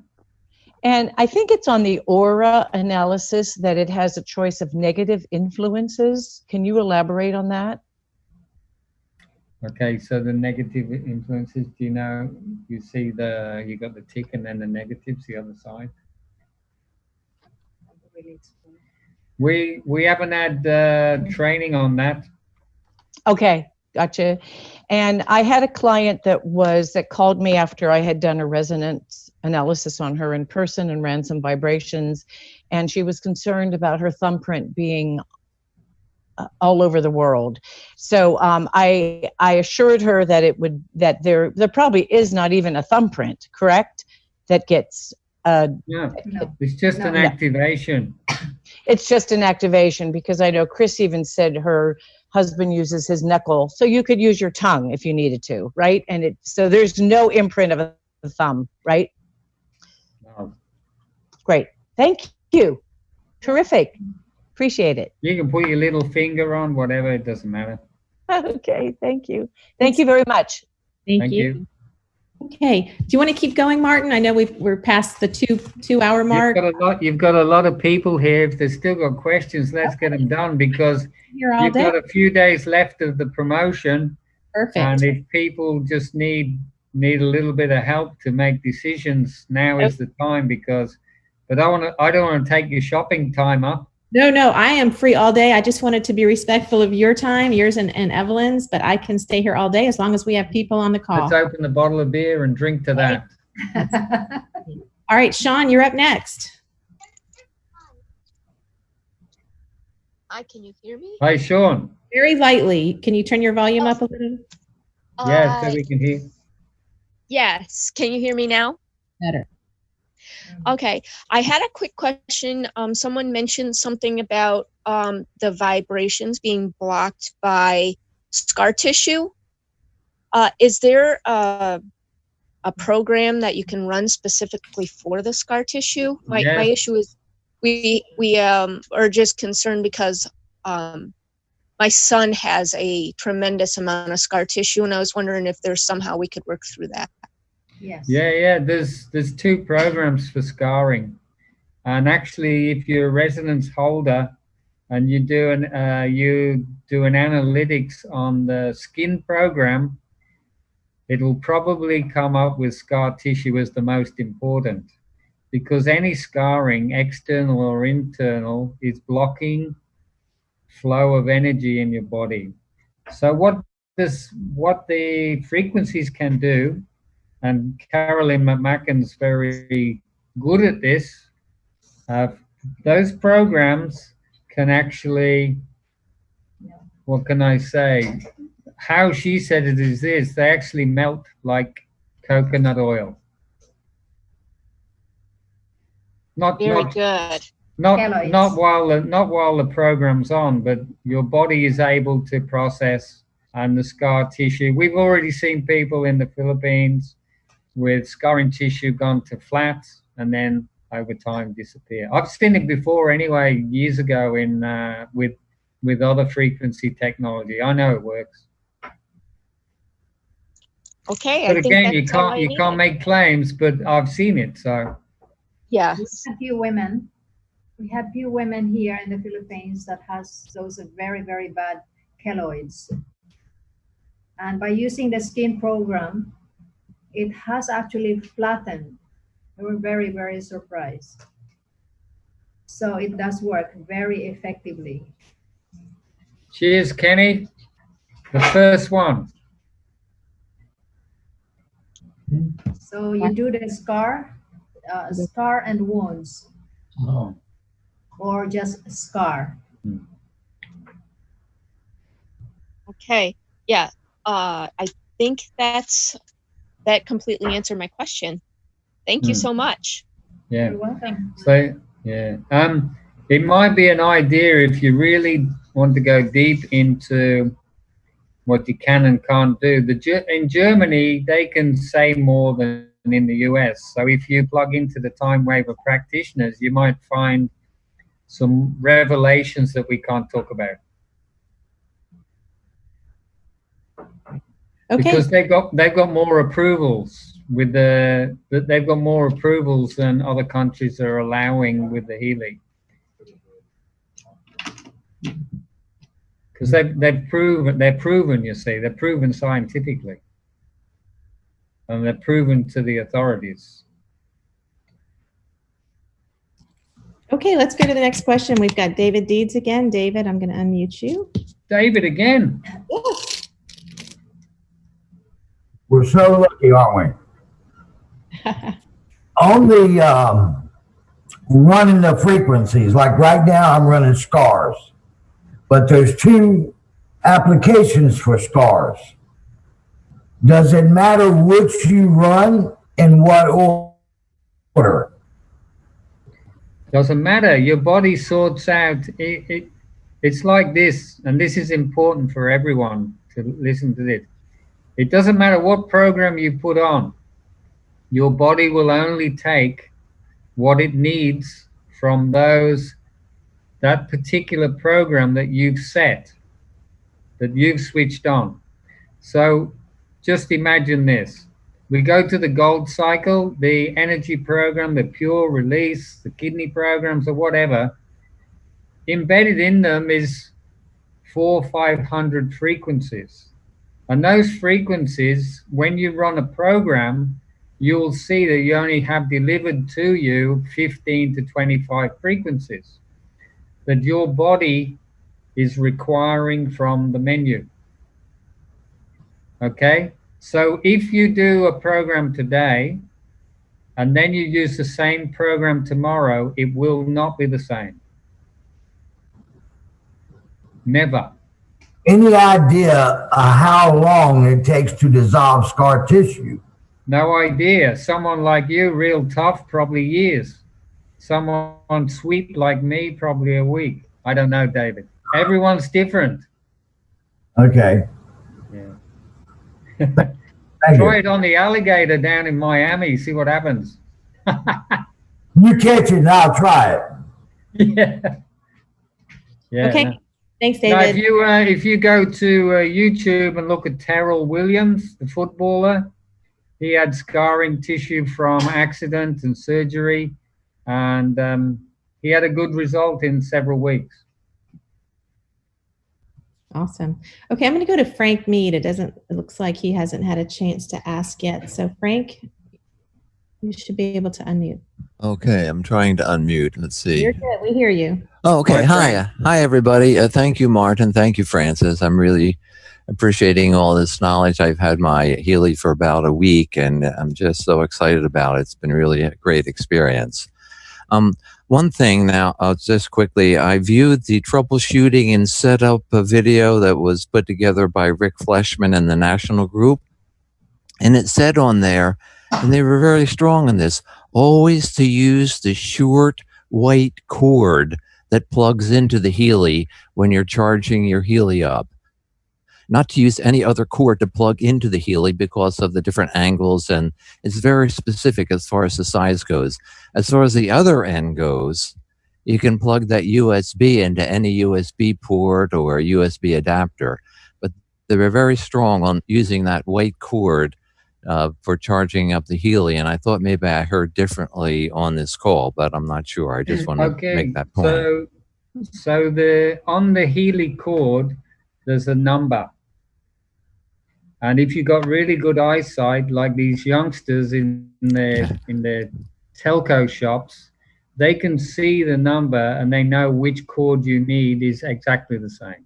And I think it's on the aura analysis that it has a choice of negative influences. Can you elaborate on that? Okay, so the negative influences, do you know, you see you got the tick and then the negatives, the other side? We haven't had training on that. Okay, gotcha. And I had a client that called me after I had done a resonance analysis on her in person and ran some vibrations, and she was concerned about her thumbprint being all over the world. So I assured her that there probably is not even a thumbprint, correct? That gets Yeah, it's just an activation. It's just an activation, because I know Chris even said her husband uses his knuckle, so you could use your tongue if you needed to, right? And so there's no imprint of a thumb, right? No. Great, thank you, terrific, appreciate it. You can put your little finger on whatever, it doesn't matter. Okay, thank you very much. Thank you. Okay, do you want to keep going, Martin? I know we're past the two hour mark. You've got a lot of people here. If they've still got questions, let's get them done, because you've got a few days left of the promotion. Perfect. And if people just need a little bit of help to make decisions, now is the time, but I don't want to take your shopping time up. No, I am free all day. I just wanted to be respectful of your time, yours and Evelyn's, but I can stay here all day as long as we have people on the call. Let's open the bottle of beer and drink to that. All right, Sean, you're up next. Hi, can you hear me? Hi, Sean. Very lightly. Can you turn your volume up a little? Yes, so we can hear. Yes. Can you hear me now? Better. Okay. I had a quick question. Someone mentioned something about the vibrations being blocked by scar tissue. Is there a program that you can run specifically for the scar tissue? My issue is we are just concerned because my son has a tremendous amount of scar tissue, and I was wondering if there's somehow we could work through that. Yes. Yeah. There's 2 programs for scarring, and actually, if you're a resonance holder and you do an analytics on the skin program, it'll probably come up with scar tissue as the most important, because any scarring, external or internal, is blocking flow of energy in your body. So what the frequencies can do, and Carolyn McMacken's very good at this, those programs can actually, what can I say? How she said it is this: they actually melt like coconut oil. Very good. Not while the program's on, but your body is able to process, and the scar tissue. We've already seen people in the Philippines with scarring tissue gone to flat and then over time disappear. I've seen it before anyway, years ago in with other frequency technology. I know it works. Okay, But I think again, that's all I you can't needed. make claims, but I've seen it, so. Yes. We have few women. We have few women here in the Philippines that has those very, very bad keloids. And by using the skin program, it has actually flattened. We were very, very surprised. So it does work very effectively. Cheers, Kenny. The first one. So you do the scar and wounds, Oh. or just scar. Okay. Yeah. I think that completely answered my question. Thank you so much. Yeah. You're welcome. So yeah. It might be an idea if you really want to go deep into what you can and can't do. In Germany, they can say more than in the US. So if you plug into the time wave of practitioners, you might find some revelations that we can't talk about. Okay. Because they've got more approvals with they've got more approvals than other countries are allowing with the Healy. Because they're proven, you see, they're proven scientifically. And they're proven to the authorities. Okay, let's go to the next question. We've got David Deeds again. David, I'm going to unmute you. David again. Yes. We're so lucky, aren't we? On the running the frequencies, like right now I'm running scars, but there's 2 applications for scars. Does it matter which you run in what order? Doesn't matter. Your body sorts out. It's like this, and this is important for everyone to listen to this. It doesn't matter what program you put on. Your body will only take what it needs from that particular program that you've set, that you've switched on. So just imagine this. We go to the gold cycle, the energy program, the pure release, the kidney programs or whatever. Embedded in them is 400 or 500 frequencies. And those frequencies, when you run a program, you'll see that you only have delivered to you 15 to 25 frequencies that your body is requiring from the menu. Okay? So if you do a program today and then you use the same program tomorrow, it will not be the same. Never. Any idea how long it takes to dissolve scar tissue? No idea. Someone like you, real tough, probably years. Someone sweet like me, probably a week. I don't know, David. Everyone's different. Okay. Yeah. Try it on the alligator down in Miami, see what happens. You catch it and I'll try it. Yeah. Yeah. Okay. No. Thanks, Now, David. if you go to YouTube and look at Terrell Williams, the footballer, he had scarring tissue from accident and surgery, and he had a good result in several weeks. Awesome. Okay, I'm going to go to Frank Mead. It looks like he hasn't had a chance to ask yet. So Frank, you should be able to unmute. Okay, I'm trying to unmute. Let's see. You're good. We hear you. Oh, okay. Hi. Hi, everybody. Thank you, Martin. Thank you, Francis. I'm really appreciating all this knowledge. I've had my Healy for about a week, and I'm just so excited about it. It's been really a great experience. One thing now, just quickly, I viewed the troubleshooting and setup video that was put together by Rick Fleshman and the National Group, and it said on there, and they were very strong in this, always to use the short white cord that plugs into the Healy when you're charging your Healy up. not to use any other cord to plug into the Healy because of the different angles, and it's very specific as far as the size goes. As far as the other end goes, you can plug that USB into any USB port or USB adapter, but they were very strong on using that white cord for charging up the Healy, and I thought maybe I heard differently on this call, but I'm not sure. I just want to make that point. So on the Healy cord, there's a number. And if you've got really good eyesight, like these youngsters in their telco shops, they can see the number and they know which cord you need is exactly the same.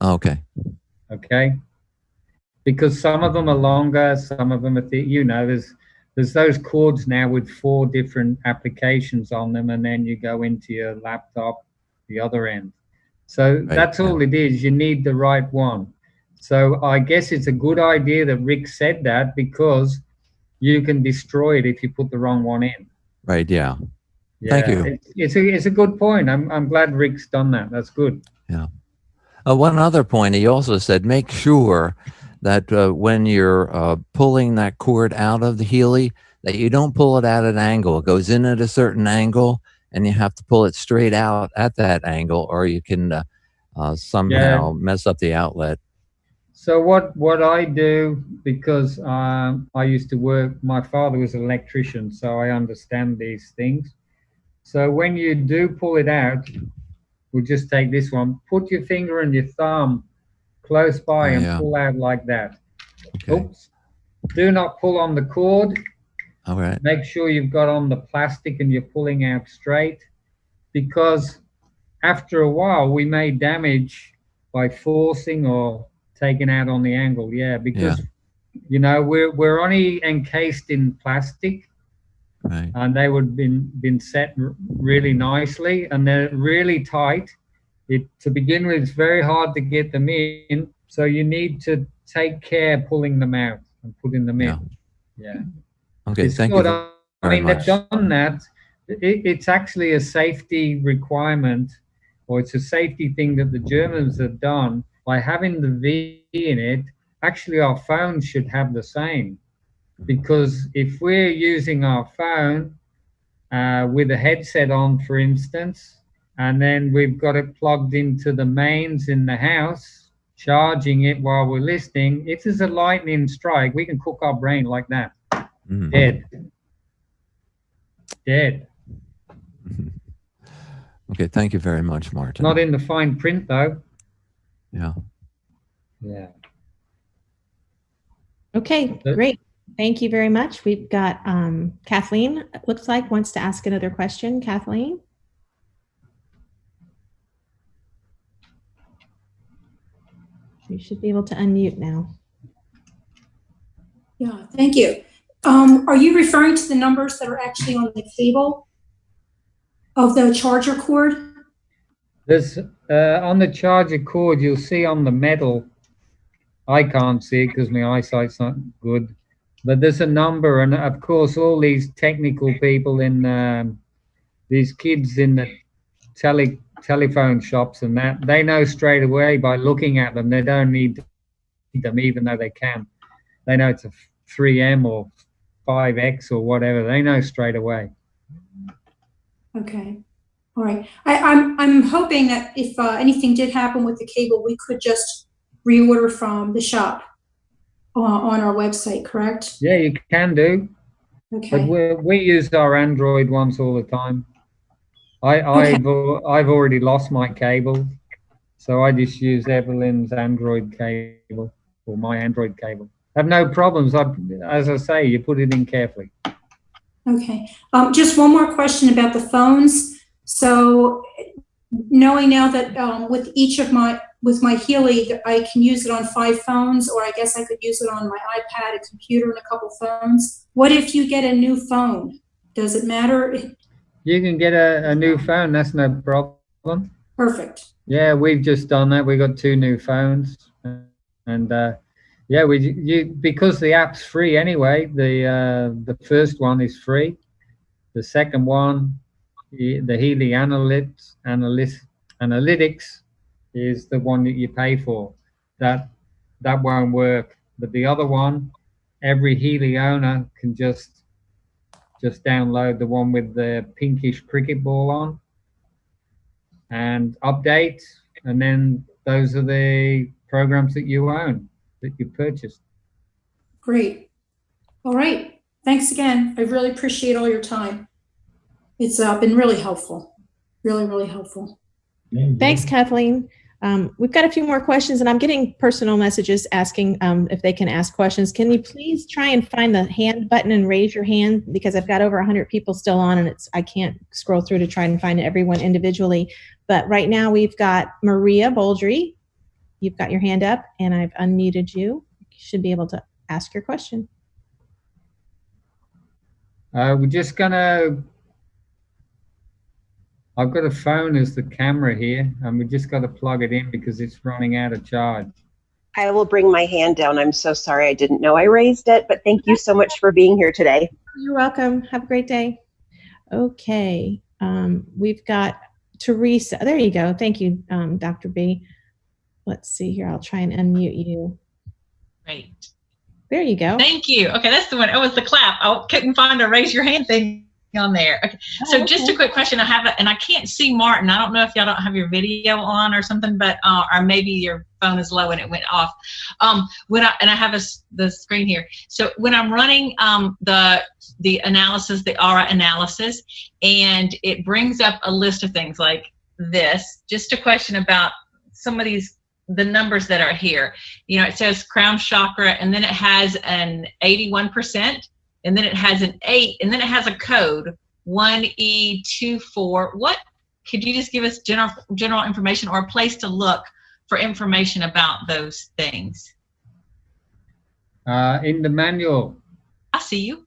Okay. Okay. Because some of them are longer, some of them are, there's those cords now with 4 different applications on them, and then you go into your laptop, the other end. So that's all it is. You need the right one. So I guess it's a good idea that Rick said that, because you can destroy it if you put the wrong one in. Right. Yeah. Yeah. Thank you. It's a good point. I'm glad Rick's done that. That's good. Yeah. One other point, he also said, make sure that when you're pulling that cord out of the Healy, that you don't pull it at an angle. It goes in at a certain angle, and you have to pull it straight out at that angle, or you can somehow mess up the outlet. So what I do, because I used to work, my father was an electrician, so I understand these things. So when you do pull it out, we'll just take this one, put your finger and your thumb close by and pull out like that. Okay. Oops. Do not pull on the cord. All right. Make sure you've got on the plastic and you're pulling out straight, because after a while we may damage by forcing or taking out on the angle. Yeah, because you know we're only encased in plastic, right, and they would been set really nicely, and they're really tight. To begin with, it's very hard to get them in, so you need to take care pulling them out and putting them in. Yeah. Okay, It's thank good. you I very mean, much. they've done that. It's actually a safety requirement, or it's a safety thing that the Germans have done by having the V in it. Actually, our phones should have the same, because if we're using our phone with a headset on, for instance, and then we've got it plugged into the mains in the house, charging it while we're listening, if there's a lightning strike, we can cook our brain like that. Dead. Dead. Okay, thank you very much, Martin. Not in the fine print, though. Yeah. Yeah. Okay, great. Thank you very much. We've got Kathleen, it looks like, wants to ask another question. Kathleen? You should be able to unmute now. Yeah, thank you. Are you referring to the numbers that are actually on the cable of the charger cord? There's on the charger cord, you'll see on the metal, I can't see it because my eyesight's not good, but there's a number, and of course all these technical people in these kids in the telephone shops and that, they know straight away by looking at them. They don't need them, even though they can. They know it's a 3M or 5X or whatever. They know straight away. Okay. All right. I'm hoping that if anything did happen with the cable, we could just reorder from the shop on our website, correct? Yeah, you can do. Okay. But we use our Android ones all the time. I've already lost my cable, so I just use Evelyn's Android cable, or my Android cable. I have no problems. As I say, you put it in carefully. Okay. Just one more question about the phones. So knowing now that with my Healy, I can use it on 5 phones, or I guess I could use it on my iPad, a computer, and a couple phones. What if you get a new phone? Does it matter? You can get a new phone. That's no problem. Perfect. Yeah, we've just done that. We got 2 new phones, and yeah, because the app's free anyway. The first one is free. The second one, the Healy Analytics, is the one that you pay for. that won't work. But the other one, every Healy owner can just download the one with the pinkish cricket ball on and update, and then those are the programs that you own, that you purchased. Great. All right. Thanks again. I really appreciate all your time. It's been really helpful. Really, really helpful. Thanks, Kathleen. We've got a few more questions, and I'm getting personal messages asking if they can ask questions. Can you please try and find the hand button and raise your hand, because I've got over 100 people still on, and I can't scroll through to try and find everyone individually. But right now we've got Maria Boldry. You've got your hand up, and I've unmuted you. You should be able to ask your question. We're just gonna, I've got a phone as the camera here, and we just got to plug it in because it's running out of charge. I will bring my hand down. I'm so sorry. I didn't know I raised it, but thank you so much for being here today. You're welcome. Have a great day. Okay. We've got Teresa. There you go. Thank you, Dr. B. Let's see here. I'll try and unmute you. Great. There you go. Thank you. Okay, that's the one. Oh, it's the clap. I couldn't find a raise your hand thing on there. Okay. So just a quick question. I have, and I can't see Martin. I don't know if y'all don't have your video on or something, but or maybe your phone is low and it went off. I have the screen here. So when I'm running the analysis, the aura analysis, and it brings up a list of things like this. Just a question about some of these, the numbers that are here. You know, it says crown chakra, and then it has an 81%, and then it has an 8, and then it has a code 1E24. What could you just give us general information or a place to look for information about those things? In the manual. I see you.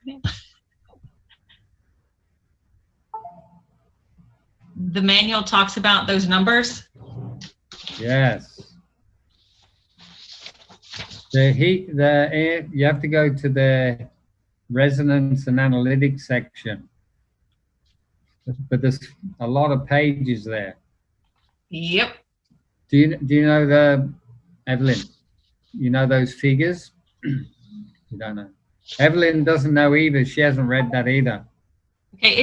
The manual talks about those numbers? Yes. You have to go to the resonance and analytics section, but there's a lot of pages there. Yep. Do you know Evelyn? You know those figures? You don't know. Evelyn doesn't know either. She hasn't read that either. Okay,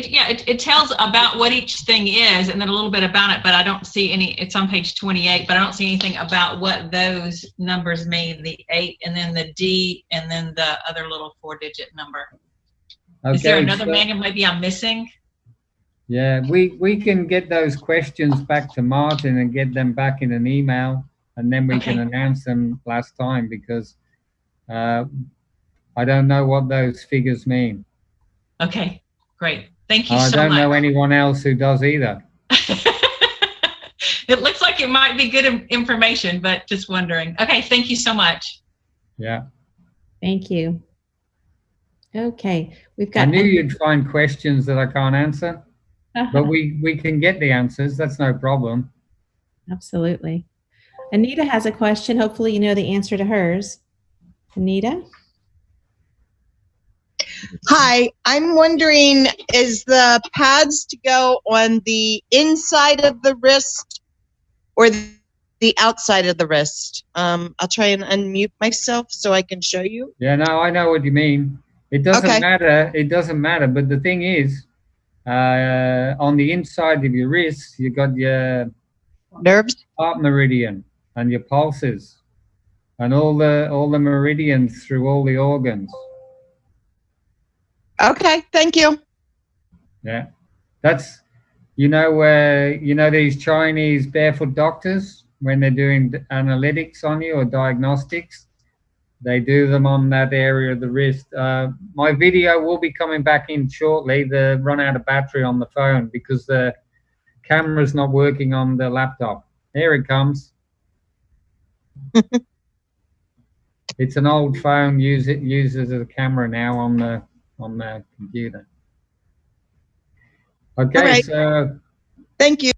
it tells about what each thing is and then a little bit about it, but I don't see any. It's on page 28, but I don't see anything about what those numbers mean, the 8 and then the D and then the other little 4-digit number. Okay, is there another manual maybe I'm missing? Yeah, we can get those questions back to Martin and get them back in an email, and then we can announce them last time, because I don't know what those figures mean. Okay. Great. Thank you so much. I don't know anyone else who does either. It looks like it might be good information, but just wondering. Okay. Thank you so much. Yeah. Thank you. Okay. We've got. I knew you'd find questions that I can't answer, but we can get the answers. That's no problem. Absolutely. Anita has a question. Hopefully you know the answer to hers. Anita? Hi, I'm wondering, is the pads to go on the inside of the wrist or the outside of the wrist? I'll try and unmute myself so I can show you. Yeah, no, I know what you mean. It doesn't matter. It doesn't matter. But the thing is, on the inside of your wrist, you got your nerves, heart meridian, and your pulses, and all the meridians through all the organs. Okay, thank you. Yeah, that's, you know these Chinese barefoot doctors, when they're doing analytics on you or diagnostics, they do them on that area of the wrist. My video will be coming back in shortly. They run out of battery on the phone because the camera's not working on the laptop. Here it comes. It's an old phone. Uses as a camera now on the computer. Okay, right. So thank you.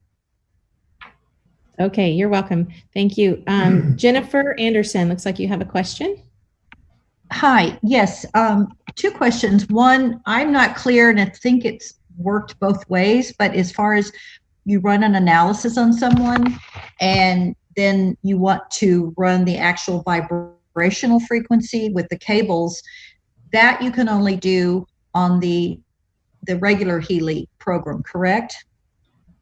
Okay, you're welcome. Thank you. Jennifer Anderson, looks like you have a question. Hi, yes, 2 questions. One, I'm not clear, and I think it's worked both ways, but as far as you run an analysis on someone and then you want to run the actual vibrational frequency with the cables, that you can only do on the regular Healy program, correct?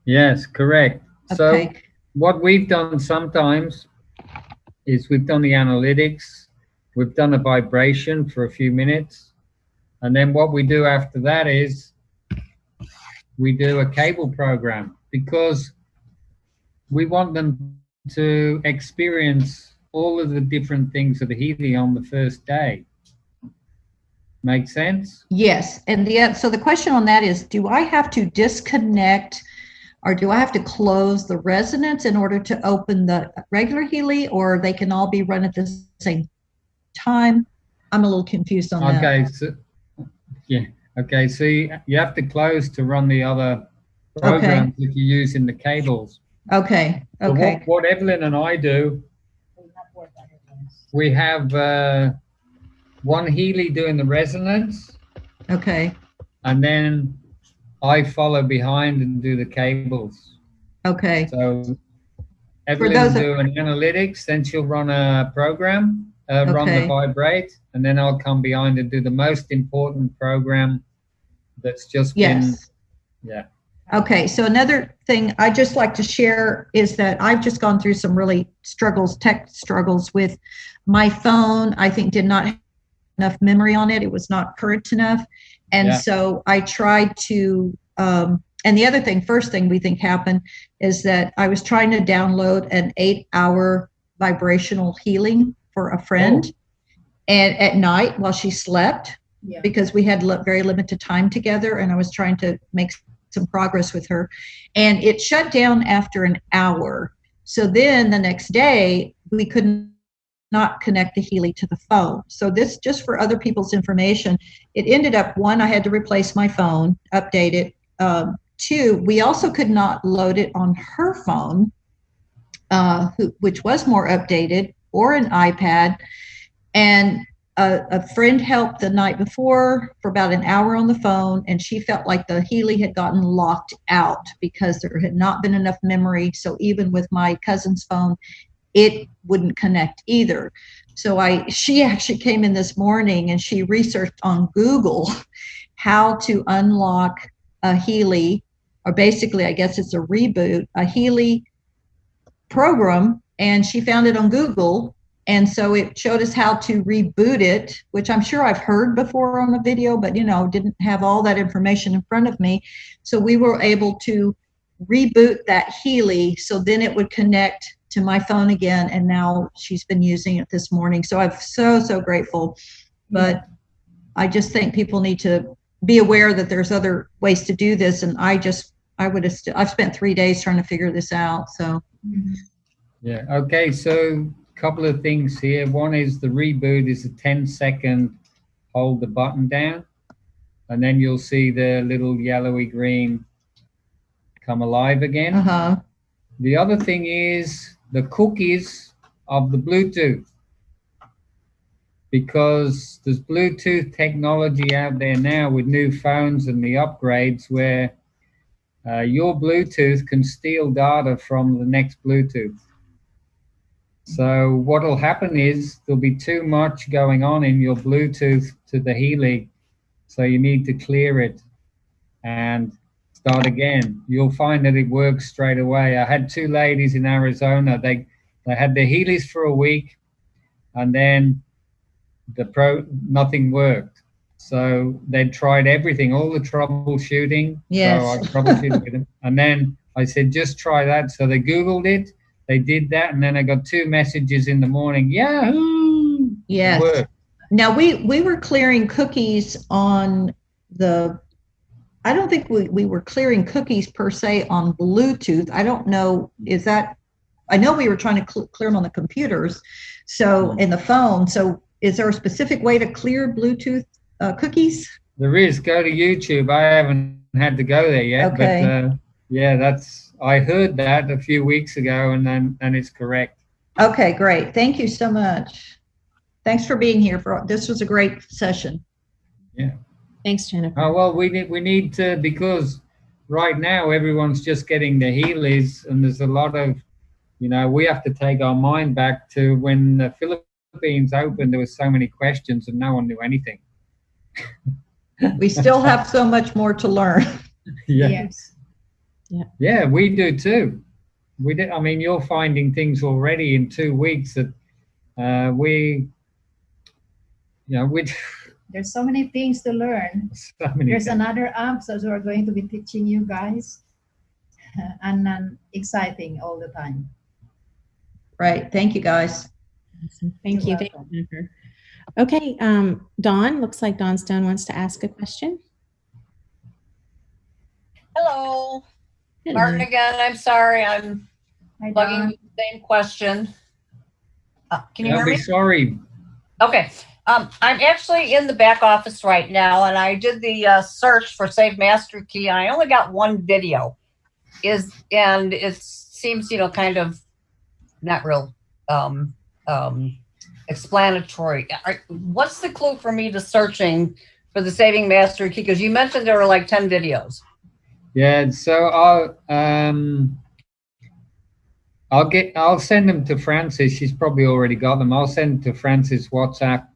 Yes, correct. Okay. So what we've done sometimes is we've done the analytics, we've done a vibration for a few minutes, and then what we do after that is we do a cable program, because we want them to experience all of the different things of the Healy on the first day. Make sense? Yes. And so the question on that is, do I have to disconnect, or do I have to close the resonance in order to open the regular Healy, or they can all be run at the same time? I'm a little confused on that. Okay, so yeah, okay, so you have to close to run the other programs if you're using the cables. Okay, okay. So what Evelyn and I do, we have one Healy doing the resonance. Okay. And then I follow behind and do the cables. Okay. So Evelyn will do an analytics, then she'll run a program, run the vibrate, and then I'll come behind and do the most important program that's just been, yeah. Okay, so another thing I'd just like to share is that I've just gone through some really tech struggles with my phone. I think did not have enough memory on it. It was not current enough. And so I tried to, and the other thing, first thing we think happened is that I was trying to download an 8-hour vibrational healing for a friend, and at night while she slept, because we had very limited time together, and I was trying to make some progress with her, and it shut down after an hour. So then the next day we could not connect the Healy to the phone. So this, just for other people's information, it ended up, one, I had to replace my phone, update it. Two, we also could not load it on her phone, which was more updated, or an iPad. And a friend helped the night before for about an hour on the phone, and she felt like the Healy had gotten locked out because there had not been enough memory. So even with my cousin's phone, it wouldn't connect either. So she actually came in this morning and she researched on Google how to unlock a Healy, or basically, I guess it's a reboot, a Healy program, and she found it on Google. And so it showed us how to reboot it, which I'm sure I've heard before on a video, but didn't have all that information in front of me. So we were able to reboot that Healy, so then it would connect to my phone again, and now she's been using it this morning. So I'm so grateful. But I just think people need to be aware that there's other ways to do this, and I've spent 3 days trying to figure this out. So yeah, okay, so a couple of things here. One is the reboot is a 10-second hold the button down, and then you'll see the little yellowy green come alive again. The other thing is the cookies of the Bluetooth, because there's Bluetooth technology out there now with new phones and the upgrades where your Bluetooth can steal data from the next Bluetooth. So what will happen is there'll be too much going on in your Bluetooth to the Healy, so you need to clear it and start again. You'll find that it works straight away. I had 2 ladies in Arizona. They had their Healys for a week, and then nothing worked. So they tried everything, all the troubleshooting. Yes. So I troubleshooted with them, and then I said, just try that. So they Googled it. They did that, and then I got 2 messages in the morning. Yahoo! Yes. It worked. Now we were clearing cookies on the. I don't think we were clearing cookies per se on Bluetooth. I don't know. Is that? I know we were trying to clear them on the computers, so in the phone. So is there a specific way to clear Bluetooth cookies? There is. Go to YouTube. I haven't had to go there yet, but yeah, I heard that a few weeks ago, and it's correct. Okay, great. Thank you so much. Thanks for being here. This was a great session. Yeah. Thanks, Jennifer. Oh, well, we need to, because right now everyone's just getting the Healys, and there's a lot of You know, we have to take our mind back to when the Philippines opened. There was so many questions and no one knew anything. We still have so much more to learn. Yeah. Yes. Yeah. Yeah, we do too. We did. I mean, you're finding things already in 2 weeks that we, you know, we. There's so many things to learn. So many There's things. another app that we're going to be teaching you guys, and exciting all the time. Right. Thank you, guys. Thank you. Thank you, Jennifer. Okay, Dawn, looks like Dawn Stone wants to ask a question. Hello. Hello. Martin again. I'm sorry. I'm Hi, bugging Dawn. you with the same question. Can you Don't hear be me? sorry. Okay. I'm actually in the back office right now, and I did the search for Save Master Key, and I only got one video. And it seems, you know, kind of not real explanatory. What's the clue for me to searching for the Saving Master Key? Because you mentioned there were like 10 videos. Yeah. So I'll send them to Francis. She's probably already got them. I'll send to Francis WhatsApp,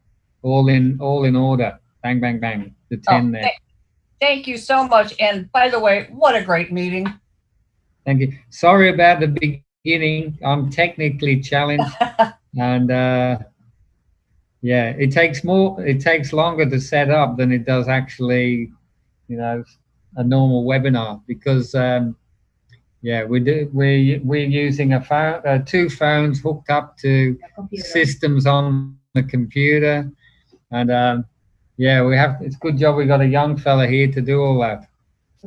all in order. Bang, bang, bang. The 10 there. Thank you so much. And by the way, what a great meeting. Thank you. Sorry about the beginning. I'm technically challenged, and yeah, it takes longer to set up than it does actually, you know, a normal webinar, because yeah, we're using a phone, 2 phones hooked up to systems on the computer, and yeah, it's a good job we got a young fella here to do all that.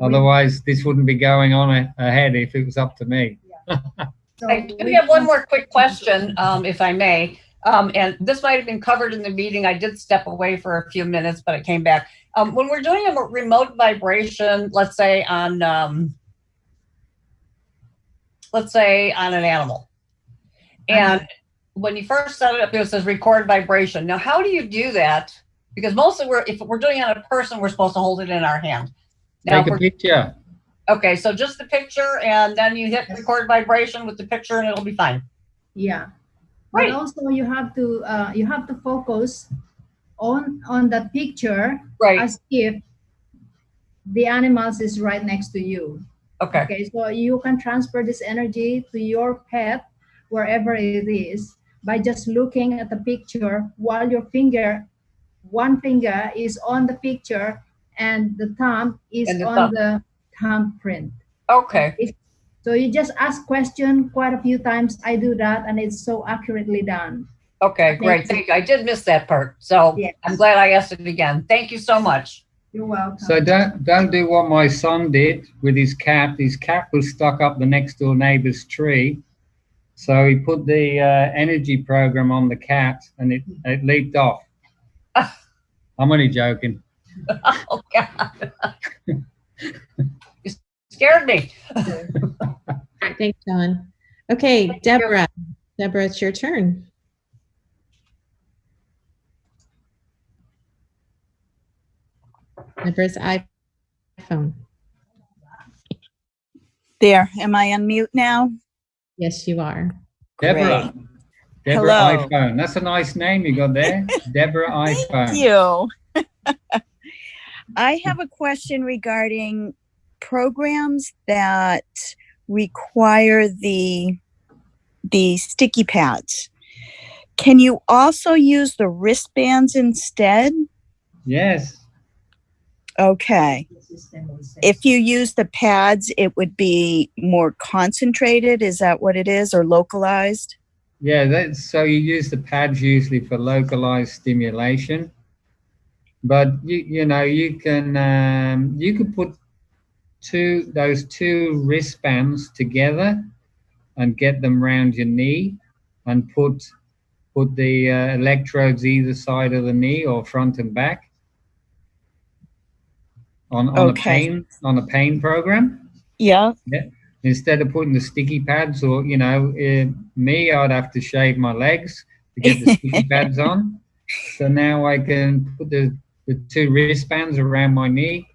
Otherwise, this wouldn't be going on ahead if it was up to me. I do have one more quick question, if I may. And this might have been covered in the meeting. I did step away for a few minutes, but I came back. When we're doing a remote vibration, let's say on an animal, and when you first set it up, it says record vibration. Now, how do you do that? Because mostly if we're doing it on a person, we're supposed to hold it in our hand. Now, take a picture. Okay, so just the picture, and then you hit record vibration with the picture, and it'll be fine. Yeah. Right. But also you have to focus on the picture, right, as if the animals is right next to you. Okay. Okay, so you can transfer this energy to your pet wherever it is by just looking at the picture while your one finger is on the picture and the thumb is on the thumbprint. Okay. So you just ask question quite a few times. I do that, and it's so accurately done. Okay, great. Thank you. I did miss that part, so yes. I'm glad I asked it again. Thank you so much. You're welcome. So don't do what my son did with his cat. His cat was stuck up the next door neighbor's tree. So he put the energy program on the cat, and it leaped off. I'm only joking. Oh, God. You scared me. All right, thanks, John. Okay, Deborah. Deborah, it's your turn. Deborah's iPhone. There, am I on mute now? Yes, you are. Deborah. Great. Deborah Hello. iPhone. That's a nice name you got there. Deborah iPhone. Thank you. I have a question regarding programs that require the sticky pads. Can you also use the wristbands instead? Yes. Okay. If you use the pads, it would be more concentrated. Is that what it is, or localized? Yeah, so you use the pads usually for localized stimulation, but you can put those two wristbands together and get them around your knee, and put the electrodes either side of the knee or front and back on a pain program. Yeah. Yeah. Instead of putting the sticky pads, or me, I'd have to shave my legs to get the sticky pads on. So now I can put the two wristbands around my knee,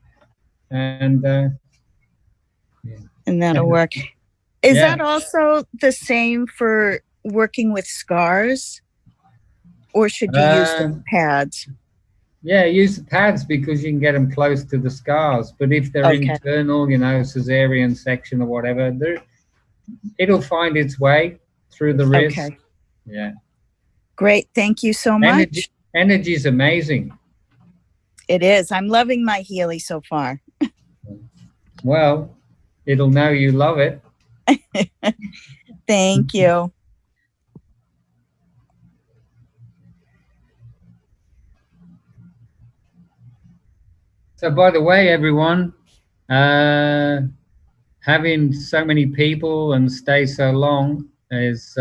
and and that'll work. Is Yeah. that also the same for working with scars? Or should you use the pads? Yeah, use the pads because you can get them close to the scars. But if they're Okay. internal, you know, cesarean section or whatever, it'll find its way through the wrist. Okay. Yeah. Great. Thank you so much. Energy is amazing. It is. I'm loving my Healy so far. Well, it'll know you love it. Thank you. So, by the way, everyone, having so many people and stay so long is,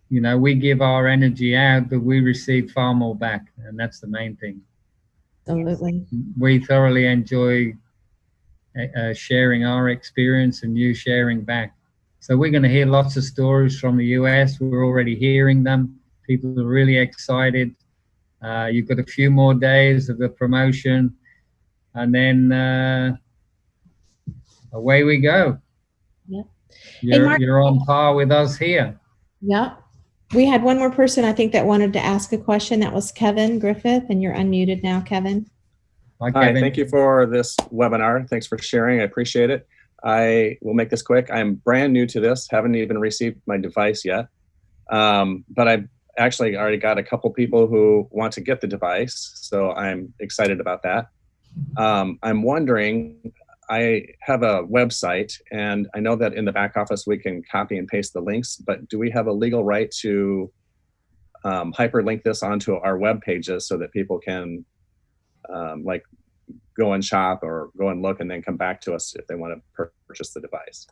you know, we give our energy out, but we receive far more back, and that's the main thing. Absolutely. We thoroughly enjoy sharing our experience and you sharing back. So we're going to hear lots of stories from the US. We're already hearing them. People are really excited. You've got a few more days of the promotion, and then away we go. Yeah. You're on par with us here. Yeah. We had one more person, I think, that wanted to ask a question. That was Kevin Griffith, and you're unmuted now, Kevin. Hi, Hi, Kevin. thank you for this webinar. Thanks for sharing. I appreciate it. I will make this quick. I'm brand new to this, haven't even received my device yet. But I've actually already got a couple people who want to get the device, so I'm excited about that. I'm wondering, I have a website, and I know that in the back office we can copy and paste the links, but do we have a legal right to hyperlink this onto our web pages so that people can like go and shop or go and look and then come back to us if they want to purchase the device?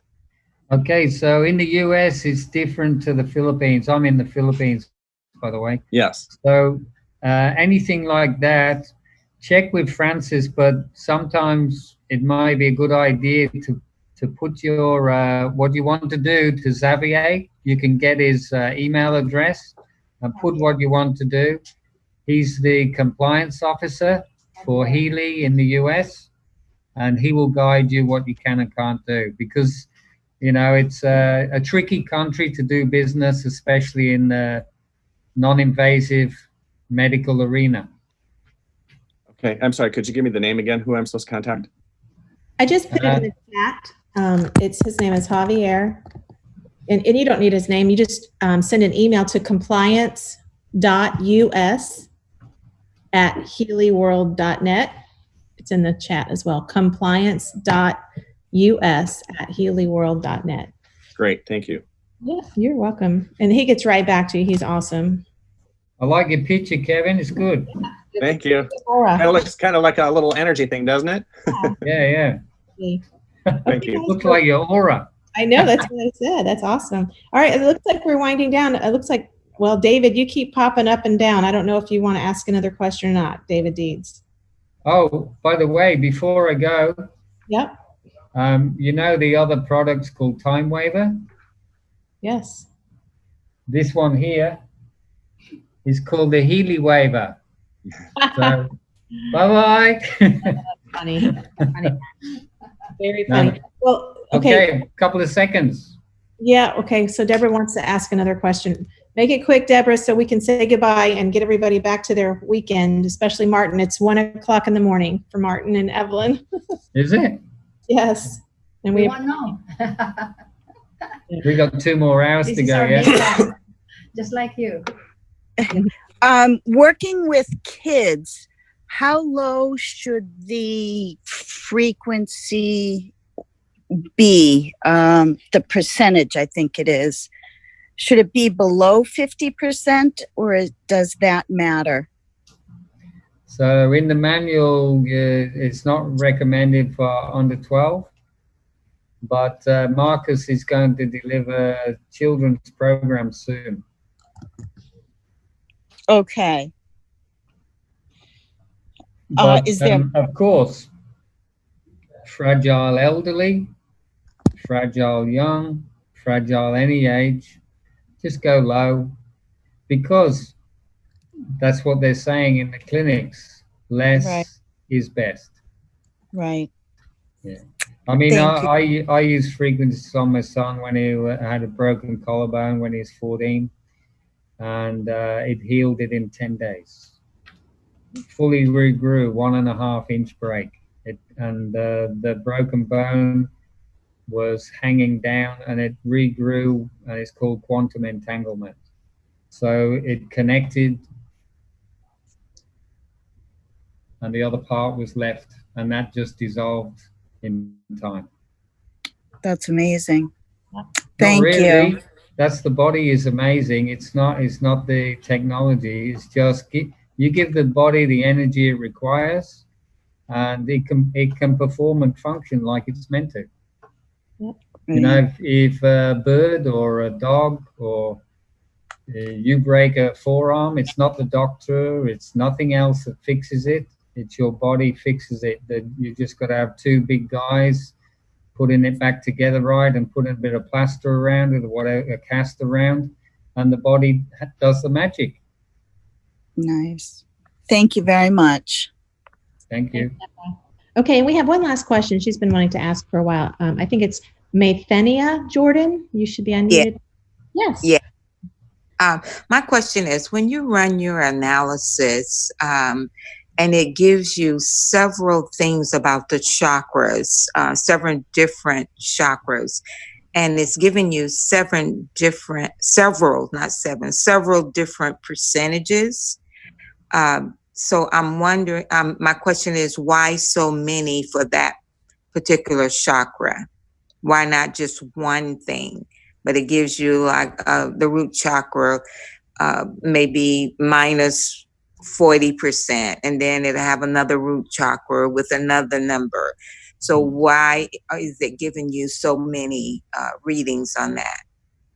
Okay, so in the US, it's different to the Philippines. I'm in the Philippines, by the way. Yes. So anything like that, check with Francis, but sometimes it might be a good idea to put your what you want to do to Xavier. You can get his email address and put what you want to do. He's the compliance officer for Healy in the US, and he will guide you what you can and can't do, because you know it's a tricky country to do business, especially in the non-invasive medical arena. Okay, I'm sorry, could you give me the name again, who I'm supposed to contact? I just put it in the chat. His name is Javier. And you don't need his name. You just send an email to compliance.us@healyworld.net. It's in the chat as well. compliance.us@healyworld.net. Great, thank you. Yeah, you're welcome. And he gets right back to you. He's awesome. I like your picture, Kevin. It's good. Thank you. Aura. It looks kind of like a little energy thing, doesn't it? Yeah. Thank you. Looks like your aura. I know, that's what I said. That's awesome. All right, it looks like we're winding down. It looks like, well, David, you keep popping up and down. I don't know if you want to ask another question or not, David Deeds. Oh, by the way, before I go, Yep. You know the other product's called Time Waver? Yes. This one here is called the Healy Waver. So, bye-bye. Funny. Very funny. No. Well, okay. A couple of seconds. Yeah, okay. So Deborah wants to ask another question. Make it quick, Deborah, so we can say goodbye and get everybody back to their weekend, especially Martin. It's 1:00 in the morning for Martin and Evelyn. Is it? Yes. And We want to know. We got 2 more hours This to is go, our yeah? baseline, just like you. Working with kids, how low should the frequency be? The percentage, I think it is. Should it be below 50%, or does that matter? So in the manual, it's not recommended for under 12, but Marcus is going to deliver a children's program soon. Okay. But, Is there? of course, fragile elderly, fragile young, fragile any age, just go low, because that's what they're saying in the clinics. Less Right. is best. Right. Yeah. I mean, Thank I used frequencies on my son when he had a broken collarbone when he was 14, and it healed it in 10 days. Fully regrew, 1.5 inch break. And the broken bone was hanging down, and it regrew, and it's called quantum entanglement. So it connected, and the other part was left, and that just dissolved in time. That's amazing. Not Thank really. you. That's the body is amazing. It's not the technology. It's just you give the body the energy it requires, and it can perform and function like it's meant to. You know, if a bird or a dog or you break a forearm, it's not the doctor, it's nothing else that fixes it. It's your body fixes it. That you just got to have two big guys putting it back together right and putting a bit of plaster around it or whatever, a cast around, and the body does the magic. Nice. Thank you very much. Thank you. Okay, we have one last question she's been wanting to ask for a while. I think it's Maythenia Jordan. You should be unmuted. Yes. Yeah. My question is, when you run your analysis and it gives you several things about the chakras, several different chakras, and it's giving you several different percentages. So I'm wondering, my question is, why so many for that particular chakra? Why not just one thing? But it gives you like the root chakra, maybe minus 40%, and then it'll have another root chakra with another number. So why is it giving you so many readings on that?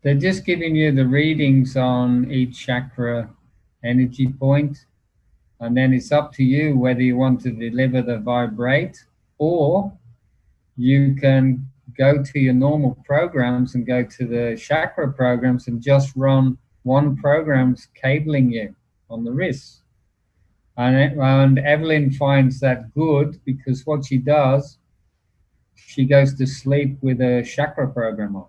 They're just giving you the readings on each chakra energy point, and then it's up to you whether you want to deliver the vibrate, or you can go to your normal programs and go to the chakra programs and just run one program's cabling you on the wrist. And Evelyn finds that good, because what she does, she goes to sleep with a chakra program on.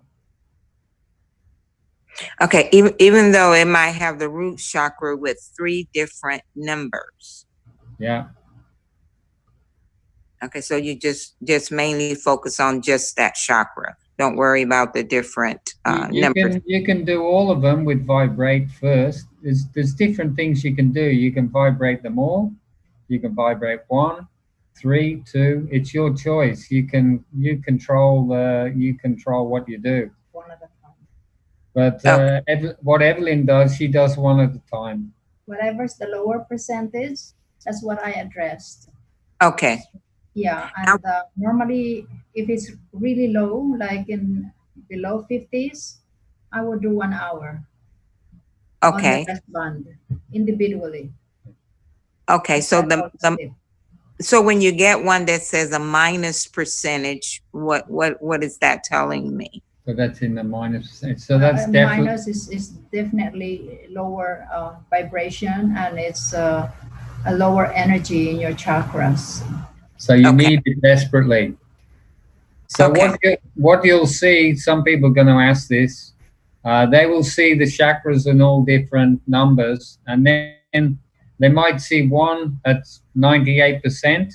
Okay, even though it might have the root chakra with 3 different numbers. Yeah. Okay, so you just mainly focus on just that chakra. Don't worry about the different numbers. You can do all of them with vibrate first. There's different things you can do. You can vibrate them all. You can vibrate 1, 3, 2. It's your choice. You control what you do. One at a time. But what Evelyn does, she does one at a time. Whatever's the lower percentage, that's what I addressed. Okay. Yeah, and normally if it's really low, like in below 50s, I would do 1 hour. Okay. On the rest band individually. Okay, so so when you get one that says a minus percentage, what is that telling me? So that's in the minus percentage. So that's definitely minus is definitely lower vibration, and it's a lower energy in your chakras. So you need it desperately. So what you'll see, some people are going to ask this, they will see the chakras in all different numbers, and then they might see one at 98%,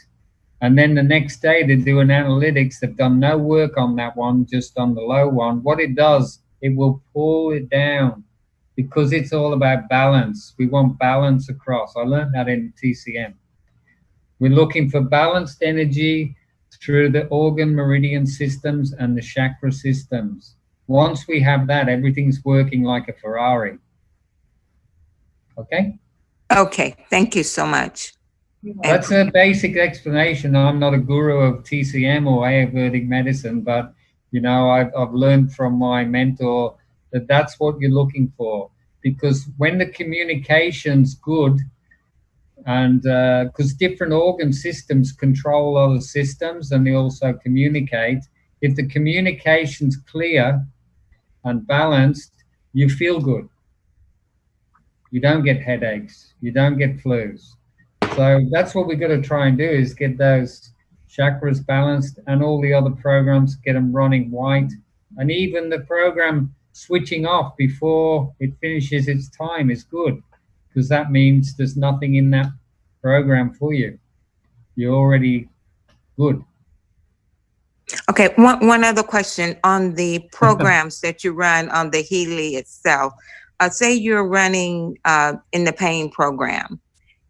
and then the next day they do an analytics. They've done no work on that one, just on the low one. What it does, it will pull it down, because it's all about balance. We want balance across. I learned that in TCM. We're looking for balanced energy through the organ meridian systems and the chakra systems. Once we have that, everything's working like a Ferrari. Okay? Okay, thank you so much. That's a basic explanation. I'm not a guru of TCM or Ayurvedic medicine, but I've learned from my mentor that that's what you're looking for. Because when the communication's good, and because different organ systems control other systems and they also communicate, if the communication's clear and balanced, you feel good. You don't get headaches. You don't get flus. So that's what we've got to try and do, is get those chakras balanced, and all the other programs get them running white. And even the program switching off before it finishes its time is good, because that means there's nothing in that program for you. You're already good. Okay, one other question on the programs that you run on the Healy itself. Say you're running in the pain program,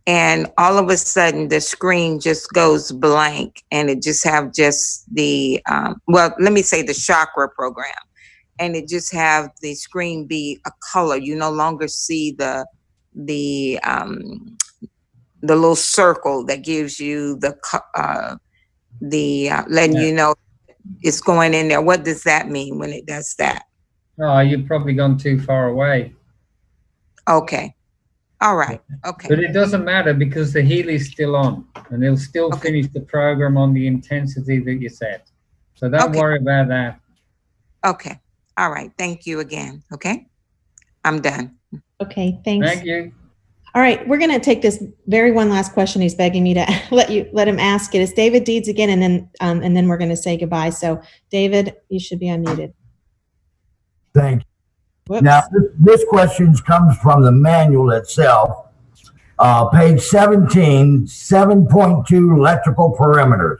and all of a sudden the screen just goes blank, and it just have just the well, let me say the chakra program, and it just have the screen be a color. You no longer see the little circle that gives you the letting you know it's going in there. What does that mean when it does that? Oh, you've probably gone too far away. Okay. All right. Okay. But it doesn't matter, because the Healy's still on, and it'll still finish the program on the intensity that you set. So don't worry about that. Okay. All right. Thank you again. Okay. I'm done. Okay, thanks. Thank you. All right, we're going to take this very one last question. He's begging me to let him ask it. It's David Deeds again, and then we're going to say goodbye. So, David, you should be unmuted. Thank you. Whoops. Now, this question comes from the manual itself, page 17, 7.2 electrical perimeters.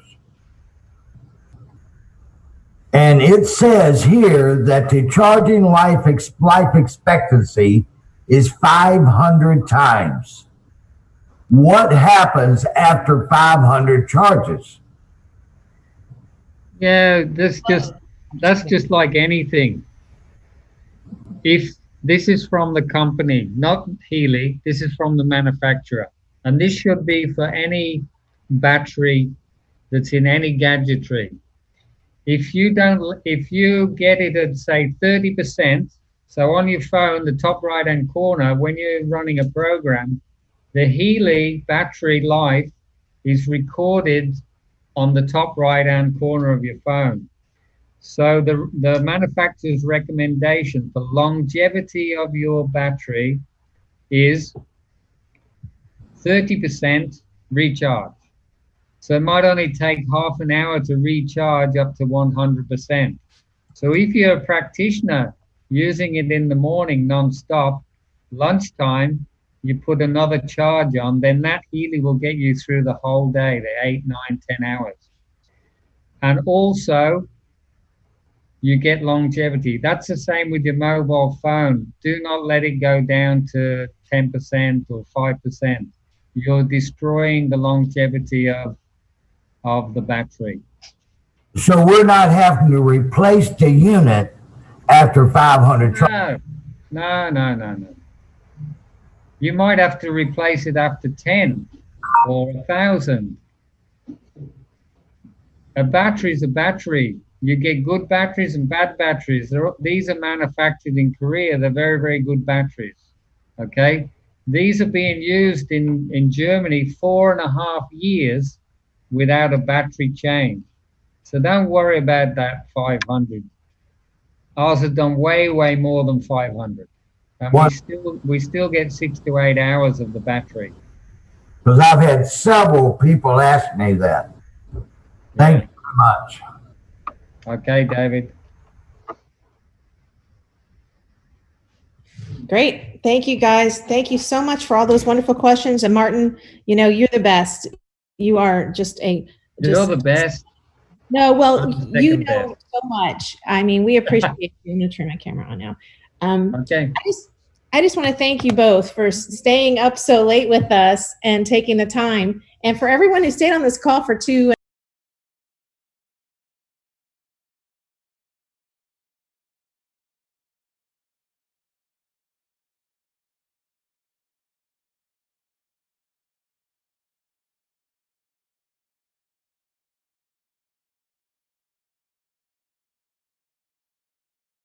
And it says here that the charging life expectancy is 500 times. What happens after 500 charges? Yeah, that's just like anything. If this is from the company, not Healy, this is from the manufacturer. And this should be for any battery that's in any gadgetry. If you get it at, say, 30%, so on your phone, the top right-hand corner, when you're running a program, the Healy battery life is recorded on the top right-hand corner of your phone. So the manufacturer's recommendation for longevity of your battery is 30% recharge. So it might only take half an hour to recharge up to 100%. So if you're a practitioner using it in the morning non-stop, lunchtime, you put another charge on, then that Healy will get you through the whole day, the 8, 9, 10 hours. And also, you get longevity. That's the same with your mobile phone. Do not let it go down to 10% or 5%. You're destroying the longevity of the battery. So we're not having to replace the unit after 500 charges? No. You might have to replace it after 10 or 1,000. A battery is a battery. You get good batteries and bad batteries. These are manufactured in Korea. They're very, very good batteries. Okay? These are being used in Germany 4.5 years without a battery change. So don't worry about that 500. Ours have done way, way more than 500. And we still get 6 to 8 hours of the battery. Because I've had several people ask me that. Thank you very much. Okay, David. Great. Thank you, guys. Thank you so much for all those wonderful questions. And Martin, you're the best. You are just You're the best. No, well, you know best. so much. I mean, we appreciate you. I'm going to turn my camera on now. Okay. I just want to thank you both for staying up so late with us and taking the time. And for everyone who stayed on this call for 2